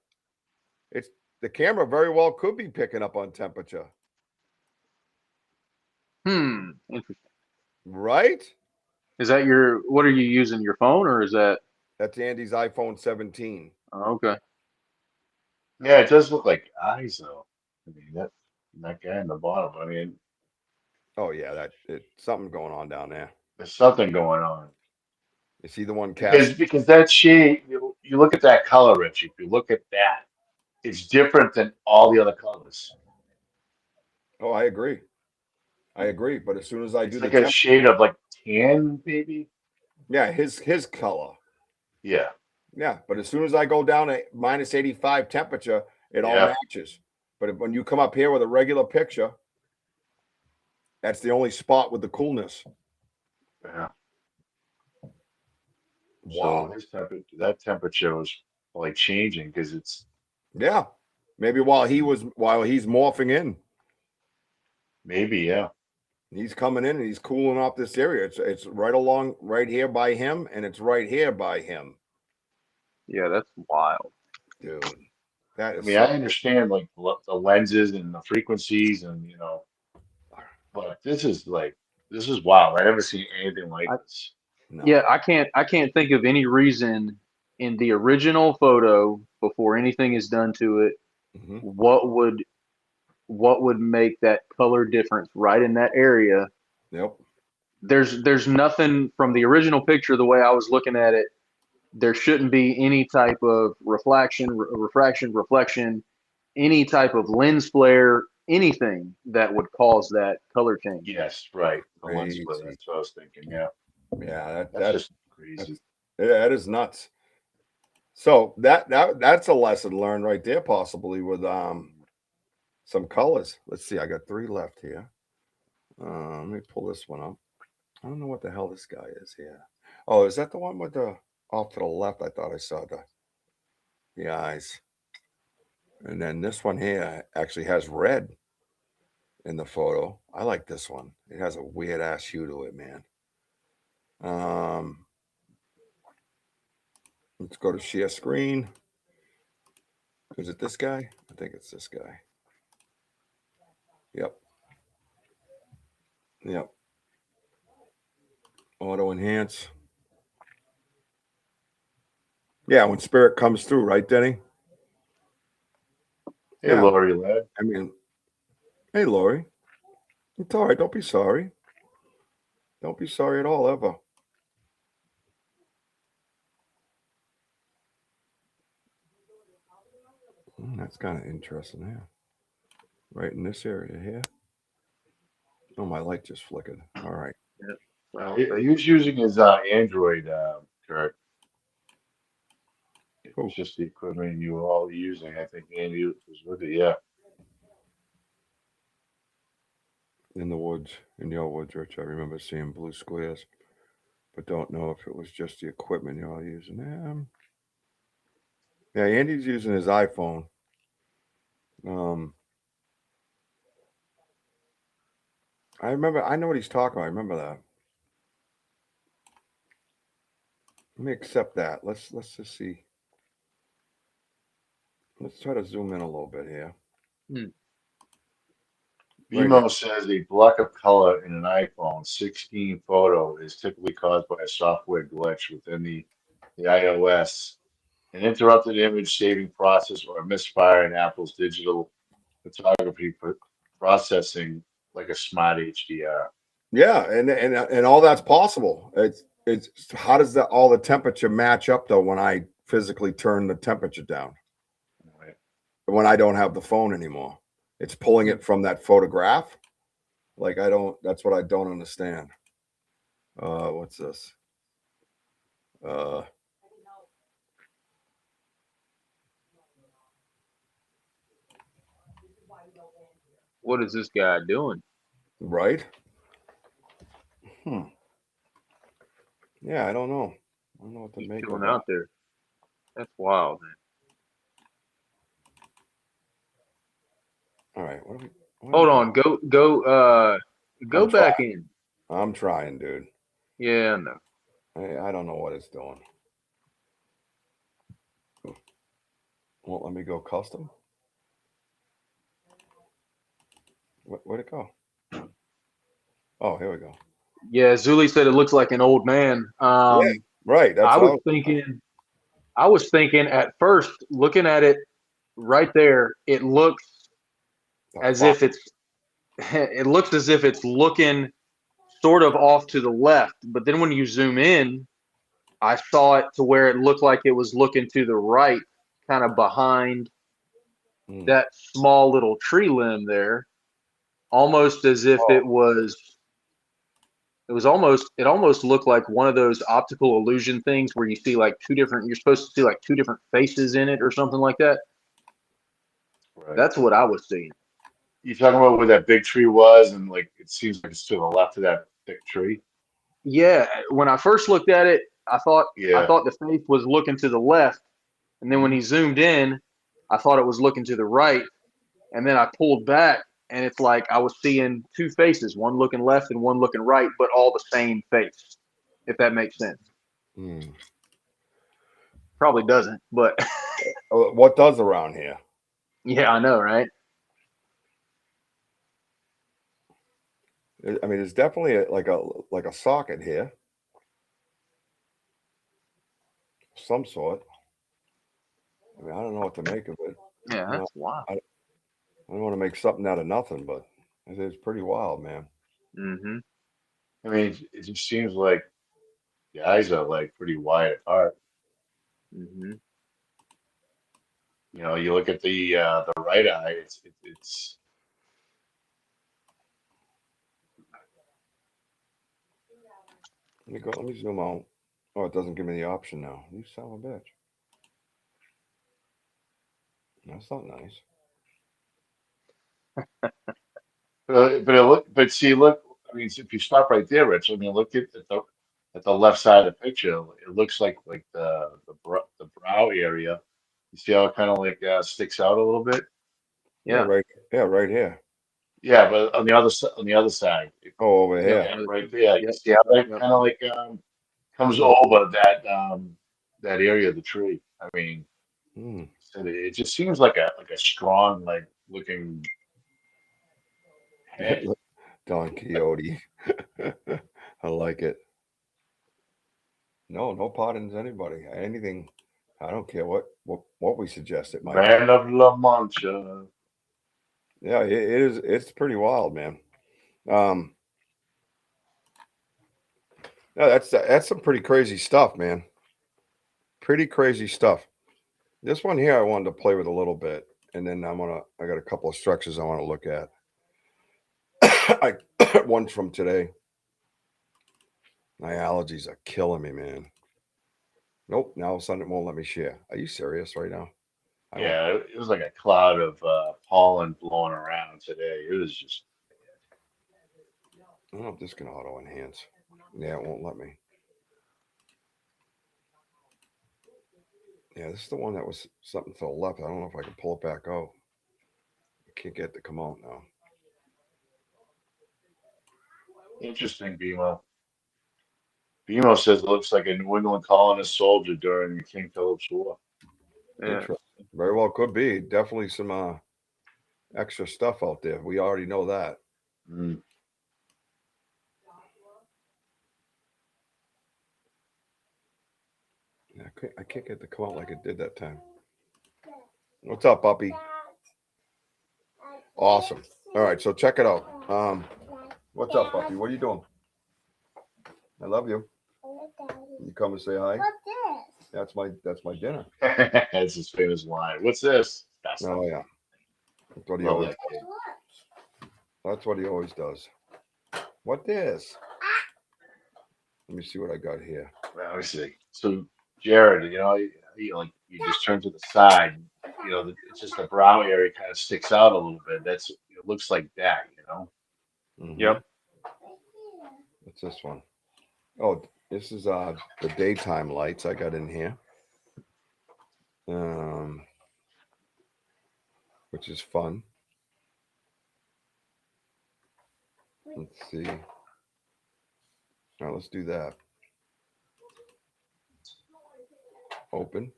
It's the camera very well could be picking up on temperature. Interesting. Right? Is that what are you using, your phone, or is that? That's Andy's iPhone 17. Oh, okay. Yeah, it does look like eyes though. I mean that guy in the bottom. I mean, Oh yeah, something going on down there. there's something going on. Is he the one cast? Because that shade, you look at that color, Richie. If you look at that, it's different than all the other colors. Oh, I agree. But as soon as I It's do like the a shade of like tan, maybe. yeah, his color. Yeah. Yeah, but as soon as I go down to minus 85 temperature, it all Yeah. matches. But when you come up here with a regular picture, that's the only spot with the coolness. Yeah. Wow. So that temperature was like changing because it's Yeah. Maybe while he's morphing in. maybe, yeah. He's coming in and he's cooling off this area. It's right here by him, and it's right here by him. Yeah, that's wild. Dude. That I is mean, I understand like the lenses and the frequencies and but this is wild. I never seen anything like this. No. Yeah, I can't think of any reason in the original photo before anything is done to it, what would make that color difference right in that area. Yep. There's nothing from the original picture, the way I was looking at it. There shouldn't be any type of reflection, any type of lens flare, anything that would cause that color change. Yes, right. The lens Crazy. flare. That's what I was thinking. Yeah. Yeah, That's just crazy. That is nuts. So that's a lesson learned right there, possibly with some colors. Let's see, I got 3 left here. Let me pull this one up. I don't know what the hell this guy is here. Oh, is that the one with the off to the left? I thought I saw the eyes. And then this one here actually has red in the photo. I like this one. It has a weird ass hue to it, man. Let's go to share screen. Is it this guy? I think it's this guy. Yep. Auto enhance. Yeah, when spirit comes through, right, Denny? Hey, Lori, lad. I mean, hey, Lori. It's all right. Don't be sorry. Don't be sorry at all, ever. That's kind of interesting, yeah. Right in this area here. Oh, my light just flickered. All right. Yeah. Well, He was using his Android, Kurt. It's just the equipment you were all using. I think Andy was with it. Yeah. In the woods, in your woods, Rich, I remember seeing blue squares, but don't know if it was just the equipment you're all using. Yeah, Andy's using his iPhone. I know what he's talking about. I remember that. Let me accept that. Let's just see. Let's try to zoom in a little bit here. BMO says a block of color in an iPhone 16 photo is typically caused by a software glitch within the iOS, an interrupted image saving process, or a misfire in Apple's digital photography processing, like a smart HDR. Yeah, and all that's possible. It's how does all the temperature match up though when I physically turn the temperature down? Right. When I don't have the phone anymore, it's pulling it from that photograph. Like that's what I don't understand. What's this? What is this guy doing? Right? Yeah, I don't know. I don't know what to He's make of chilling that. out there. That's wild, man. All right, what do we? Hold on, go back in. I'm trying, dude. Yeah, no. I don't know what it's doing. Won't let me go custom. Where'd it go? Oh, here we go. Yeah, Zuli said it looks like an old man. Yeah, right. That's I what was thinking at first, looking at it right there, it looks as if it's it looks as if it's looking sort of off to the left. But then when you zoom in, I saw it to where it looked like it was looking to the right, kind of behind that small little tree limb there, almost as if it almost looked like one of those optical illusion things where you see like you're supposed to see like two different faces in it or something like that. Right. That's what I was seeing. You talking about where that big tree was, and like it seems like it's to the left of that thick tree. Yeah, when I first looked at it, I thought Yeah. the face was looking to the left, and then when he zoomed in, I thought it was looking to the right, and then I pulled back, and it's like I was seeing two faces, one looking left and one looking right, but all the same face, if that makes sense. Probably doesn't, but what does around here? Yeah, I know, right? I mean, there's definitely like a socket here, some sort. I mean, I don't know what to make of it. Yeah, that's wild. I don't want to make something out of nothing, but it's pretty wild, man. Mm-hmm. I mean, it just seems like the eyes are like pretty wide apart. Mm-hmm. You know, you look at the right eye, it's Let me zoom out. Oh, it doesn't give me the option now. You son of a bitch. That's not nice. but see, look. I mean, if you stop right there, Rich. I mean, look at the left side of the picture. It looks like the brow area. You see how it kind of like sticks out a little bit? Yeah. Right. Yeah, right here. Yeah, but on the other side. Oh, over here. Yeah, right there. You see how that kind of like comes over that area of the tree. I mean, it just seems like a strong like looking head. Don Quixote. I like it. No pardons anybody. Anything. I don't care what we suggest. It might. Man of La Mancha. Yeah, it is. It's pretty wild, man. Yeah, that's some pretty crazy stuff, man. Pretty crazy stuff. This one here, I wanted to play with a little bit, and then I got a couple of structures I want to look at. One from today. My allergies are killing me, man. Nope. Now all of a sudden it won't let me share. Are you serious right now? Yeah, it was like a cloud of pollen blowing around today. It was just. I don't know if this can auto enhance. Yeah, it won't let me. Yeah, this is the one that was something to the left. I don't know if I can pull it back out. I can't get it to come out now. Interesting, BMO. BMO says it looks like a New England colonist soldier during the King Philip's War. Yeah. Interesting. Very well could be. Definitely some extra stuff out there. We already know that. Yeah, I can't get it to come out like it did that time. What's up, puppy? Awesome. All right, so check it out. What's up, puppy? What are you doing? I love you. You come and say hi. What's this? That's my dinner. That's his famous line. What's this? Oh yeah. That's what he always does. That's what he always does. What this? Let me see what I got here. Let me see. So, Jared, you just turn to the side. It's just the brow area kind of sticks out a little bit. That's it looks like that, you know. Yep. What's this one? Oh, this is the daytime lights I got in here. Which is fun. Let's see. Now let's do that. Open.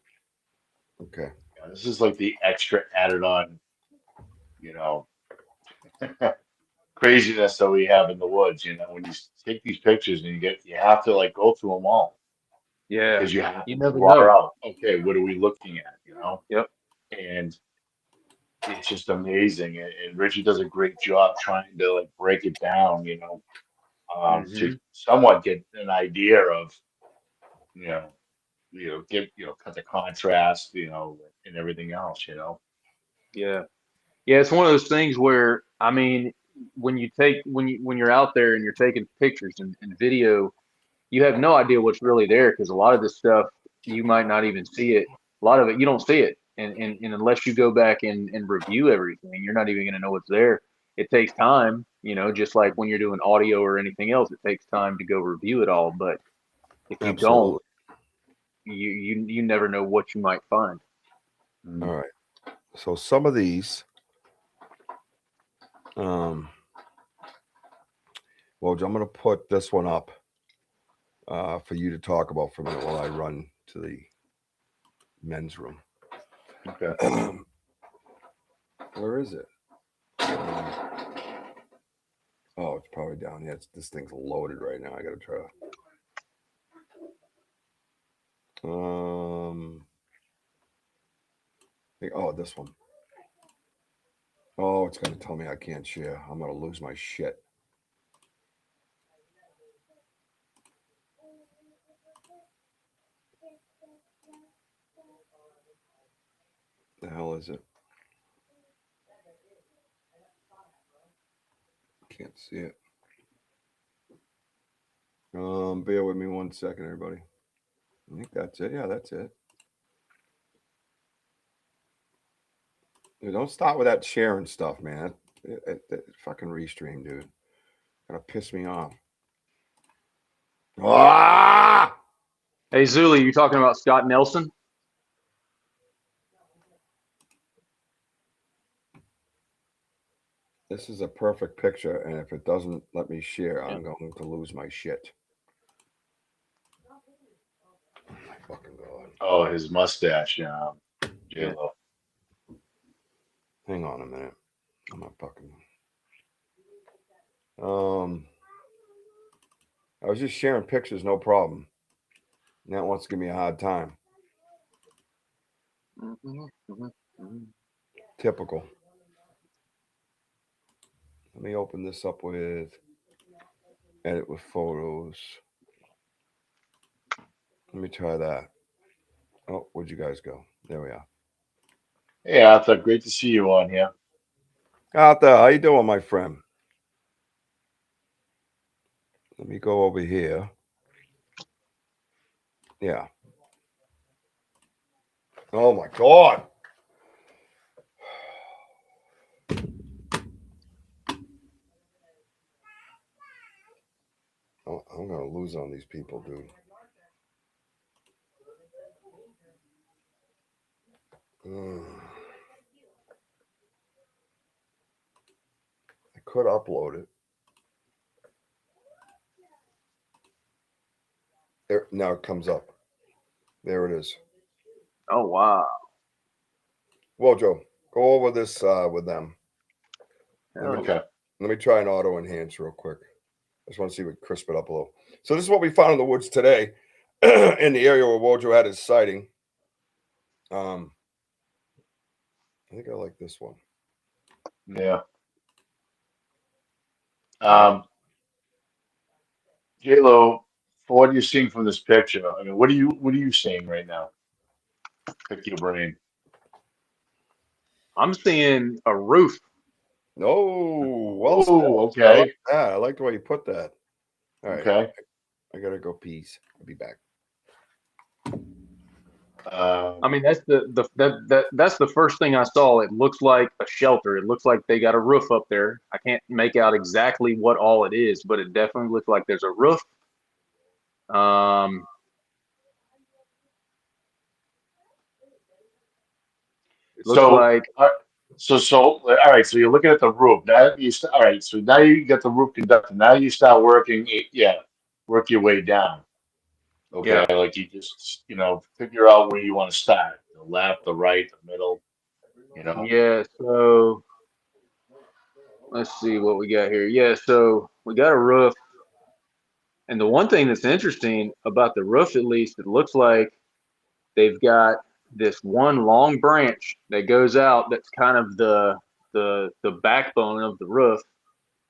Okay. Yeah, this is like the extra added on, you know, craziness that we have in the woods. You know, when you take these pictures and you have to like go through them all Yeah. because you have You to never draw know. out. Okay, what are we looking at? You know. Yep. And it's just amazing. And Richie does a great job trying to like break it down, you know, to somewhat get an idea of, you know, cut the contrast, you know, and everything else, you know. Yeah. Yeah, it's one of those things where I mean, when you're out there and you're taking pictures and video, you have no idea what's really there because a lot of this stuff you might not even see it. A lot of it you don't see it, and unless you go back and review everything, you're not even going to know what's there. It takes time, you know, just like when you're doing audio or anything else, it takes time to go review it all. But if you don't, you never know what you might find. All right. So some of these, well, I'm going to put this one up for you to talk about for a minute while I run to the men's room. Okay. Where is it? Oh, it's probably down. Yeah, this thing's loaded right now. I got to try to. Oh, this one. Oh, it's going to tell me I can't share. I'm going to lose my shit. The hell is it? Can't see it. Bear with me 1 second, everybody. I think that's it. Yeah, that's it. Dude, don't start with that sharing stuff, man. That fucking restream, dude. Gonna piss me off. Ah! Hey, Zuli, you talking about Scott Nelson? This is a perfect picture, and if it doesn't let me share, I'm going to lose my shit. Oh my fucking god. Oh, his mustache, yeah. J-Lo. Hang on a minute. I'm not fucking. I was just sharing pictures, no problem. Now it wants to give me a hard time. Typical. Let me open this up with edit with photos. Let me try that. Oh, where'd you guys go? There we are. Hey, Arthur, great to see you on here. Arthur, how you doing, my friend? Let me go over here. Yeah. Oh my god. Oh, I'm gonna lose on these people, dude. I could upload it. There, now it comes up. There it is. Oh wow. Well, Joe, go over this with them. Okay. Let me try an auto enhance real quick. I just want to see if we crisp it up a little. So this is what we found in the woods today in the area where Wojo had his sighting. I think I like this one. Yeah. J-Lo, for what you're seeing from this picture, I mean, what are you seeing right now? Pick your brain. I'm seeing a roof. Oh, well said. Okay. I like that. I like the way you put that. All right. Okay. I gotta go peace. I'll be back. I mean, that's that's the first thing I saw. It looks like a shelter. It looks like they got a roof up there. I can't make out exactly what all it is, but it definitely looks like there's a roof. It looks like all right. So you're looking at the roof now. All right. So now you got the roof conductor. Now you start working. Yeah, work your way down. Okay, yeah. like you just figure out where you want to start. The left, the right, the middle. Yeah, so let's see what we got here. Yeah, so we got a roof. And the one thing that's interesting about the roof, at least, it looks like they've got this one long branch that goes out that's kind of the backbone of the roof.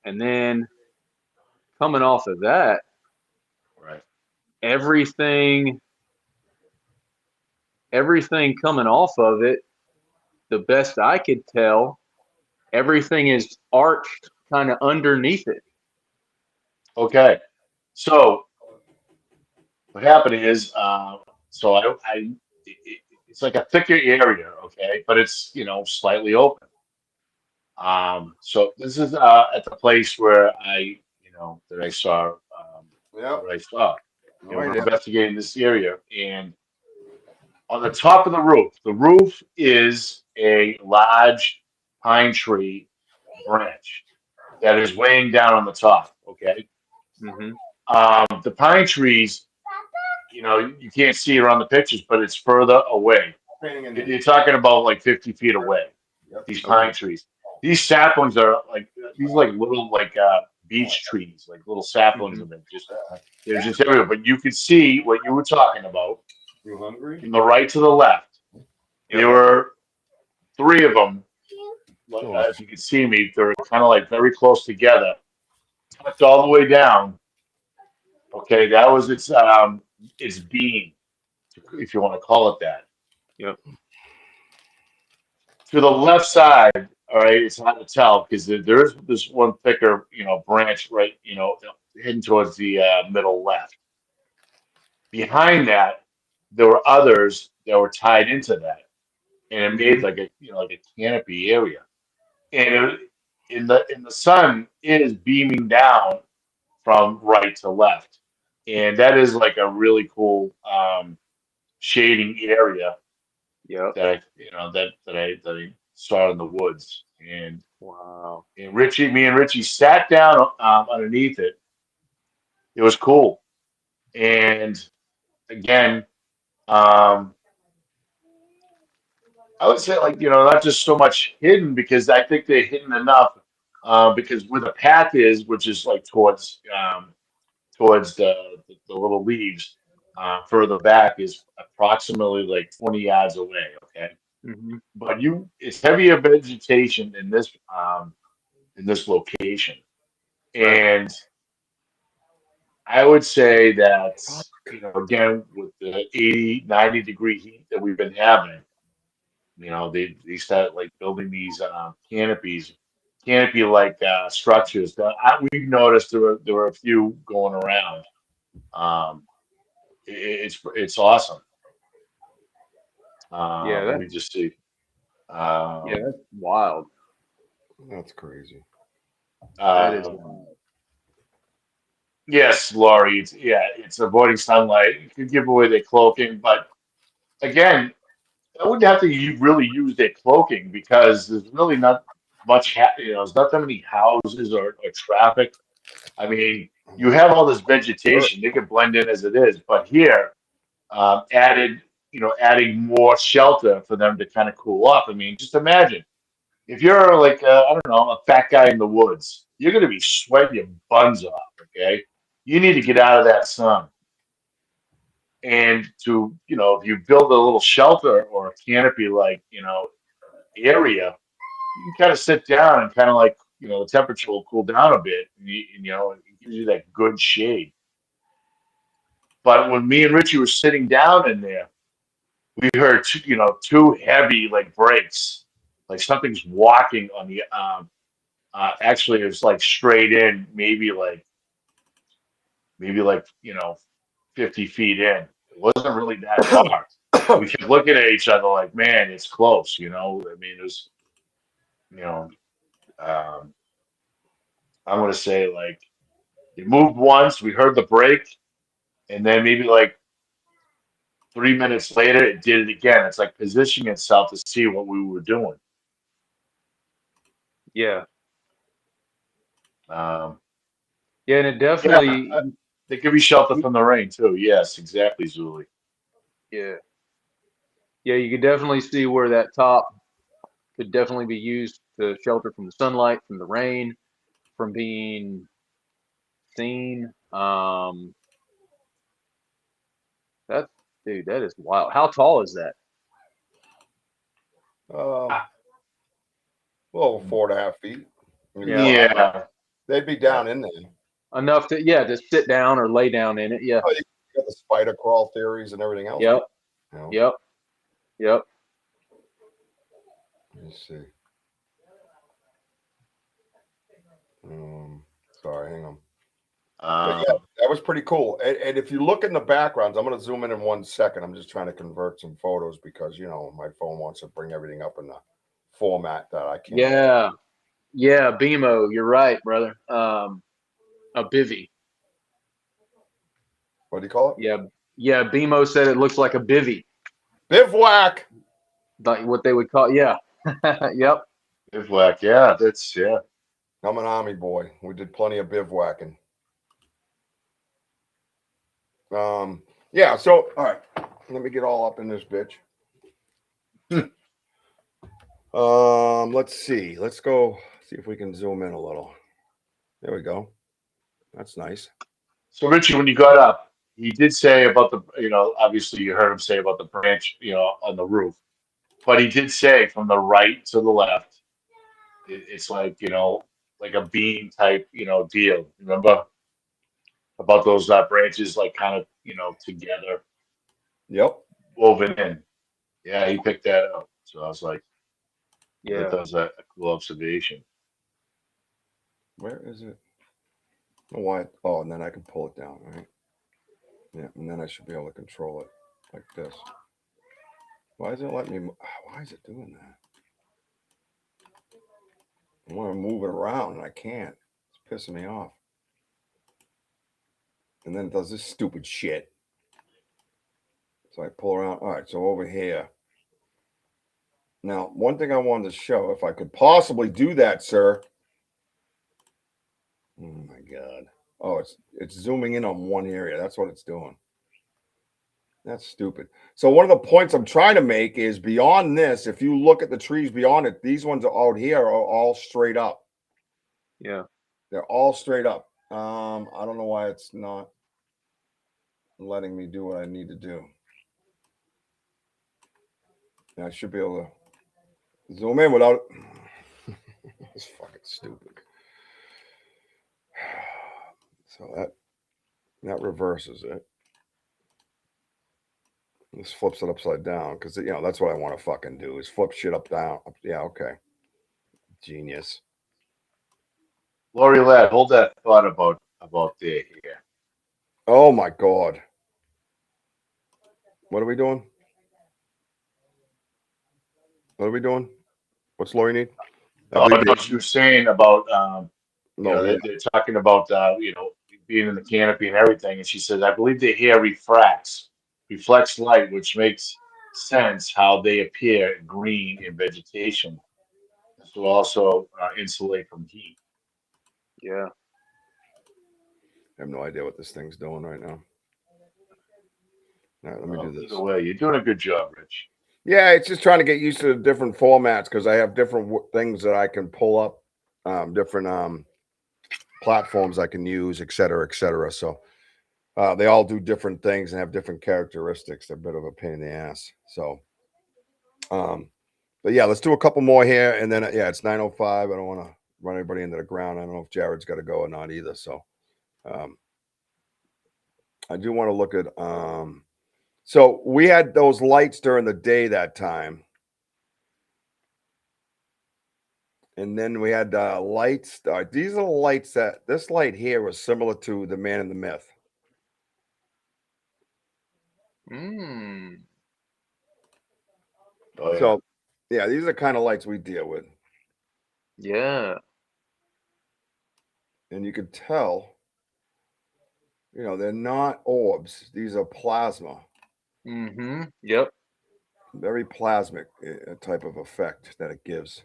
And then coming off of that, Right. everything coming off of it, the best I could tell, everything is arched kind of underneath it. Okay. So what happened is, so it's like a thicker area, okay, but it's slightly open. So this is at the place where that I saw, Yep. what I saw. No We're idea. investigating this area, and on the top of the roof is a large pine tree branch that is weighing down on the top. Okay. Mm-hmm. The pine trees, you can't see it on the pictures, but it's further away. You're talking about like 50 feet away. Yep. These pine trees. These saplings are like these like little like beech trees, like little saplings of them. They're just everywhere. But you could see what you were talking about. You hungry? From the right to the left, there were three of them. If you can see me, they're kind of like very close together, tucked all the way down. Okay, that was its beam, if you want to call it that. Yep. To the left side, all right, it's hard to tell because there is this one thicker, branch right, heading towards the middle left. Behind that, there were others that were tied into that, and it made like a canopy area. And in the sun is beaming down from right to left, and that is like a really cool shading area. Yeah. That I saw in the woods, and wow. And me and Richie sat down underneath it. It was cool, and again, I would say like not just so much hidden because I think they're hidden enough because where the path is, which is like towards the little leaves further back is approximately like 20 yards away. Okay. Mm-hmm. But it's heavier vegetation in this location, and I would say that again with the 80, 90-degree heat that we've been having, they start like building these canopy like structures. We've noticed there were a few going around. It's awesome. Yeah, let me just see. Yeah, that's wild. That's crazy. That is wild. Yes, Laurie. It's avoiding sunlight. You could give away their cloaking, but again, I wouldn't have to really use their cloaking because there's really not much. There's not that many houses or traffic. I mean, you have all this vegetation; they could blend in as it is. But here, adding more shelter for them to kind of cool off. I mean, just imagine if you're like I don't know, a fat guy in the woods, you're going to be sweating your buns off. Okay, you need to get out of that sun. And if you build a little shelter or a canopy like area, you can kind of sit down and kind of like the temperature will cool down a bit, and it gives you that good shade. But when me and Richie were sitting down in there, we heard two heavy like brakes, like something's walking on the. Actually, it was like straight in, maybe like 50 feet in. It wasn't really that far. we kept looking at each other like, man, it's close, you know. I mean, it was, you know, I'm gonna say like it moved once, we heard the break, and then maybe like 3 minutes later, it did it again. It's like positioning itself to see what we were doing. Yeah. Um, Yeah, and it yeah, definitely, they could be sheltered from the rain too. Yes, exactly, Zuli. yeah, yeah, you could definitely see where that top could definitely be used to shelter from the sunlight, from the rain, from being seen. That's dude, that is wild. How tall is that? Well, 4.5 feet. I mean, Yeah, Yeah, they'd be down in there. enough to to sit down or lay down in it. Yeah. Oh, you got the spider crawl theories and everything else. Yep. You know? Yep. Yep. Let me see. Sorry, hang on. But yeah, that was pretty cool. And if you look in the backgrounds, I'm going to zoom in 1 second. I'm just trying to convert some photos because, you know, my phone wants to bring everything up in the format that I can't. Yeah. Yeah. BMO, you're right, brother. A bivy. What do you call it? Yeah. Yeah. BMO said it looks like a bivy. Bivouac. Like what they would call, yeah. Yep. bivouac. Yeah, that's yeah. I'm an army boy. We did plenty of bivouacking. Yeah, so all right. Let me get all up in this bitch. Let's see. Let's go see if we can zoom in a little. There we go. That's nice. So, Richie, when you got up, he did say about the, you know, obviously you heard him say about the branch, you know, on the roof, but he did say from the right to the left, it's like, you know, like a beam type, you know, deal. Remember about those branches, like kind of, you know, together, Yep. woven in. Yeah, he picked that up. So I was like, I thought Yeah. that was a cool observation. Where is it? Oh, why? Oh, and then I can pull it down, right? Yeah, and then I should be able to control it like this. Why is it letting me? Why is it doing that? I want to move it around and I can't. It's pissing me off. And then it does this stupid shit. So I pull around. All right, so over here. Now, one thing I wanted to show, if I could possibly do that, sir. Oh my God. Oh, it's zooming in on one area. That's what it's doing. That's stupid. So one of the points I'm trying to make is beyond this, if you look at the trees beyond it, these ones out here are all straight up. Yeah. They're all straight up. I don't know why it's not letting me do what I need to do. I should be able to zoom in without it's fucking stupid. So that reverses it. This flips it upside down because, you know, that's what I want to fucking do is flip shit up down. Yeah, okay. Genius. Lori Ladd, hold that thought about there here. Oh my God. What are we doing? What are we doing? What's Lori need? Oh, no, she was saying about you know, yeah. they're talking about you know, being in the canopy and everything, and she says, I believe the hair refracts light, which makes sense how they appear green in vegetation. This will also insulate from heat. Yeah. I have no idea what this thing's doing right now. All right, let me do this. Either way, you're doing a good job, Rich. Yeah, it's just trying to get used to the different formats because I have different things that I can pull up, different platforms I can use, et cetera, et cetera. So they all do different things and have different characteristics. They're a bit of a pain in the ass. So, but yeah, let's do a couple more here, and then yeah, it's 9:05. I don't want to run everybody into the ground. I don't know if Jared's got to go or not either. So, I do want to look at. So we had those lights during the day that time. And then we had lights. These are the lights that this light here was similar to the Man in the Myth. Oh yeah. So, yeah, these are the kind of lights we deal with. Yeah. And you can tell, they're not orbs. These are plasma. Mm-hmm. Yep. Very plasmic type of effect that it gives.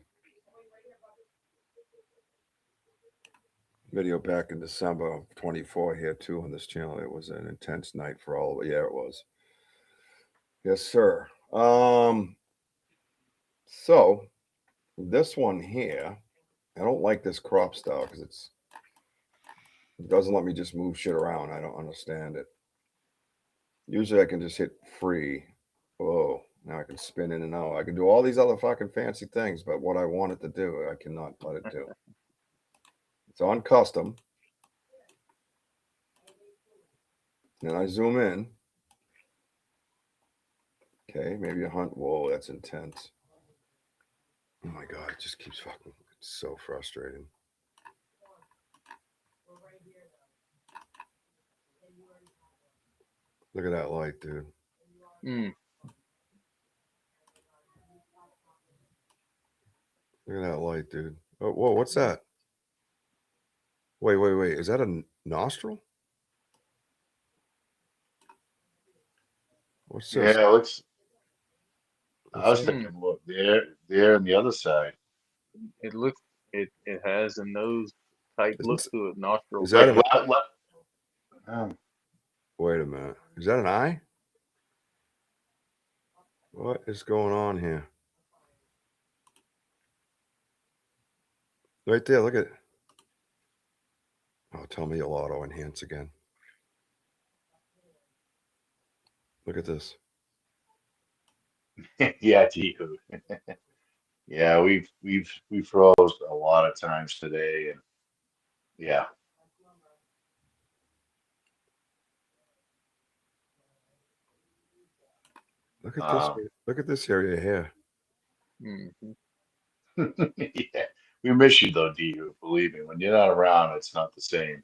Video back in December of 24 here too on this channel. It was an intense night for all of it. Yeah, it was. Yes, sir. So this one here, I don't like this crop style because it doesn't let me just move shit around. I don't understand it. Usually I can just hit free. Whoa, now I can spin in and out. I can do all these other fucking fancy things, but what I want it to do, I cannot let it do. It's on custom. Then I zoom in. Okay, maybe a hunt. Whoa, that's intense. Oh my God, it just keeps fucking, it's so frustrating. Look at that light, dude. Mm. Look at that light, dude. Oh, whoa, what's that? Wait. Is that a nostril? What's this? Yeah, it looks. I What's was that? thinking, look, there, on the other side. It looks. It has a nose type look to it. Nostrils. Is that Like, an, wait a minute. Is that an eye? What is going on here? Right there, look at it. Oh, tell me you'll auto enhance again. Look at this. Yeah, Tihu. Yeah, we've froze a lot of times today, and yeah. Look at this. Look at this area here. Mm-hmm. Yeah, we miss you though, Tihu. Believe me, when you're not around, it's not the same.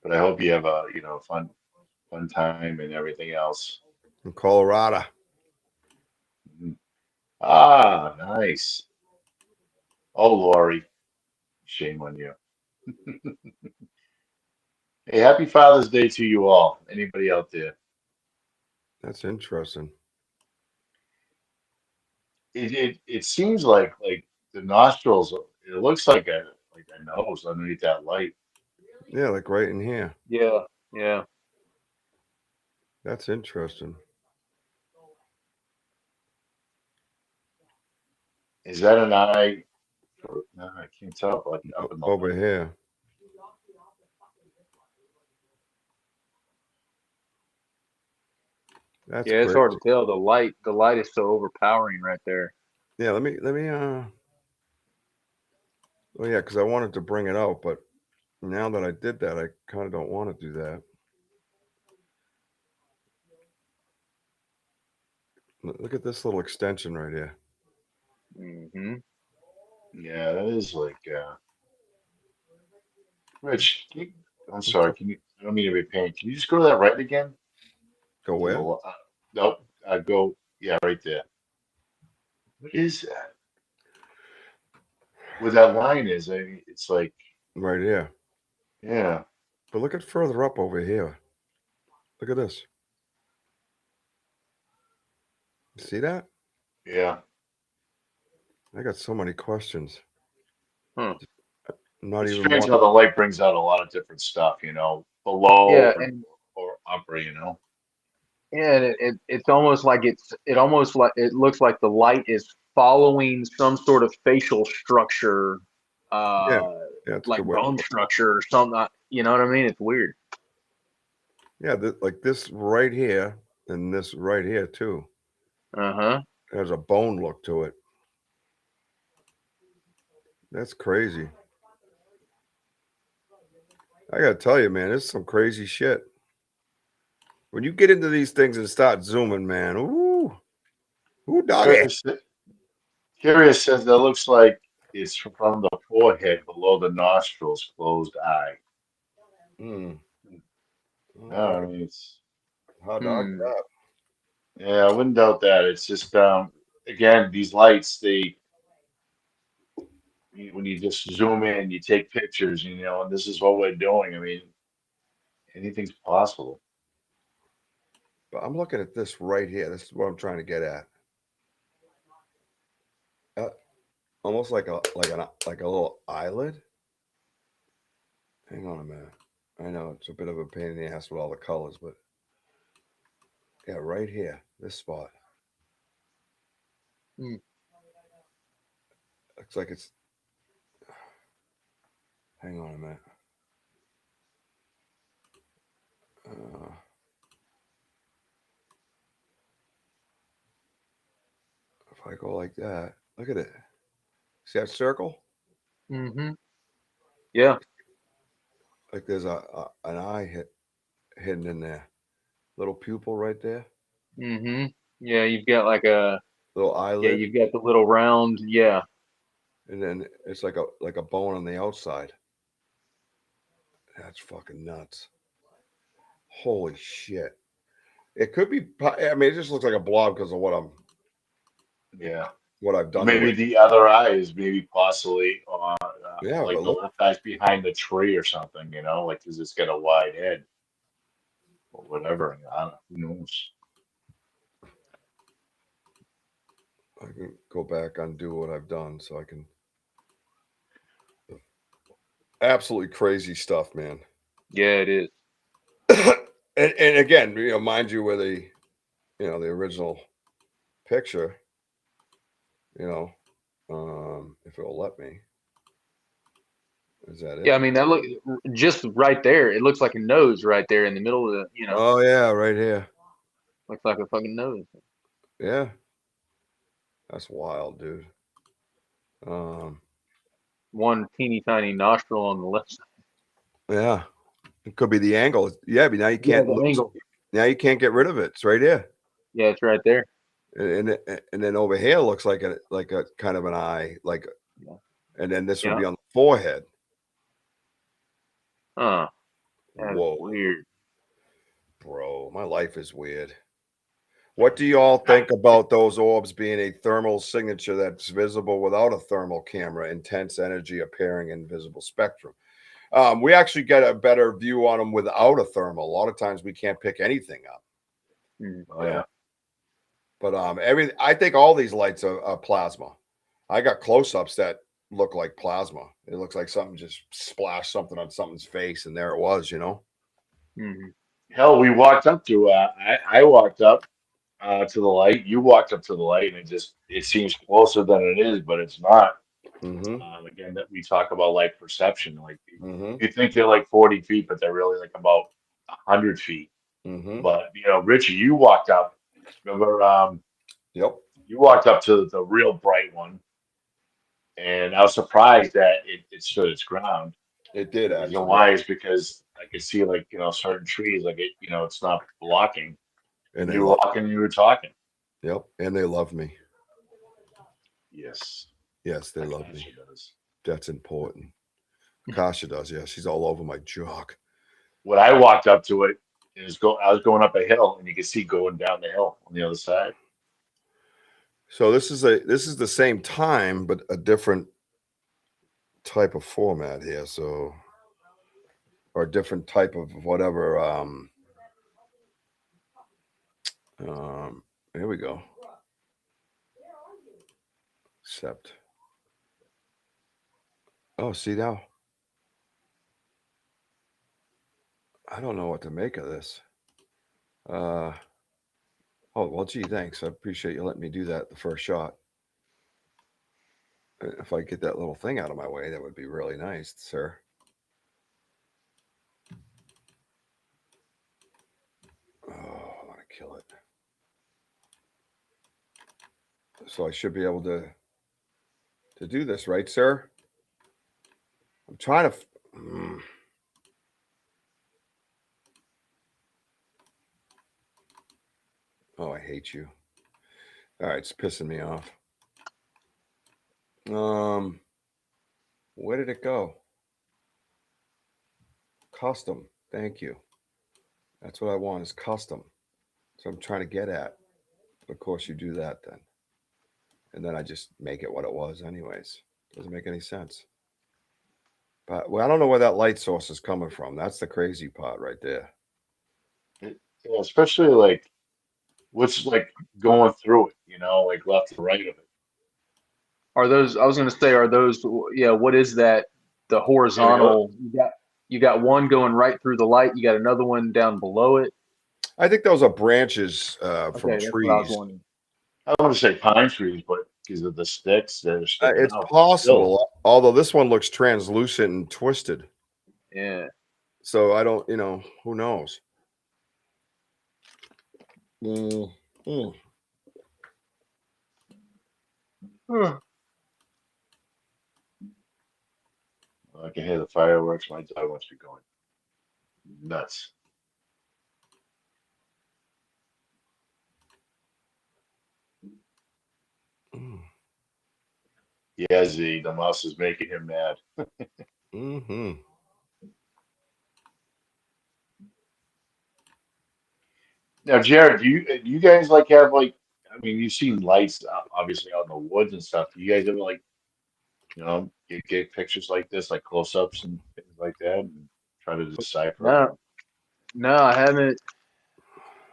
But I hope you have a fun time and everything else. In Colorado. Ah, nice. Oh, Lori, shame on you. Hey, happy Father's Day to you all. Anybody out there? That's interesting. It seems like the nostrils. It looks like a nose underneath that light. Yeah, like right in here. Yeah. Yeah. That's interesting. Is that an eye? No, I can't tell. Like up in the Over light. here. That's Yeah, it's crazy. hard to tell. The light is so overpowering right there. Yeah, let me oh yeah, because I wanted to bring it out, but now that I did that, I kind of don't want to do that. Look at this little extension right here. Mm-hmm. Yeah, that is like Rich, I'm sorry, can you I don't mean to be a pain. Can you just go to that right again? Go where? Nope. Go, yeah, right there. What is that? Where that line is, I mean, it's like Right here. yeah. But look at further up over here. Look at this. See that? Yeah. I got so many questions. Huh. Not It's even strange one. how the light brings out a lot of different stuff, below Yeah, or, and or upper. yeah, and it's almost like it almost like it looks like the light is following some sort of facial structure, Yeah, that's a like good way. bone structure or something. You know what I mean? It's weird. Yeah, like this right here and this right here too. Uh-huh. There's a bone look to it. That's crazy. I gotta tell you, man, it's some crazy shit. When you get into these things and start zooming, man, ooh, doggy. Curious says that looks like it's from the forehead below the nostrils, closed eye. Hmm. No, I mean it's How dog that? Yeah, I wouldn't doubt that. It's just again, these lights, when you just zoom in, you take pictures, and this is what we're doing. I mean, anything's possible. But I'm looking at this right here. This is what I'm trying to get at. Almost like a little eyelid. Hang on a minute. I know it's a bit of a pain in the ass with all the colors, but yeah, right here, this spot. Hmm. Looks like it's. Hang on a minute. If I go like that, look at it. See that circle? Mm-hmm. Yeah. Like there's an eye hidden in there. Little pupil right there. Mm-hmm. Yeah, you've got like a Little eyelid. you've got the little round, yeah. And then it's like a bone on the outside. That's fucking nuts. Holy shit. It could be. I mean, it just looks like a blob because of what Yeah. I've done. Maybe the other eye is maybe possibly on, Yeah, like but the look. left eye's behind the tree or something, like because it's got a wide head or whatever. I don't know. Who knows? I can go back, undo what I've done, so I can. Absolutely crazy stuff, man. Yeah, it is. and again, mind you, where the original picture, if it'll let me. Is that it? Yeah, I mean that look just right there. It looks like a nose right there in the middle of the, Oh yeah, right here. Looks like a fucking nose. Yeah. That's wild, dude. One teeny tiny nostril on the left side. Yeah. It could be the angle. Yeah, but now you can't the angle. Now you can't get rid of it. It's right here. Yeah, it's right there. And then over here looks like a kind of an eye, and then this would be on the forehead. Huh. That's Whoa. weird. Bro, my life is weird. What do you all think about those orbs being a thermal signature that's visible without a thermal camera, intense energy appearing in visible spectrum? We actually get a better view on them without a thermal. A lot of times we can't pick anything up. Oh, yeah. But I think all these lights are plasma. I got close-ups that look like plasma. It looks like something just splashed something on something's face, and there it was, Mm-hmm. Hell, we walked up to. I walked up to the light. You walked up to the light, and it seems closer than it is, but it's not. Again, that we talk about light perception. Like you think they're like 40 feet, but they're really like about 100 feet. But Richie, you walked up. Remember? Yep. You walked up to the real bright one, and I was surprised that it stood its ground. It did actually. You know why? Is because I could see certain trees, it's not blocking. And you were walking, you were talking. Yep, and they love me. Yes. Yes, they love me. Does. That's important. Kasha does. Yeah, she's all over my jock. When I walked up to it, I was going up a hill, and you could see going down the hill on the other side. So this is the same time, but a different type of format here. So, or a different type of whatever. Here we go. Except. Oh, see now. I don't know what to make of this. Oh, well, gee, thanks. I appreciate you letting me do that the first shot. If I get that little thing out of my way, that would be really nice, sir. Oh, I want to kill it. So I should be able to do this, right, sir? I'm trying to... Oh, I hate you. All right, it's pissing me off. Where did it go? Custom. Thank you. That's what I want, is custom. So I'm trying to get at. Of course, you do that then. And then I just make it what it was anyways. Doesn't make any sense. But well, I don't know where that light source is coming from. That's the crazy part right there. Yeah, especially like what's like going through it, like left to right of it. Are those? I was going to say, are those? Yeah. What is that? The horizontal. You got one going right through the light. You got another one down below it. I think those are branches from Okay, that's trees. what I was wondering. I don't want to say pine trees, but because of the sticks that are sticking It's out. possible, although this one looks translucent and twisted. Yeah. So I don't, who knows? I can hear the fireworks. My dog must be going nuts. Yeah, Z, the mouse is making him mad. Now, Jared, do you guys like have like? I mean, you've seen lights obviously out in the woods and stuff. Do you guys ever like, get pictures like this, like close-ups and things like that, and try to decipher? No, I haven't.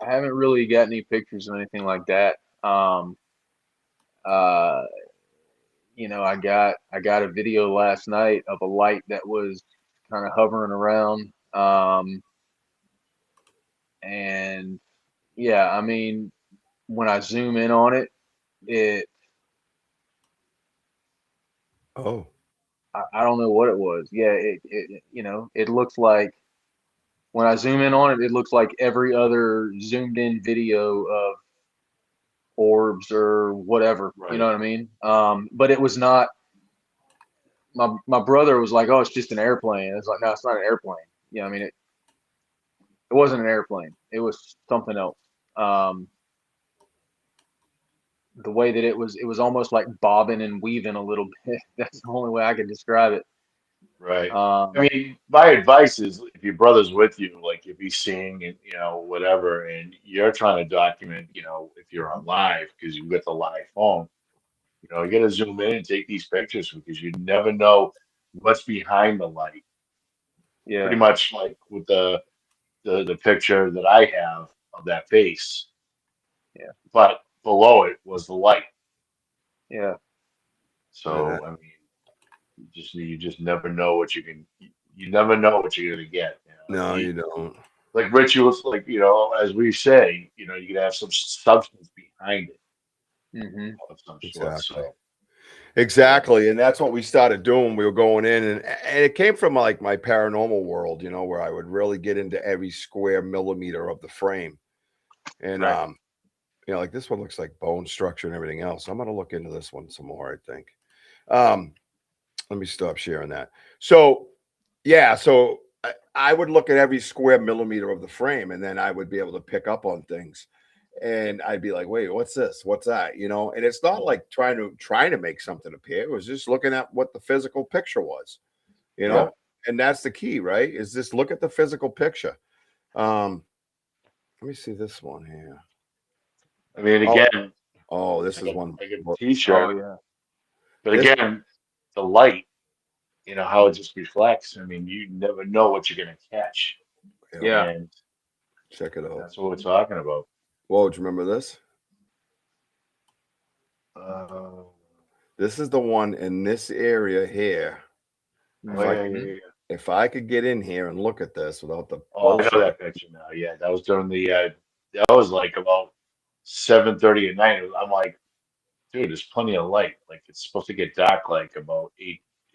I haven't really got any pictures or anything like that. I got a video last night of a light that was kind of hovering around. And yeah, I mean, when I zoom in on it, I don't know what it was. Yeah, it looks like when I zoom in on it, it looks like every other zoomed in video of orbs or whatever. Right. You know what I mean? But it was not. My brother was like, "Oh, it's just an airplane." It's like, no, it's not an airplane. I mean, it wasn't an airplane. It was something else. The way that it was almost like bobbing and weaving a little bit. That's the only way I could describe it. Right. I mean, my advice is if your brother's with you, like if he's seeing it, whatever, and you're trying to document, if you're on live because you've got the live phone, you got to zoom in and take these pictures because you never know what's behind the light. Yeah. Pretty much like with the picture that I have of that face. Yeah. But below it was the light. Yeah. So I mean, you just never know what you can. You never know what you're gonna get. No, you don't. Like rituals, like as we say, you can have some substance behind it. Mm-hmm. Of some Exactly. sort. So, exactly, and that's what we started doing. We were going in, and it came from like my paranormal world, where I would really get into every square millimeter of the frame, and right. like this one looks like bone structure and everything else. I'm gonna look into this one some more, I think. Let me stop sharing that. So, yeah, so I would look at every square millimeter of the frame, and then I would be able to pick up on things, and I'd be like, "Wait, what's this? What's that?" And it's not like trying to make something appear. It was just looking at what the physical picture was, Yeah. and that's the key, right? Is just look at the physical picture. Let me see this one here. I mean, again. Oh, this is one. Like a T-shirt. Oh yeah. But again, the light, how it just reflects. I mean, you never know what you're gonna catch. Yeah. And check it out. That's what we're talking about. Whoa, do you remember this? This is the one in this area here. If I could get in here and look at this without the I know that picture now. Yeah, that was during the that was like about 7:30 at night. I'm like, dude, there's plenty of light. Like it's supposed to get dark like about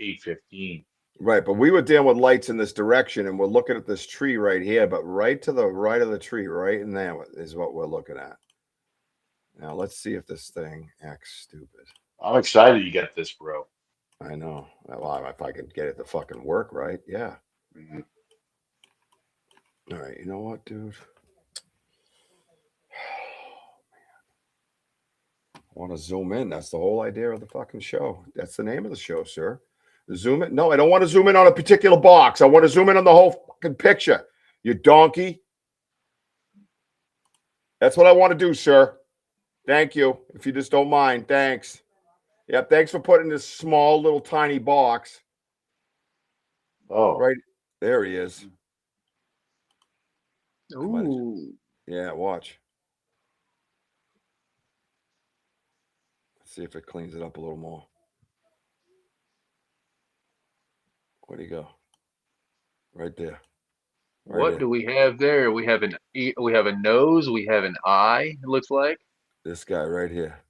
8:15. Right, but we were dealing with lights in this direction, and we're looking at this tree right here, but right to the right of the tree, right in there is what we're looking at. Now let's see if this thing acts stupid. I'm excited you got this, bro. I know. Well, if I could get it to fucking work, right? Yeah. Mm-hmm. All right. You know what, dude? I want to zoom in. That's the whole idea of the fucking show. That's the name of the show, sir. Zoom in. No, I don't want to zoom in on a particular box. I want to zoom in on the whole fucking picture. You donkey. That's what I want to do, sir. Thank you. If you just don't mind, thanks. Yep, thanks for putting this small little tiny box. Oh, right there he is. Ooh. Yeah, watch. Let's see if it cleans it up a little more. Where'd he go? Right there. Right What in. do we have there? We have a nose. We have an eye. It looks like. This guy right here.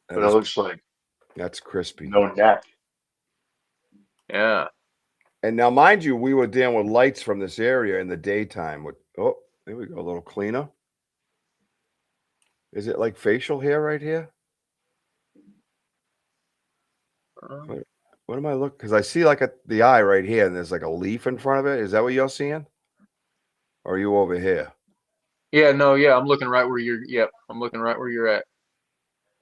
but it looks like That's crispy. no neck. Yeah. And now, mind you, we were dealing with lights from this area in the daytime. Oh, there we go. A little cleaner. Is it like facial hair right here? What am I looking? Because I see like the eye right here, and there's like a leaf in front of it. Is that what you're seeing? Or are you over here? Yeah. No. Yeah. I'm looking right where you're. Yep. I'm looking right where you're at.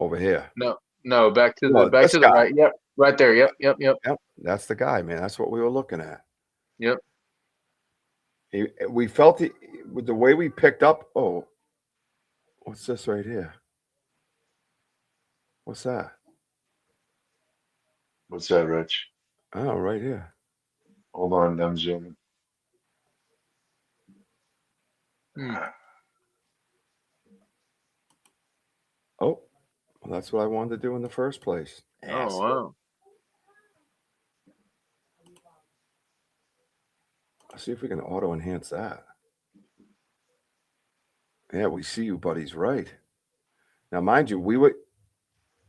Over here. No. No. Back to No, the back this to the guy. right. Yep. Right there. Yep. Yep. Yep. Yep. That's the guy, man. That's what we were looking at. Yep. We felt it with the way we picked up. Oh, what's this right here? What's that? What's that, Rich? Oh, right here. Hold on, I'm zooming. Oh, well, that's what I wanted to do in the first place. Oh wow. Let's see if we can auto enhance that. Yeah, we see you, buddy's right. Now, mind you, we would.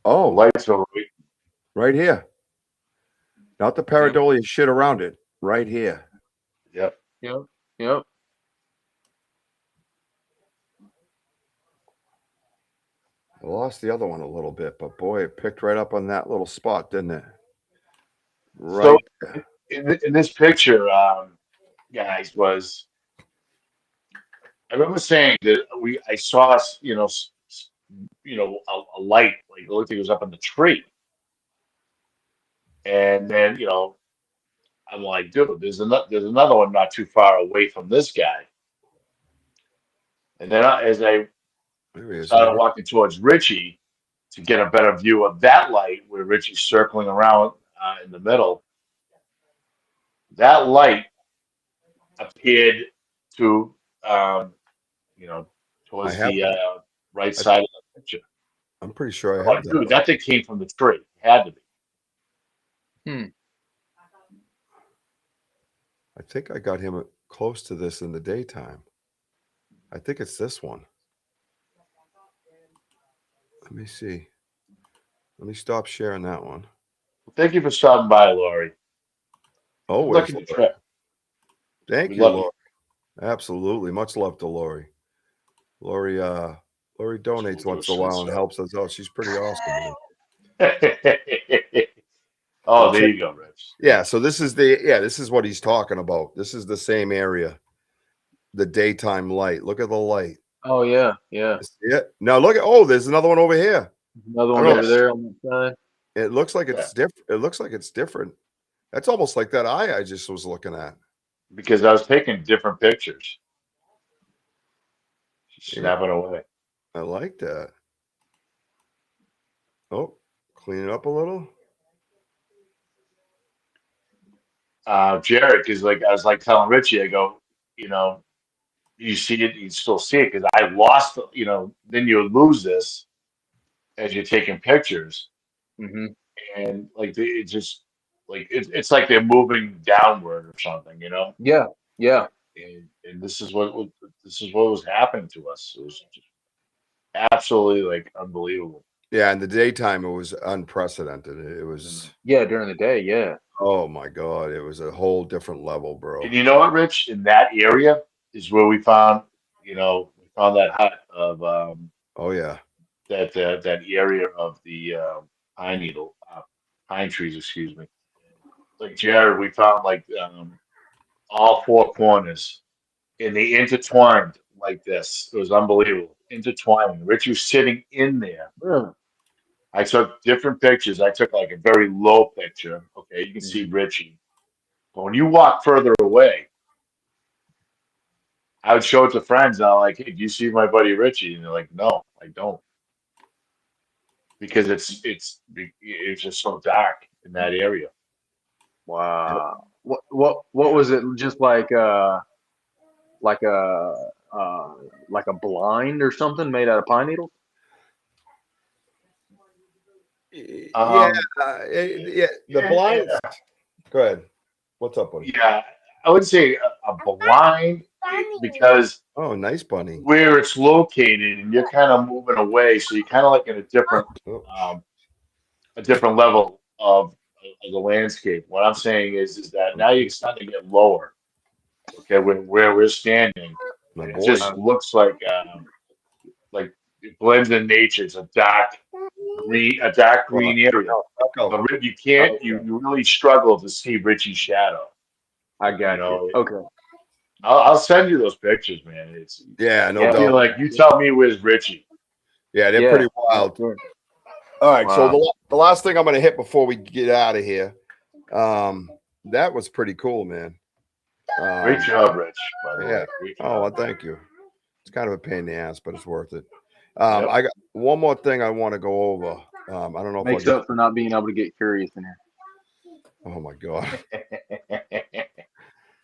Oh, lights over right here. Not the pareidolia shit around it. Right here. Yep. Yep. Yep. I lost the other one a little bit, but boy, it picked right up on that little spot, didn't it? Right. So in this picture, guys, was I remember saying that I saw a light, like it looked like it was up in the tree, and then I'm like, dude, there's another one not too far away from this guy, and then as I started walking towards Richie to get a better view of that light where Richie's circling around in the middle, that light appeared to towards the right side of the picture. I'm pretty sure I Like, have that. dude, that thing came from the tree. It had to be. I think I got him close to this in the daytime. I think it's this one. Let me see. Let me stop sharing that one. Well, thank you for stopping by, Lori. Oh, Good luck in the trip. Thank We you, love Lori. Absolutely. Much love to Lori. Lori donates once in a while and helps us out. She's pretty awesome. Oh, there you go, Rich. Yeah, so this is what he's talking about. This is the same area. The daytime light. Look at the light. Oh yeah, yeah. See it? Now look at there's another one over here. Another one over there on the side. It looks like it's different. It looks like it's different. That's almost like that eye I just was looking at. Because I was taking different pictures. Snapping away. I like that. Oh, clean it up a little. Jared, because I was like telling Richie, I go, you see it, you still see it, because I lost, then you lose this as you're taking pictures, and it just it's like they're moving downward or something, Yeah, yeah. And this is what was happening to us. It was just absolutely unbelievable. Yeah, in the daytime it was unprecedented. It was during the day, yeah. Oh my God, it was a whole different level, bro. And you know what, Rich? In that area is where we found, that hut of oh yeah, that area of the pine trees, excuse me. Like Jared, we found all four corners, and they intertwined like this. It was unbelievable, intertwining. Rich was sitting in there. I took different pictures. I took a very low picture. Okay, you can see Richie. But when you walk further away, I would show it to friends, and I'm like, "Hey, do you see my buddy Richie?" And they're like, "No, I don't," because it's just so dark in that area. Wow. What was it? Just like a like a blind or something made out of pine needles? Yeah, yeah. The blinds. Go ahead. What's up, buddy? Yeah, I would say a blind because Oh, nice bunny. where it's located, and you're kind of moving away, so you're kind of like in a different level of the landscape. What I'm saying is that now you're starting to get lower. Okay, where we're standing, My it boy. just looks like it blends in nature. It's a dark green area. Echo. But you can't. You really struggle to see Richie's shadow. I got you. Okay. I'll send you those pictures, man. It's Yeah, no I feel doubt. like you tell me where's Richie. Yeah, they're pretty wild. Sure. All right, so Wow. the last thing I'm going to hit before we get out of here, that was pretty cool, man. Great job, Rich. By the way. Yeah. Great Oh, job. well, thank you. It's kind of a pain in the ass, but it's worth it. Yep. I got one more thing I want to go over. I don't know if Makes up for not being able to get curious in here. Oh my god,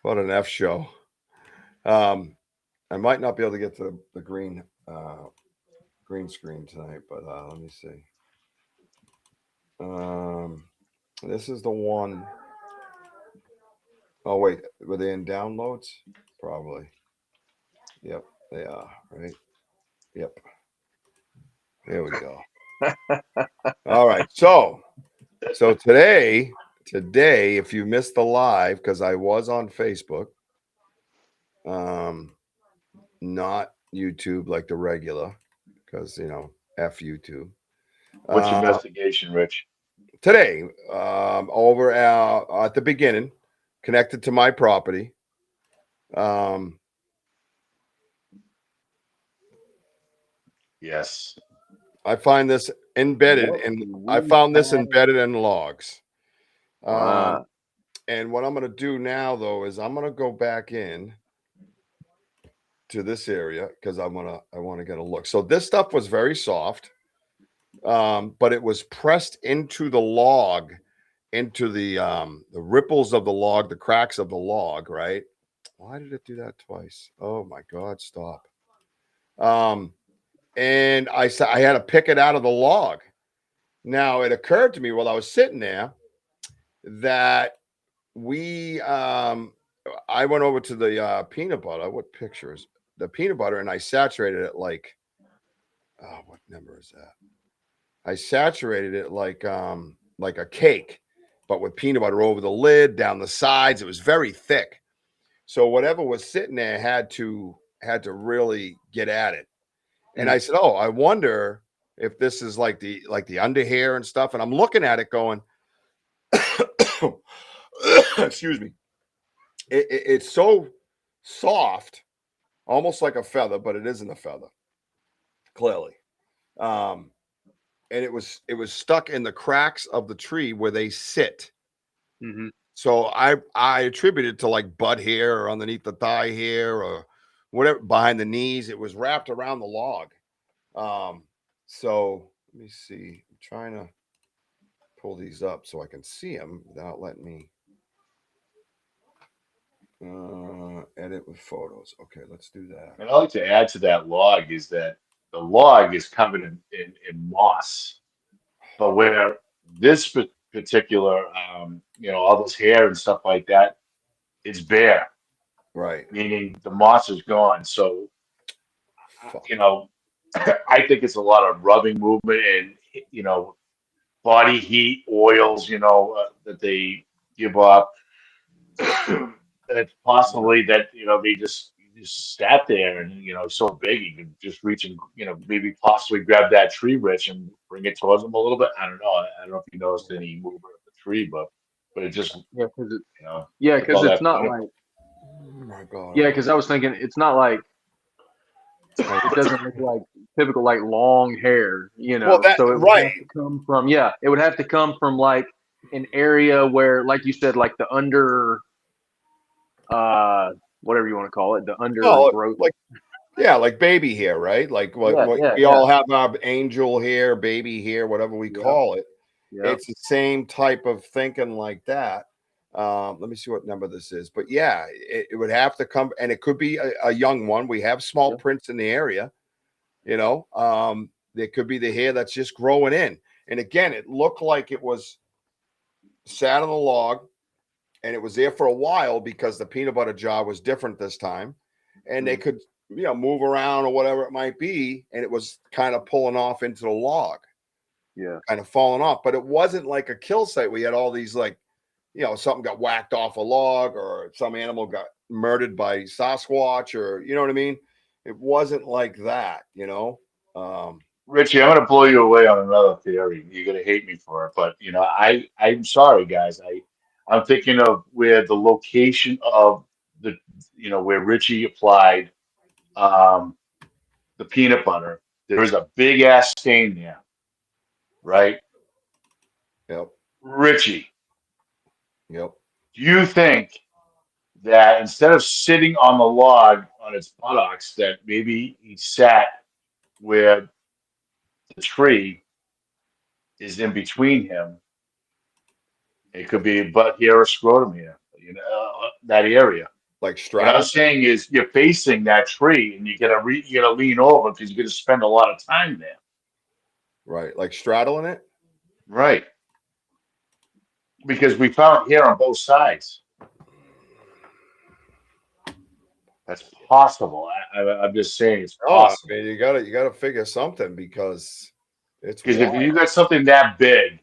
what an F show! I might not be able to get to the green screen tonight, but let me see. This is the one. Oh wait, were they in downloads? Probably. Yep, they are. Right. Yep. There we go. All right. So today, if you missed the live, because I was on Facebook, not YouTube like the regular, because F YouTube. What's your investigation, Rich? Today, over at the beginning, connected to my property. Yes. I find this embedded I found this embedded in logs. And what I'm going to do now, though, is I'm going to go back in to this area because I want to get a look. So this stuff was very soft, but it was pressed into the log, into the ripples of the log, the cracks of the log. Right? Why did it do that twice? Oh my God! Stop. And I had to pick it out of the log. Now it occurred to me while I was sitting there that I went over to the peanut butter. What pictures? The peanut butter, and I saturated it like, oh, what number is that? I saturated it like a cake, but with peanut butter over the lid, down the sides. It was very thick. So whatever was sitting there had to really get at it. And I said, oh, I wonder if this is like the under hair and stuff. And I'm looking at it going, excuse me. It's so soft, almost like a feather, but it isn't a feather, clearly. And it was stuck in the cracks of the tree where they sit. Mm-hmm. So I attribute it to like butt hair or underneath the thigh hair or whatever, behind the knees. It was wrapped around the log. So let me see. I'm trying to pull these up so I can see them without letting me edit with photos. Okay, let's do that. And I'd like to add to that log is that the log is covered in moss, but where this particular, all this hair and stuff like that, it's bare. Right. Meaning the moss is gone. So, I think it's a lot of rubbing movement and, body heat, oils, that they give up. And it's possibly that, they just sat there and, so big you can just reach and, maybe possibly grab that tree, Rich, and bring it towards them a little bit. I don't know. I don't know if you noticed any movement of the tree, but it just, because it's not like, oh my God. Yeah, because I was thinking it's not like it doesn't look like typical like long hair, Well, so it would have to come from it would have to come from like an area where, like you said, like the under whatever you want to call it, the No, undergrowth. like baby hair, right? Like what we all have our angel hair, baby hair, whatever we call it. It's the same type of thinking like that. Let me see what number this is, but yeah, it would have to come, and it could be a young one. We have small prints in the area, there could be the hair that's just growing in. And again, it looked like it was sat on the log, and it was there for a while because the peanut butter jar was different this time, and they could move around or whatever it might be, and it was kind of pulling off into the log, kind of falling off. But it wasn't like a kill site. We had all these something got whacked off a log, or some animal got murdered by Sasquatch, or you know what I mean. It wasn't like that. Richie, I'm going to blow you away on another theory. You're going to hate me for it, but I'm sorry, guys. I'm thinking of where the location of where Richie applied the peanut butter. There was a big ass stain there, right? Yep. Richie. Yep. Do you think that instead of sitting on the log on its buttocks, that maybe he sat where the tree is in between him? It could be butt here or scrotum here, that area. Like What straddle. I'm saying is you're facing that tree, and you gotta lean over because you're gonna spend a lot of time there. Right, like straddling it. Right. Because we found hair on both sides. That's possible. I'm just saying it's possible. I mean, you gotta figure something, because it's Because if you wild. got something that big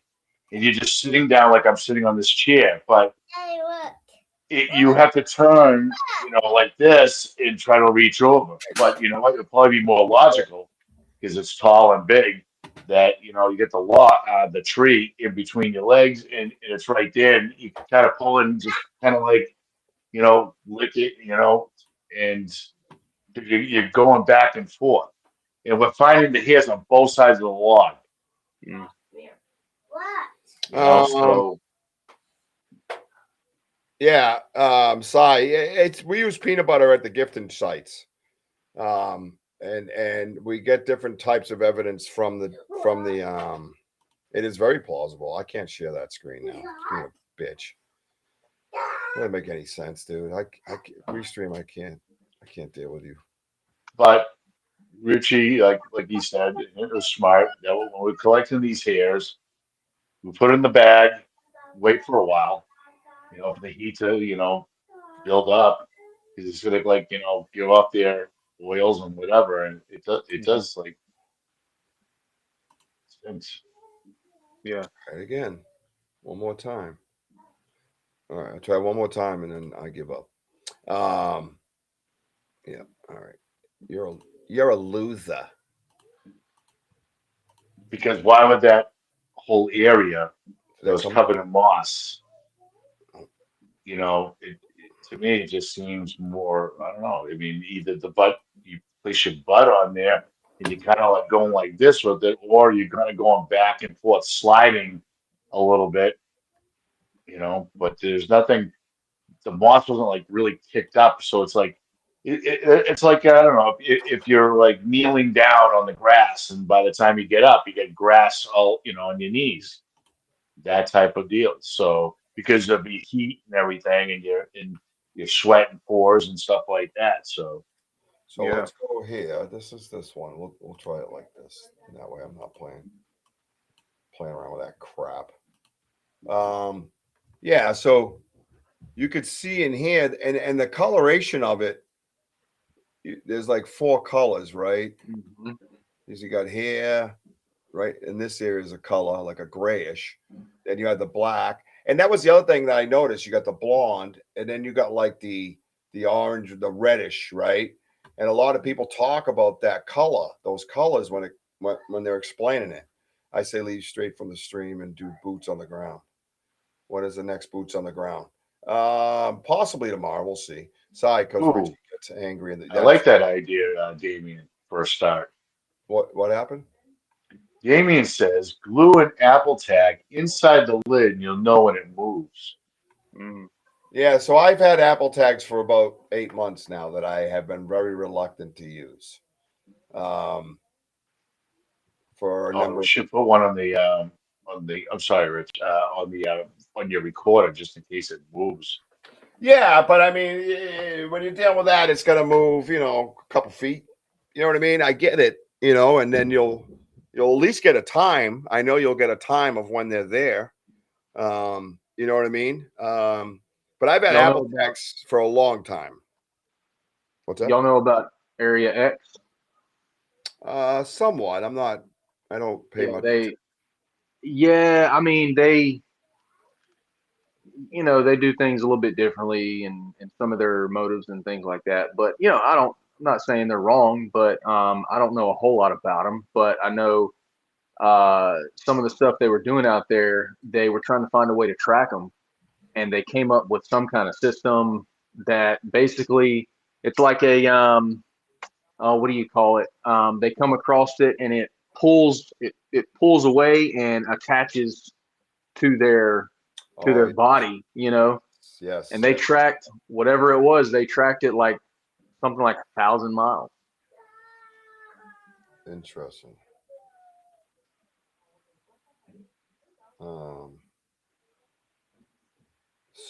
and you're just sitting down like I'm sitting on this chair, but you have to turn, like this and try to reach over. But you know what? It'll probably be more logical because it's tall and big that you get the tree in between your legs, and it's right there, and you can kind of pull it and just kind of like lick it, and you're going back and forth. And we're finding the hairs on both sides of the log. So yeah, we use peanut butter at the gifting sites, and we get different types of evidence from the it is very plausible. I can't share that screen now. It's being a bitch. It doesn't make any sense, dude. I restream. I can't deal with you. But Richie, like he said, it was smart that when we're collecting these hairs, we put it in the bag, wait for a while, for the heat to, build up, because it's gonna give off their oils and whatever, and it does like stinks. Yeah. Try it again, one more time. All right, I'll try one more time, and then I give up. Yeah. All right. You're a loser. Because why would that whole area that was covered in moss, to me, it just seems more, I don't know. I mean, either you place your butt on there and you kind of like going like this with it, or you're kind of going back and forth, sliding a little bit, but there's nothing, the moss wasn't like really kicked up. So it's like, it's like, I don't know, if you're like kneeling down on the grass, and by the time you get up, you get grass all, on your knees, that type of deal. So because of the heat and everything, and your sweat and pores and stuff like that. So let's go here. This is this one. We'll try it like this. And that way I'm not playing around with that crap. Yeah, so you could see in here, and the coloration of it, there's like 4 colors, right? Mm-hmm. You got hair, right? And this area is a color, like a grayish. Then you had the black. And that was the other thing that I noticed. You got the blonde, and then you got like the orange, the reddish, right? And a lot of people talk about that color, those colors when they're explaining it. I say leave straight from the stream and do boots on the ground. When is the next boots on the ground? Possibly tomorrow. We'll see. Sorry, because Richie gets angry. I like that idea, Damien, for a start. What happened? Damien says glue an Apple tag inside the lid, and you'll know when it moves. Mm. Yeah, so I've had Apple tags for about 8 months now that I have been very reluctant to use. For a Oh, number we of should put one on the. I'm sorry, Rich. On your recorder just in case it moves. Yeah, but I mean, when you're dealing with that, it's going to move, a couple feet. You know what I mean? I get it, and then you'll at least get a time. I know you'll get a time of when they're there. You know what I mean? But I've had Y'all know Apple about tags for a long time. What's that? y'all know about Area X? Somewhat. I don't pay Yeah, much. I mean they do things a little bit differently and some of their motives and things like that. But I'm not saying they're wrong, but I don't know a whole lot about them. But I know some of the stuff they were doing out there. They were trying to find a way to track them, and they came up with some kind of system that basically it's like a what do you call it? They come across it and it pulls away and attaches to their body, Yes. and they tracked whatever it was. They tracked it like something like 1,000 miles. Interesting.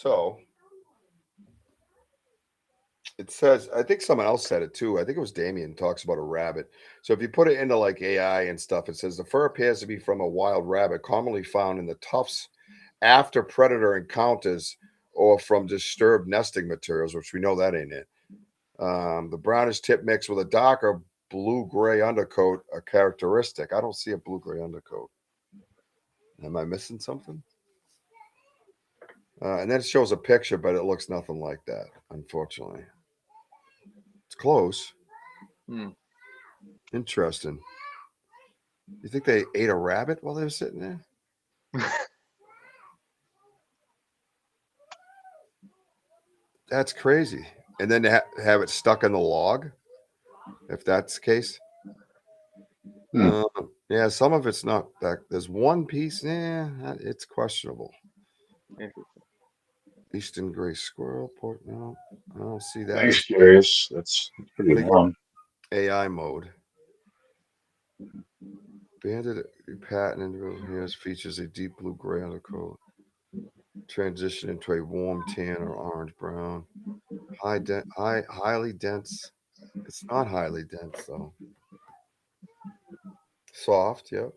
So it says, I think someone else said it too. I think it was Damien talks about a rabbit. So if you put it into like AI and stuff, it says the fur appears to be from a wild rabbit, commonly found in the tufts after predator encounters or from disturbed nesting materials, which we know that ain't it. The brownish tip mixed with a darker blue-gray undercoat are characteristic. I don't see a blue-gray undercoat. Am I missing something? And then it shows a picture, but it looks nothing like that, unfortunately. It's close. Interesting. You think they ate a rabbit while they were sitting there? That's crazy. And then to have it stuck in the log, if that's the case. Yeah, some of it's not that. There's one piece. Yeah, it's questionable. Eastern gray squirrel, port. No, I don't see that. Thanks, curious. That's pretty long. AI mode. Banded patent individual hairs features a deep blue gray undercoat. Transition into a warm tan or orange brown. Highly dense. It's not highly dense though. Soft, yep.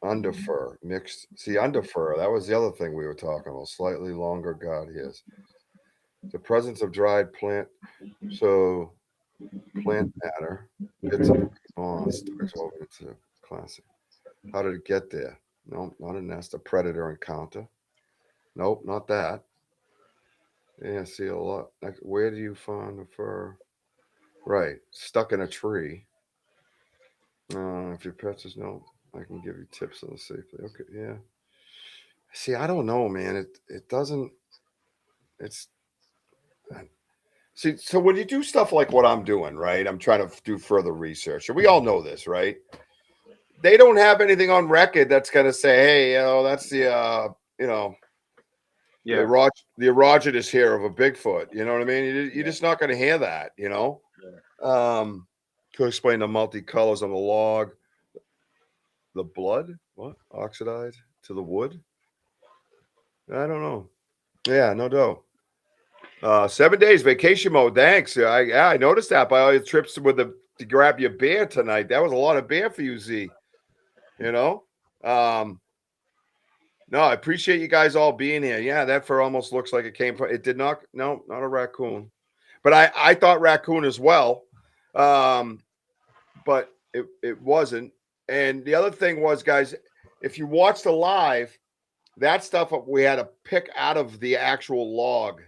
Under fur mixed. See, under fur. That was the other thing we were talking about. Slightly longer guard hairs. The presence of dried plant. So plant matter. Bits of starts over into classic. How did it get there? No, not a nest. A predator encounter. Nope, not that. Yeah, see a lot. Like, where do you find the fur? Right, stuck in a tree. If your pets is no, I can give you tips on the safely. Okay, yeah. See, I don't know, man. It doesn't. It's see. So when you do stuff like what I'm doing, right? I'm trying to do further research, and we all know this, right? They don't have anything on record that's going to say, "Hey, that's the the erogenous hair of a Bigfoot." You know what I mean? You're just not going to hear that, To explain the multicolors on the log, the blood, what oxidized to the wood. I don't know. Yeah, no doubt. 7 days vacation mode. Thanks. I noticed that by all your trips to grab your beer tonight. That was a lot of beer for you, Z. No, I appreciate you guys all being here. Yeah, that fur almost looks like it came from. It did not. No, not a raccoon. But I thought raccoon as well. But it wasn't. And the other thing was, guys, if you watch the live, that stuff we had to pick out of the actual log.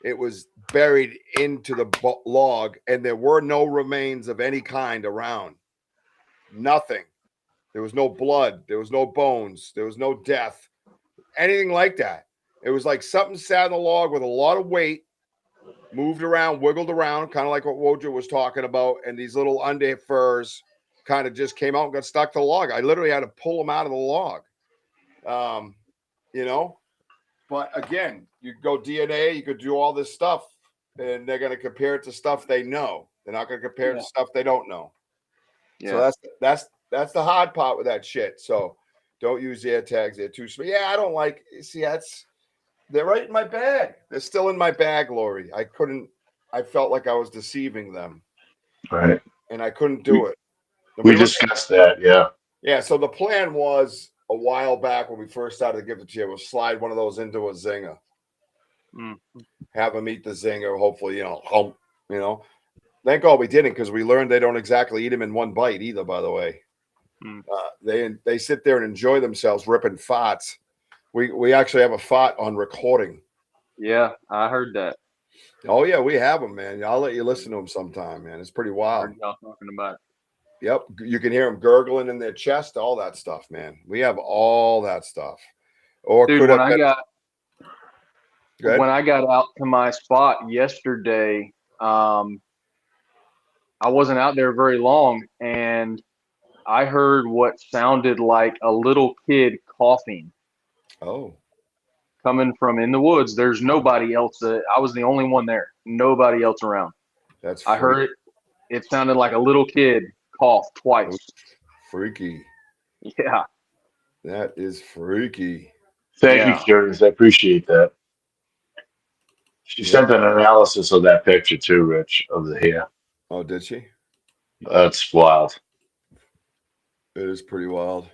It was buried into the log, and there were no remains of any kind around. Nothing. There was no blood. There was no bones. There was no death. Anything like that. It was like something sat on the log with a lot of weight, moved around, wiggled around, kind of like what Wojo was talking about, and these little under furs kind of just came out and got stuck to the log. I literally had to pull them out of the log. But again, you go DNA, you could do all this stuff, and they're going to compare it to stuff they know. They're not going to compare it to stuff they don't know. Yeah. So that's the hard part with that shit. So don't use air tags. They're too small. Yeah, I don't like. See, they're right in my bag. They're still in my bag, Lori. I felt like I was deceiving them. Right. And I couldn't do it. We discussed that, yeah. Yeah, so the plan was a while back when we first started to give it to you, was slide one of those into a zinger. Have them eat the zinger, hopefully, hump, Thank God we didn't, because we learned they don't exactly eat them in one bite either, by the way. They sit there and enjoy themselves ripping farts. We actually have a fart on recording. Yeah, I heard that. Oh, yeah, we have them, man. I'll let you listen to them sometime, man. It's pretty wild. I heard y'all talking about it. Yep, you can hear them gurgling in their chest, all that stuff, man. We have all that stuff. Or Dude, could when have been... when I got out to my spot yesterday, I wasn't out there very long, and I heard what sounded like a little kid coughing. Oh. Coming from in the woods. There's nobody else. I was the only one there. Nobody else around. I heard it. It sounded like a little kid cough twice. Freaky. Yeah. That is freaky. Thank you, Curious. I appreciate that. She sent an analysis of that picture too, Rich, of the hair. Oh, did she? That's wild. It is pretty wild.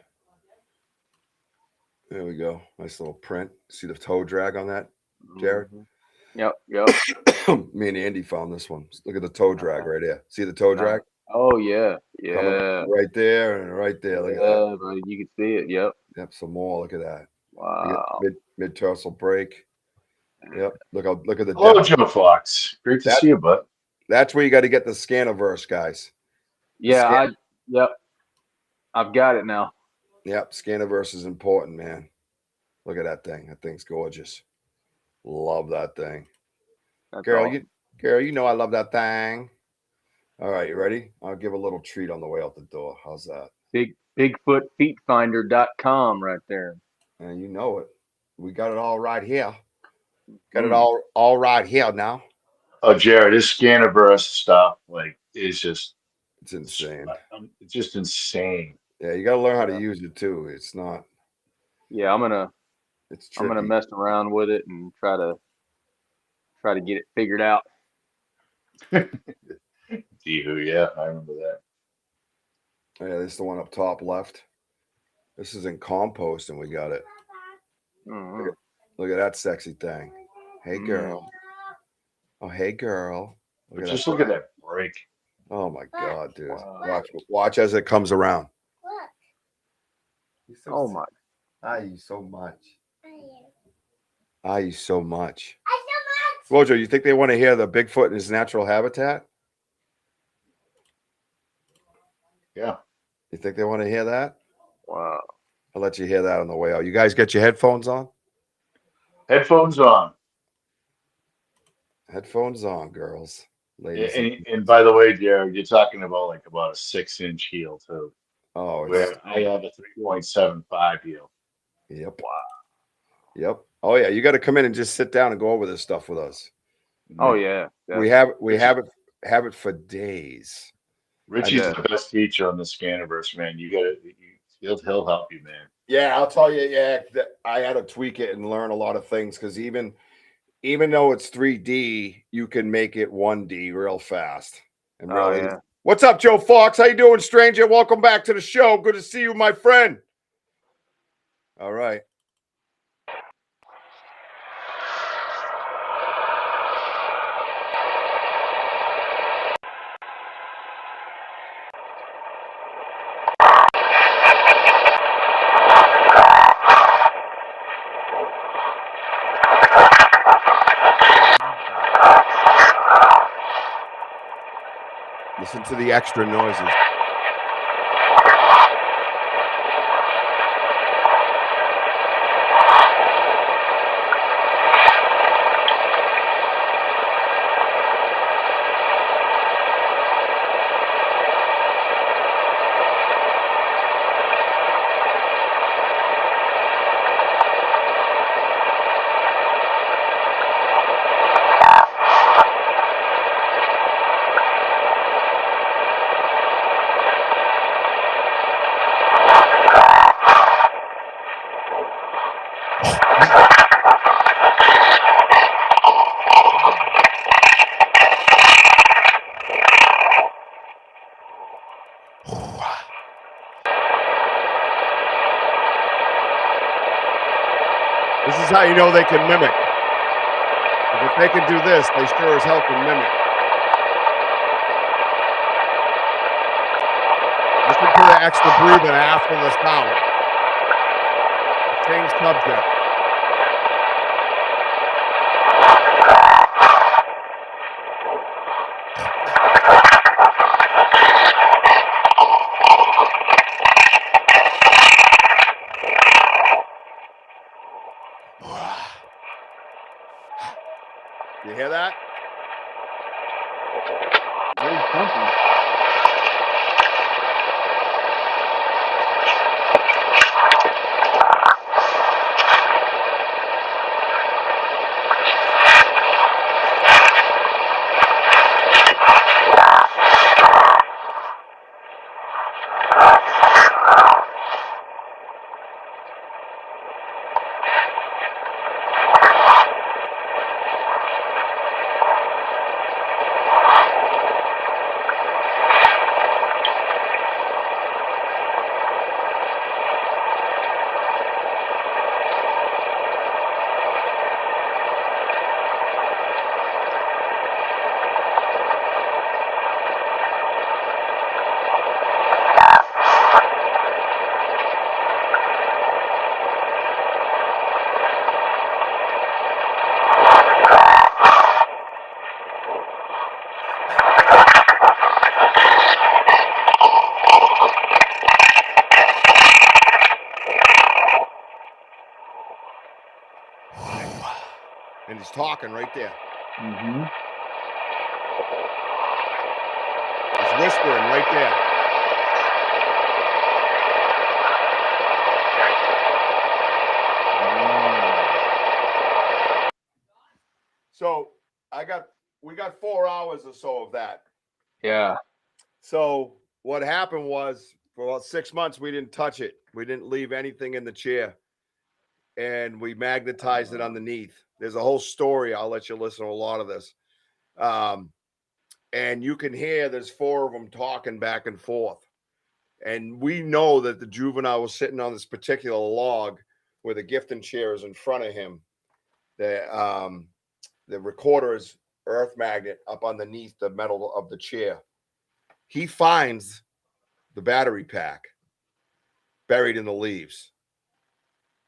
There we go. Nice little print. See the toe drag on that, Jared? Yep. Me and Andy found this one. Look at the toe drag right here. See the toe drag? Oh, yeah. Right there and right there. Look at that. Buddy, you can see it. Yep. Some more. Look at that. Wow. Mid tarsal break. Yep. Look at the Hello, depth. Joe Fox. Great to see you, bud. That's where you got to get the Scaniverse, guys. Yeah, I've got it now. Yep, Scaniverse is important, man. Look at that thing. That thing's gorgeous. Love that thing. Carol, you know I love that thing. All right, you ready? I'll give a little treat on the way out the door. How's that? Bigfootfeetfinder.com right there. And you know it. We got it all right here. Got it all right here now. Oh, Jared, this Scaniverse stuff, it's insane. It's just insane. Yeah, you got to learn how to use it too. It's not. Yeah, I'm gonna mess around with it and try to get it figured out. Yeah, I remember that. Yeah, this is the one up top left. This is in compost, and we got it. Look at that sexy thing. Hey, girl. Oh, hey, girl. Look at that break. Oh my God, dude! Watch as it comes around. Oh my! You so much. You so much. Rojo, you think they want to hear the Bigfoot in his natural habitat? Yeah. You think they want to hear that? Wow. I'll let you hear that on the way out. You guys get your headphones on? Headphones on. Headphones on, girls. Ladies. And by the way, Jared, you're talking about about a 6-inch heel too. Oh, where I have a 3.75 heel. Yep. Wow. Yep. Oh yeah, you got to come in and just sit down and go over this stuff with us. Oh yeah. We have it for days. Richie's the best teacher on the Scaniverse, man. He'll help you, man. Yeah, I'll tell you. Yeah, I had to tweak it and learn a lot of things because even though it's 3D, you can make it 1D real fast. And really, what's up, Joe Fox? How you doing, stranger? Welcome back to the show. Good to see you, my friend. All right. Listen to the extra noises. is how you know they can mimic. If they can do this, they sure as hell can mimic. Listen to the extra breathing after the sound. Same subject. You hear that? Very funky. And he's talking right there. Mm-hmm. He's whispering right there. So we got 4 hours or so of that. Yeah. So what happened was for about 6 months, we didn't touch it. We didn't leave anything in the chair. And we magnetized it underneath. There's a whole story. I'll let you listen to a lot of this. And you can hear there's 4 of them talking back and forth. And we know that the juvenile was sitting on this particular log where the gifting chair is in front of him. The recorder is earth magnet up underneath the metal of the chair. He finds the battery pack buried in the leaves.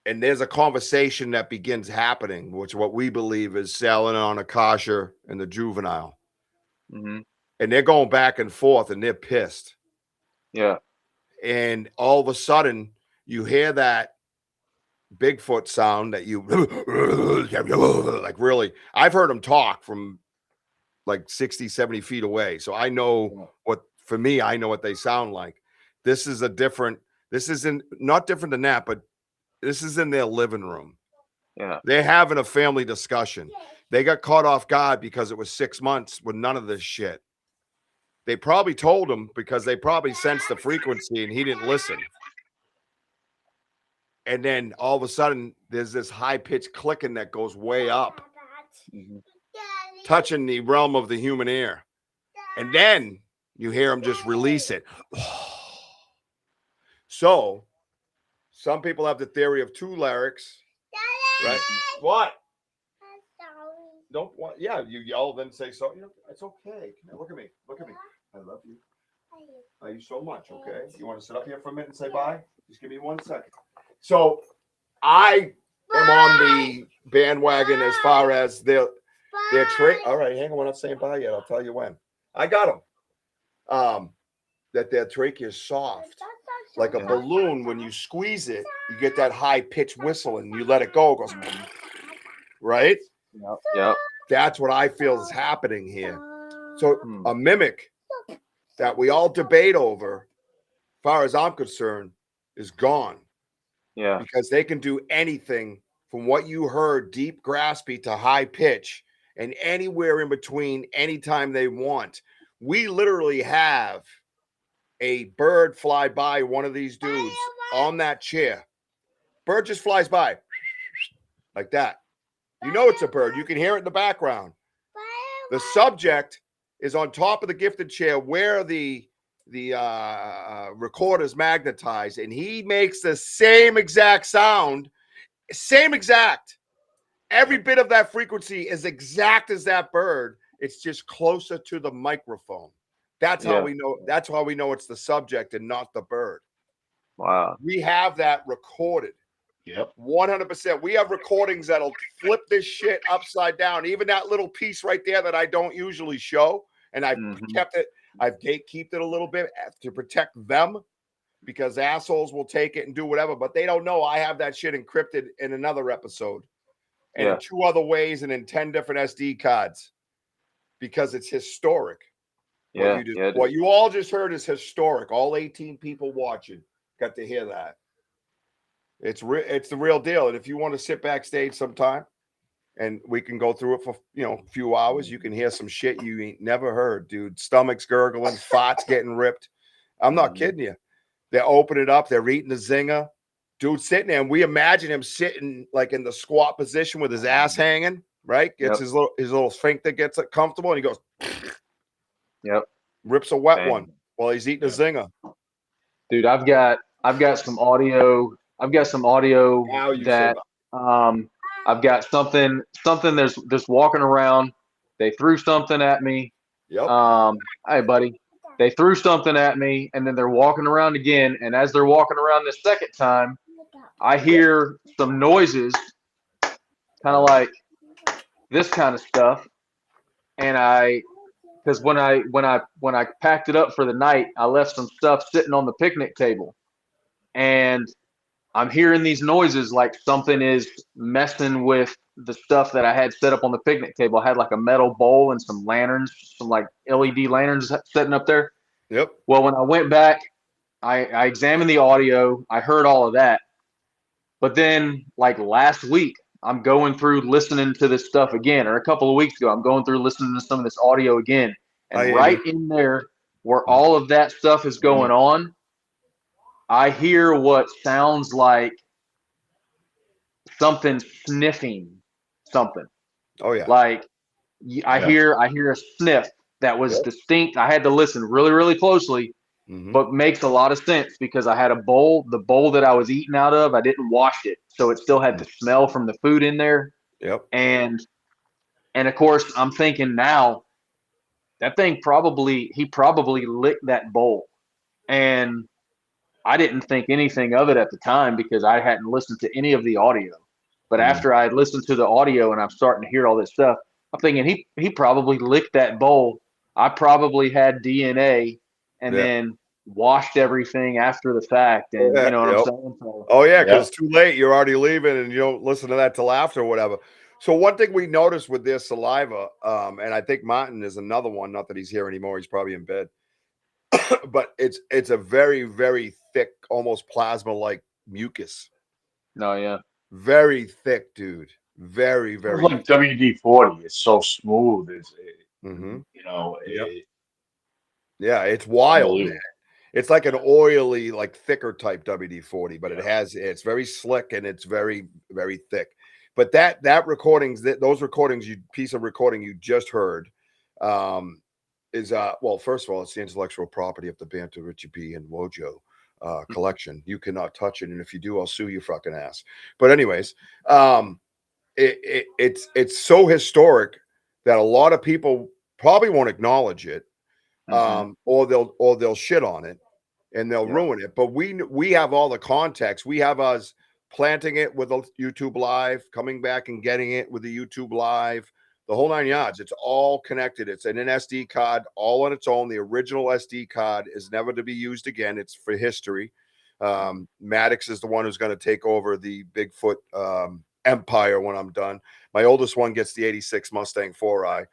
And there's a conversation that begins happening, which what we believe is selling on Akasha and the juvenile. Mm-hmm. And they're going back and forth and they're pissed. Yeah. And all of a sudden you hear that Bigfoot sound that you like really, I've heard them talk from like 60, 70 feet away. So I know what, for me, I know what they sound like. This isn't not different than that, but this is in their living room. Yeah. They're having a family discussion. They got caught off guard because it was 6 months with none of this shit. They probably told him because they probably sensed the frequency and he didn't listen. And then all of a sudden, there's this high-pitched clicking that goes way up, touching the realm of the human ear. And then you hear him just release it. So some people have the theory of 2 lyrics, right? What? Don't want. Yeah, you yell, then say so. You know, it's okay. Come here, look at me. Look at me. I love you. I love you so much. Okay. You want to sit up here for a minute and say bye? Just give me 1 second. So I am on the bandwagon as far as their trach. All right, hang on. We're not saying bye yet. I'll tell you when. I got them. That their trachea is soft. Like a balloon, when you squeeze it, you get that high-pitched whistle and you let it go. It goes, right? Yep. That's what I feel is happening here. So a mimic that we all debate over, as far as I'm concerned, is gone. Yeah. Because they can do anything from what you heard, deep graspy to high pitch, and anywhere in between anytime they want. We literally have a bird fly by one of these dudes on that chair. Bird just flies by like that. You know it's a bird. You can hear it in the background. The subject is on top of the gifted chair where the recorder is magnetized, and he makes the same exact sound, same exact, every bit of that frequency is exact as that bird. It's just closer to the microphone. That's how we know. That's how we know it's the subject and not the bird. Wow. We have that recorded. Yep. 100%. We have recordings that'll flip this shit upside down. Even that little piece right there that I don't usually show. And I've kept it, I've gatekeeped it a little bit to protect them, because assholes will take it and do whatever, but they don't know I have that shit encrypted in another episode and in 2 other ways and in 10 different SD cards, because it's historic. What you all just heard is historic. All 18 people watching got to hear that. It's the real deal. And if you want to sit backstage sometime and we can go through it for, a few hours, you can hear some shit you ain't never heard, dude. Stomachs gurgling, farts getting ripped. I'm not kidding you. They're opening it up. They're eating the zinger. Dude sitting there, and we imagine him sitting like in the squat position with his ass hanging, right? Gets his little sphincter gets comfortable, and he goes, rips a wet one while he's eating a zinger. Dude, I've got some audio. I've got some audio that I've got something there's walking around. They threw something at me. Hey buddy. They threw something at me, and then they're walking around again. And as they're walking around the second time, I hear some noises, kind of like this kind of stuff. And because when I packed it up for the night, I left some stuff sitting on the picnic table, and I'm hearing these noises like something is messing with the stuff that I had set up on the picnic table. I had like a metal bowl and some lanterns, some like LED lanterns setting up there. Well, when I went back, I examined the audio. I heard all of that. But then like last week, I'm going through listening to this stuff again, or a couple of weeks ago, I'm going through listening to some of this audio again. And right in there where all of that stuff is going on, I hear what sounds like something sniffing something. Like I hear a sniff that was distinct. I had to listen really, really closely, but makes a lot of sense because I had the bowl that I was eating out of, I didn't wash it. So it still had the smell from the food in there. And of course I'm thinking now that thing he probably licked that bowl. And I didn't think anything of it at the time because I hadn't listened to any of the audio. But after I had listened to the audio and I'm starting to hear all this stuff, I'm thinking he probably licked that bowl. I probably had DNA and then washed everything after the fact. And you know what I'm saying? So, because it's too late. You're already leaving and you don't listen to that till after or whatever. So one thing we noticed with their saliva, and I think Martin is another one, not that he's here anymore, he's probably in bed. But it's a very, very thick, almost plasma-like mucus. Very thick, dude. Very, very. It's like WD-40. It's so smooth. It's it's wild, man. It's like an oily, like thicker type WD-40, but it's very slick and it's very, very thick. But that recordings, those recordings, piece of recording you just heard, is well, first of all, it's the intellectual property of the Banter, Richie P and Wojo collection. You cannot touch it, and if you do, I'll sue your fucking ass. But anyways, it's so historic that a lot of people probably won't acknowledge it, or they'll shit on it and they'll ruin it. But we have all the context. We have us planting it with a YouTube Live, coming back and getting it with the YouTube Live. The whole 9 yards. It's all connected. It's in an SD card, all on its own. The original SD card is never to be used again. It's for history. Maddox is the one who's going to take over the Bigfoot empire when I'm done. My oldest one gets the 86 Mustang 4i.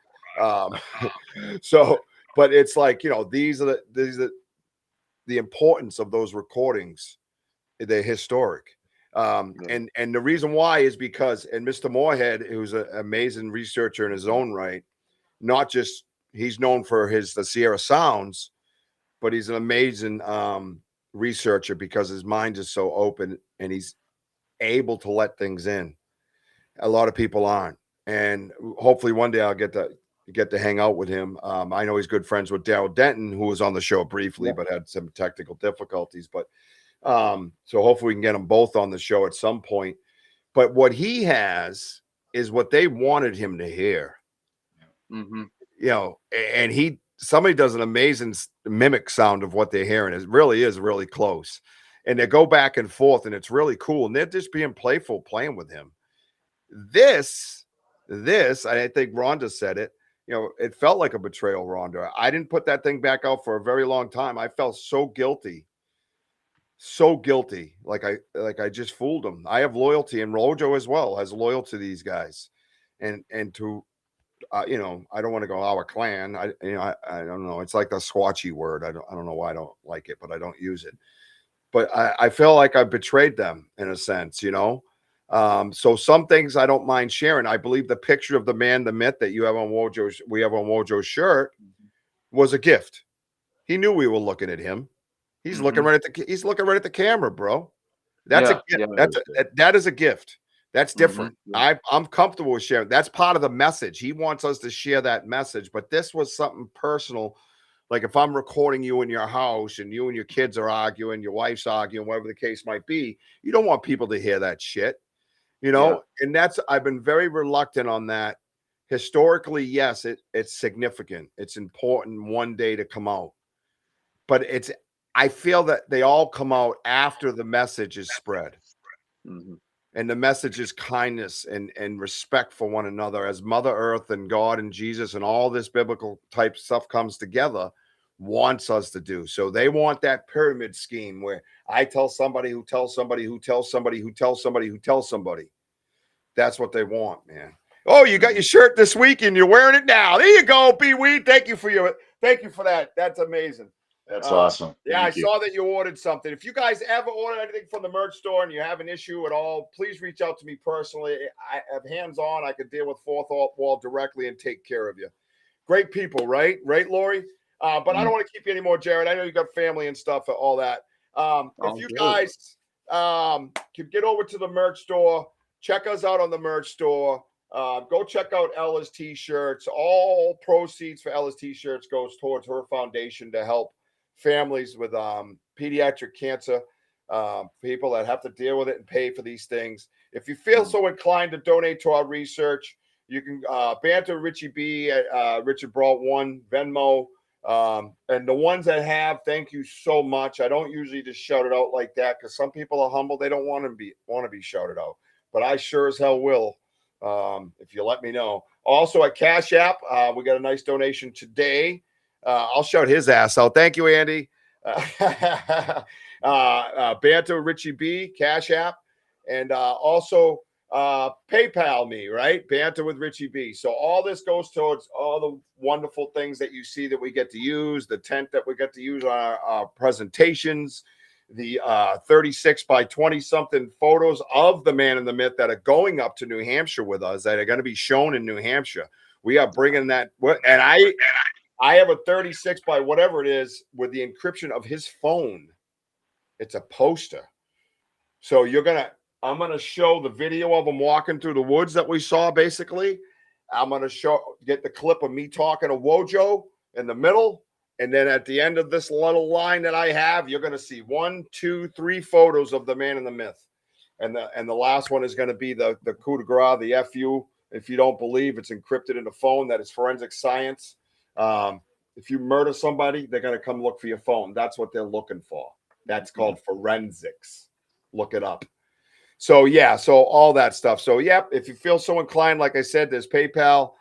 But it's like, these are the importance of those recordings. They're historic. And the reason why is because, and Mr. Moorhead, who's an amazing researcher in his own right, not just he's known for the Sierra Sounds, but he's an amazing researcher because his mind is so open and he's able to let things in. A lot of people aren't, and hopefully one day I'll get to hang out with him. I know he's good friends with Daryl Denton, who was on the show briefly, but had some technical difficulties. But so hopefully we can get them both on the show at some point. But what he has is what they wanted him to hear. Mm-hmm. You know, and somebody does an amazing mimic sound of what they're hearing. It really is really close. And they go back and forth, and it's really cool. And they're just being playful, playing with him. This, I think Rhonda said it, you know, it felt like a betrayal, Rhonda. I didn't put that thing back out for a very long time. I felt so guilty. So guilty. Like I just fooled him. I have loyalty, and Rojo as well has loyalty to these guys. And to you know, I don't want to go our clan. I don't know. It's like the squatchy word. I don't know why I don't like it, but I don't use it. But I feel like I betrayed them in a sense, you know. So some things I don't mind sharing. I believe the picture of the man, the myth that you have on Wojo's shirt was a gift. He knew we were looking at him. He's looking right at the camera, bro. That's a gift. That is a gift. That's different. I'm comfortable with sharing. That's part of the message. He wants us to share that message, but this was something personal. Like if I'm recording you in your house and you and your kids are arguing, your wife's arguing, whatever the case might be, you don't want people to hear that shit, you know? And I've been very reluctant on that. Historically, yes, it's significant. It's important one day to come out, but I feel that they all come out after the message is spread. And the message is kindness and respect for one another as Mother Earth and God and Jesus and all this biblical type stuff comes together, wants us to do. So they want that pyramid scheme where I tell somebody who tells somebody who tells somebody who tells somebody who tells somebody. That's what they want, man. Oh, you got your shirt this week and you're wearing it now. There you go, B-Weed. Thank you for that. That's amazing. That's awesome. Yeah, I saw that you ordered something. If you guys ever order anything from the merch store and you have an issue at all, please reach out to me personally. I have hands-on. I can deal with fourth wall directly and take care of you. Great people, right? Right, Lori? But I don't want to keep you anymore, Jared. I know you got family and stuff and all that. If you guys can get over to the merch store, check us out on the merch store. Go check out Ella's T-shirts. All proceeds for Ella's T-shirts goes towards her foundation to help families with pediatric cancer, people that have to deal with it and pay for these things. If you feel so inclined to donate to our research, you can banter Richie B at Richard Brault 1 Venmo. And the ones that have, thank you so much. I don't usually just shout it out like that because some people are humble. They don't want to be shouted out, but I sure as hell will. If you let me know. Also at Cash App, we got a nice donation today. I'll shout his ass out. Thank you, Andy. Banter Richie B, Cash App, and also PayPal me, right? Banter with Richie B. So all this goes towards all the wonderful things that you see that we get to use, the tent that we get to use on our presentations, the 36 by 20 something photos of the man and the myth that are going up to New Hampshire with us, that are going to be shown in New Hampshire. We are bringing that, and I have a 36 by whatever it is with the encryption of his phone. It's a poster. So I'm going to show the video of him walking through the woods that we saw, basically. I'm going to get the clip of me talking to Wojo in the middle. And then at the end of this little line that I have, you're going to see 1, 2, 3 photos of the man and the myth. And the last one is going to be the coup de grace, the FU. If you don't believe, it's encrypted in the phone. That is forensic science. If you murder somebody, they're going to come look for your phone. That's what they're looking for. That's called forensics. Look it up. So, yeah, so all that stuff. So, yep, if you feel so inclined, like I said, there's PayPal,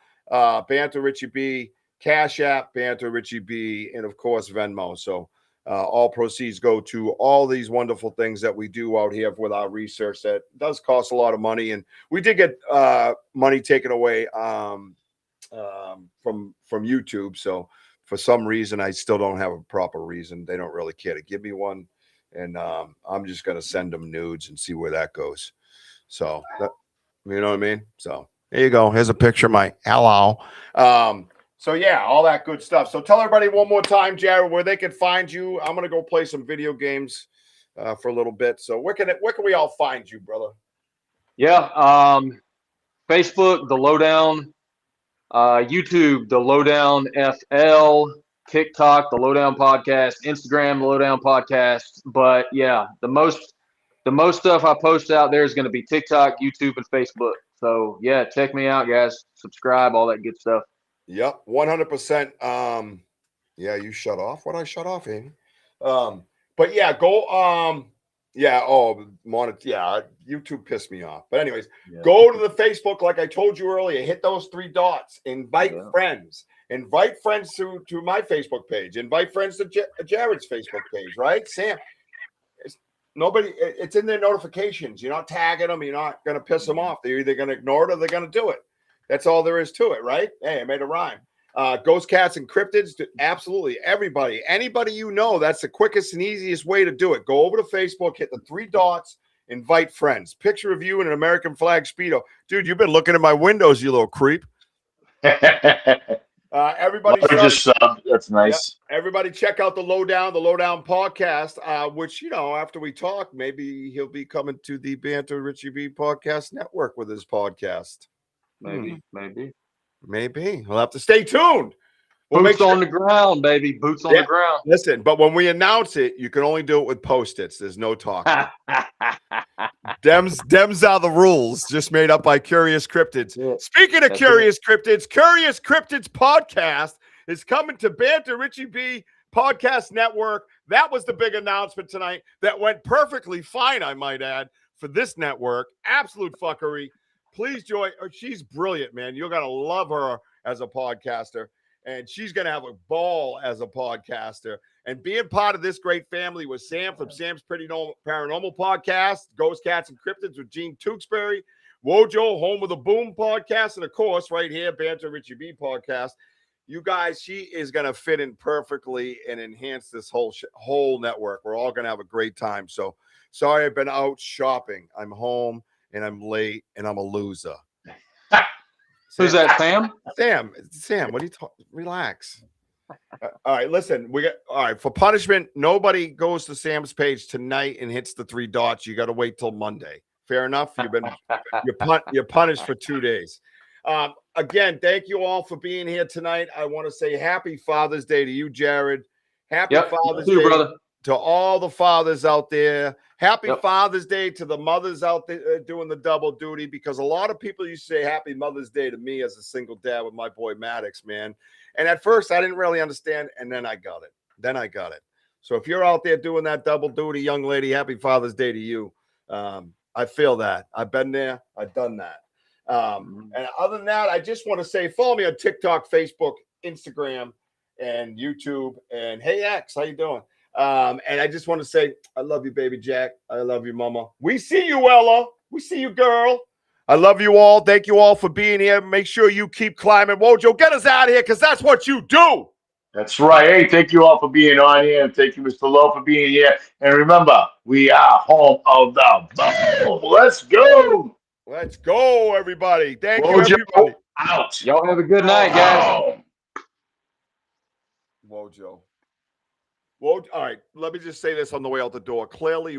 Banter Richie B, Cash App, Banter Richie B, and, of course, Venmo. So all proceeds go to all these wonderful things that we do out here with our research that does cost a lot of money. And we did get money taken away from YouTube. So for some reason, I still don't have a proper reason. They don't really care to give me one. And I'm just going to send them nudes and see where that goes. So, you know what I mean? So there you go. Here's a picture of my hello. So, yeah, all that good stuff. So tell everybody one more time, Jared, where they can find you. I'm going to go play some video games for a little bit. So where can we all find you, brother? Yeah, Facebook, The Lowdown, YouTube, The Lowdown FL, TikTok, The Lowdown Podcast, Instagram, The Lowdown Podcast. But yeah, the most stuff I post out there is going to be TikTok, YouTube, and Facebook. So yeah, check me out, guys. Subscribe, all that good stuff. Yep, 100%. Yeah, you shut off. What I shut off, Amy? But yeah, go. Yeah. Oh, yeah. YouTube pissed me off. But anyways, go to the Facebook, like I told you earlier. Hit those 3 dots. Invite friends. Invite friends to my Facebook page. Invite friends to Jared's Facebook page. Right, Sam? It's in their notifications. You're not tagging them. You're not going to piss them off. They're either going to ignore it or they're going to do it. That's all there is to it, right? Hey, I made a rhyme. Ghost Cats and Cryptids, absolutely everybody. Anybody you know, that's the quickest and easiest way to do it. Go over to Facebook, hit the 3 dots, invite friends. Picture of you in an American flag Speedo. Dude, you've been looking at my windows, you little creep. Everybody just subbed. That's nice. Yeah, everybody check out the Lowdown podcast, which, after we talk, maybe he'll be coming to the Banter Richie B podcast network with his podcast. Maybe. We'll have to stay tuned. Boots on the ground, baby. Boots on the ground. Listen, but when we announce it, you can only do it with Post-its. There's no talking. Dems are the rules, just made up by Curious Cryptids. Yeah. Speaking of Curious Cryptids podcast is coming to Banter Richie B Podcast Network. That was the big announcement tonight. That went perfectly fine, I might add, for this network. Absolute fuckery. Please join. She's brilliant, man. You're going to love her as a podcaster. And she's going to have a ball as a podcaster. And being part of this great family with Sam from Sam's Pretty Paranormal Podcast, Ghost Cats and Cryptids with Gene Tewksbury, Wojo, Home of the Boom Podcast, and of course, right here, Banter Richie B Podcast. You guys, she is going to fit in perfectly and enhance this whole network. We're all going to have a great time. So sorry I've been out shopping. I'm home and I'm late and I'm a loser. Who's that, Sam? Sam, what are you talking? Relax. All right, listen. For punishment, nobody goes to Sam's page tonight and hits the 3 dots. You got to wait till Monday. Fair enough. You're punished for 2 days. Again, thank you all for being here tonight. I want to say Happy Father's Day to you, Jared. Happy Father's Day, brother, to all the fathers out there. Happy Father's Day to the mothers out there doing the double duty, because a lot of people used to say Happy Mother's Day to me as a single dad with my boy Maddox, man. And at first I didn't really understand, and then I got it. So if you're out there doing that double duty, young lady, Happy Father's Day to you. I feel that. I've been there. I've done that. And other than that, I just want to say follow me on TikTok, Facebook, Instagram, and YouTube. And hey, X, how you doing? And I just want to say, I love you, baby Jack. I love you, mama. We see you, Ella. We see you, girl. I love you all. Thank you all for being here. Make sure you keep climbing. Wojo, get us out of here, because that's what you do. That's right. Hey, thank you all for being on here. And thank you, Mr. Lowe, for being here. And remember, we are home of the boom. Let's go. Let's go, everybody. Thank you, everybody. Out. Y'all have a good night, guys. Wojo. All right, let me just say this on the way out the door. Clearly,